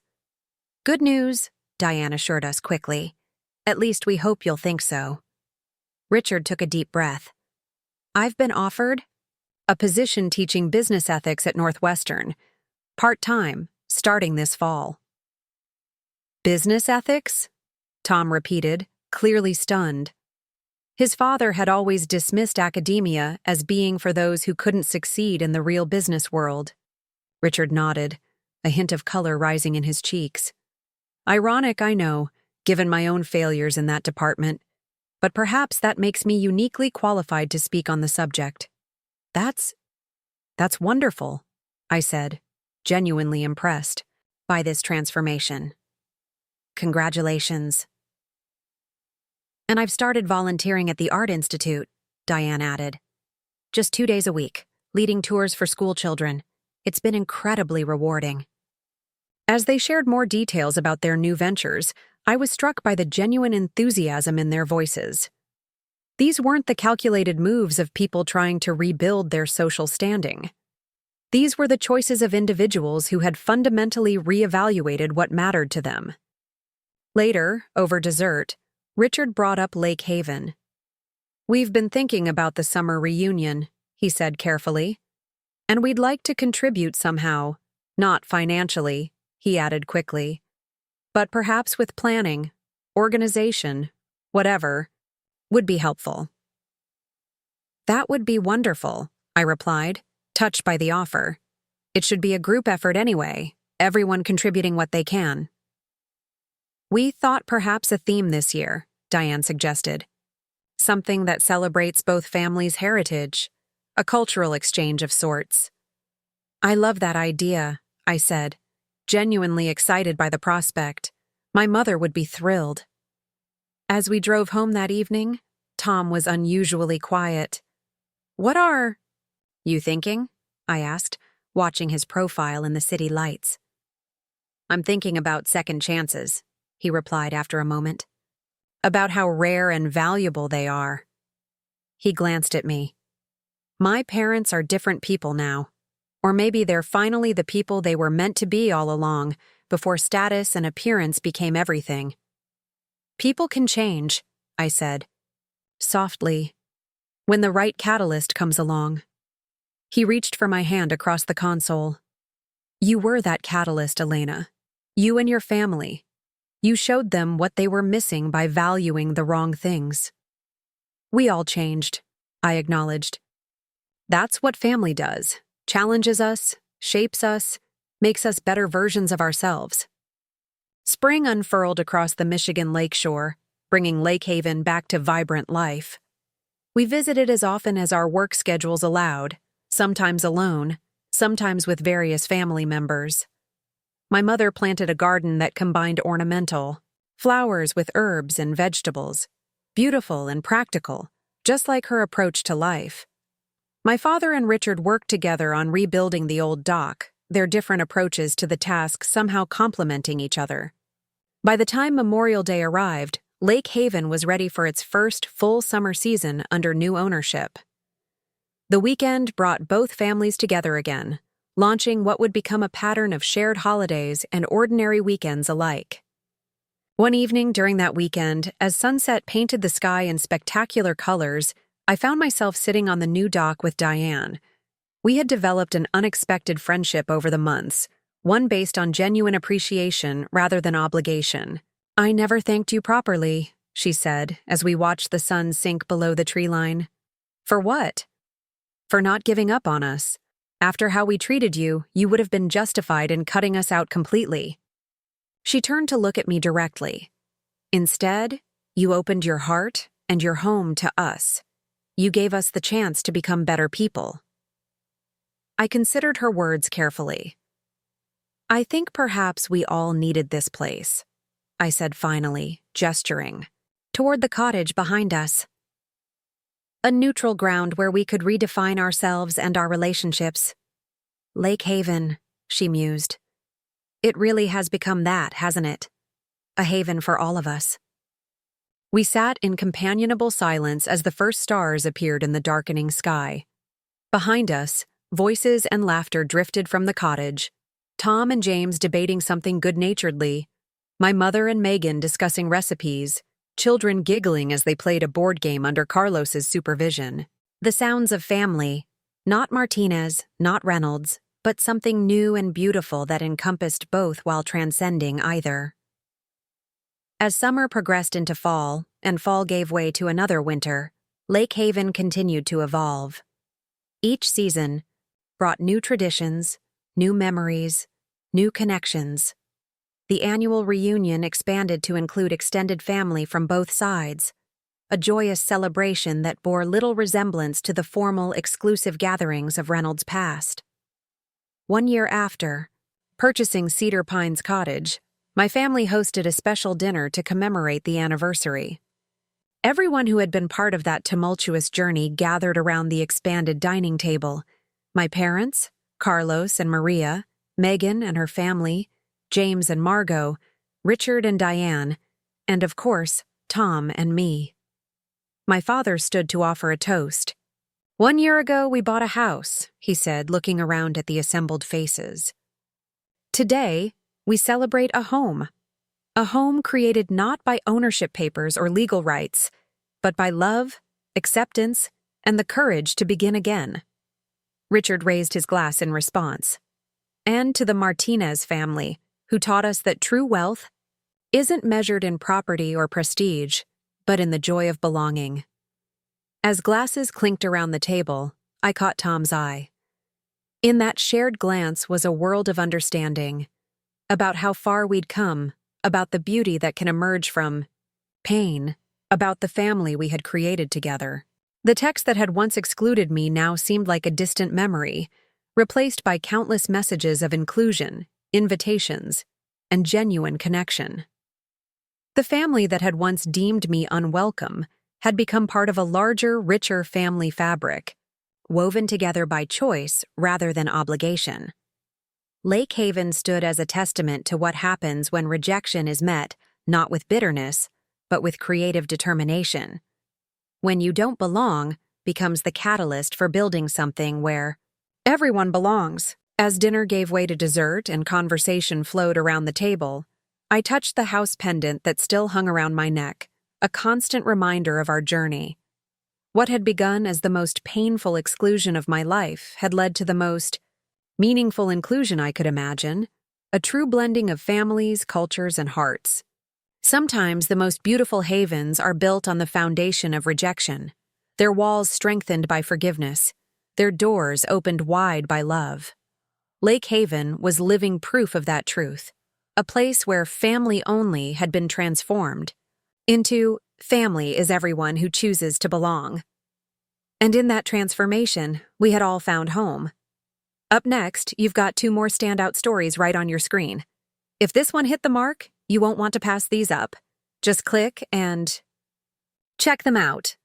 "Good news," Diane assured us quickly. "At least we hope you'll think so." Richard took a deep breath. "I've been offered a position teaching business ethics at Northwestern, part-time, starting this fall." "Business ethics?" Tom repeated, clearly stunned. His father had always dismissed academia as being for those who couldn't succeed in the real business world. Richard nodded, a hint of color rising in his cheeks. "Ironic, I know, given my own failures in that department, but perhaps that makes me uniquely qualified to speak on the subject." That's wonderful," I said, genuinely impressed by this transformation. "Congratulations." "And I've started volunteering at the Art Institute," Diane added. "Just 2 days a week, leading tours for school children. It's been incredibly rewarding." As they shared more details about their new ventures, I was struck by the genuine enthusiasm in their voices. These weren't the calculated moves of people trying to rebuild their social standing. These were the choices of individuals who had fundamentally reevaluated what mattered to them. Later, over dessert, Richard brought up Lake Haven. "We've been thinking about the summer reunion," he said carefully. "And we'd like to contribute somehow, not financially," he added quickly, "but perhaps with planning, organization, whatever, would be helpful." "That would be wonderful," I replied, touched by the offer. "It should be a group effort anyway, everyone contributing what they can." "We thought perhaps a theme this year," Diane suggested. "Something that celebrates both families' heritage, a cultural exchange of sorts." "I love that idea," I said, genuinely excited by the prospect. My mother would be thrilled. As we drove home that evening, Tom was unusually quiet. "What are you thinking?" I asked, watching his profile in the city lights. "I'm thinking about second chances," he replied after a moment. "About how rare and valuable they are." He glanced at me. "My parents are different people now. Or maybe they're finally the people they were meant to be all along, before status and appearance became everything." "People can change," I said, softly, "when the right catalyst comes along." He reached for my hand across the console. "You were that catalyst, Elena. You and your family. You showed them what they were missing by valuing the wrong things." "We all changed," I acknowledged. "That's what family does. Challenges us, shapes us, makes us better versions of ourselves." Spring unfurled across the Michigan lakeshore, bringing Lake Haven back to vibrant life. We visited as often as our work schedules allowed, sometimes alone, sometimes with various family members. My mother planted a garden that combined ornamental, flowers with herbs and vegetables, beautiful and practical, just like her approach to life. My father and Richard worked together on rebuilding the old dock, their different approaches to the task somehow complementing each other. By the time Memorial Day arrived, Lake Haven was ready for its first full summer season under new ownership. The weekend brought both families together again, launching what would become a pattern of shared holidays and ordinary weekends alike. One evening during that weekend, as sunset painted the sky in spectacular colors, I found myself sitting on the new dock with Diane. We had developed an unexpected friendship over the months, one based on genuine appreciation rather than obligation. "I never thanked you properly," she said, as we watched the sun sink below the tree line. "For what?" "For not giving up on us. After how we treated you, you would have been justified in cutting us out completely." She turned to look at me directly. "Instead, you opened your heart and your home to us. You gave us the chance to become better people." I considered her words carefully. "I think perhaps we all needed this place," I said finally, gesturing toward the cottage behind us. "A neutral ground where we could redefine ourselves and our relationships." "Lake Haven," she mused. "It really has become that, hasn't it? A haven for all of us." We sat in companionable silence as the first stars appeared in the darkening sky. Behind us, voices and laughter drifted from the cottage, Tom and James debating something good-naturedly, my mother and Megan discussing recipes, children giggling as they played a board game under Carlos's supervision. The sounds of family, not Martinez, not Reynolds, but something new and beautiful that encompassed both while transcending either. As summer progressed into fall, and fall gave way to another winter, Lake Haven continued to evolve. Each season brought new traditions, new memories, new connections. The annual reunion expanded to include extended family from both sides, a joyous celebration that bore little resemblance to the formal, exclusive gatherings of Reynolds' past. 1 year after, purchasing Cedar Pines Cottage, my family hosted a special dinner to commemorate the anniversary. Everyone who had been part of that tumultuous journey gathered around the expanded dining table. My parents, Carlos and Maria, Megan and her family, James and Margot, Richard and Diane, and of course, Tom and me. My father stood to offer a toast. "1 year ago, we bought a house," he said, looking around at the assembled faces. "Today, we celebrate a home created not by ownership papers or legal rights, but by love, acceptance, and the courage to begin again." Richard raised his glass in response. "And to the Martinez family, who taught us that true wealth isn't measured in property or prestige, but in the joy of belonging." As glasses clinked around the table, I caught Tom's eye. In that shared glance was a world of understanding, about how far we'd come, about the beauty that can emerge from pain, about the family we had created together. The text that had once excluded me now seemed like a distant memory, replaced by countless messages of inclusion, invitations, and genuine connection. The family that had once deemed me unwelcome had become part of a larger, richer family fabric, woven together by choice rather than obligation. Lake Haven stood as a testament to what happens when rejection is met not with bitterness, but with creative determination. When you don't belong becomes the catalyst for building something where everyone belongs. As dinner gave way to dessert and conversation flowed around the table, I touched the house pendant that still hung around my neck, a constant reminder of our journey. What had begun as the most painful exclusion of my life had led to the most meaningful inclusion I could imagine, a true blending of families, cultures, and hearts. Sometimes the most beautiful havens are built on the foundation of rejection, their walls strengthened by forgiveness, their doors opened wide by love. Lake Haven was living proof of that truth, a place where family only had been transformed into family is everyone who chooses to belong. And in that transformation, we had all found home. Up next, you've got 2 more standout stories right on your screen. If this one hit the mark, you won't want to pass these up. Just click and check them out.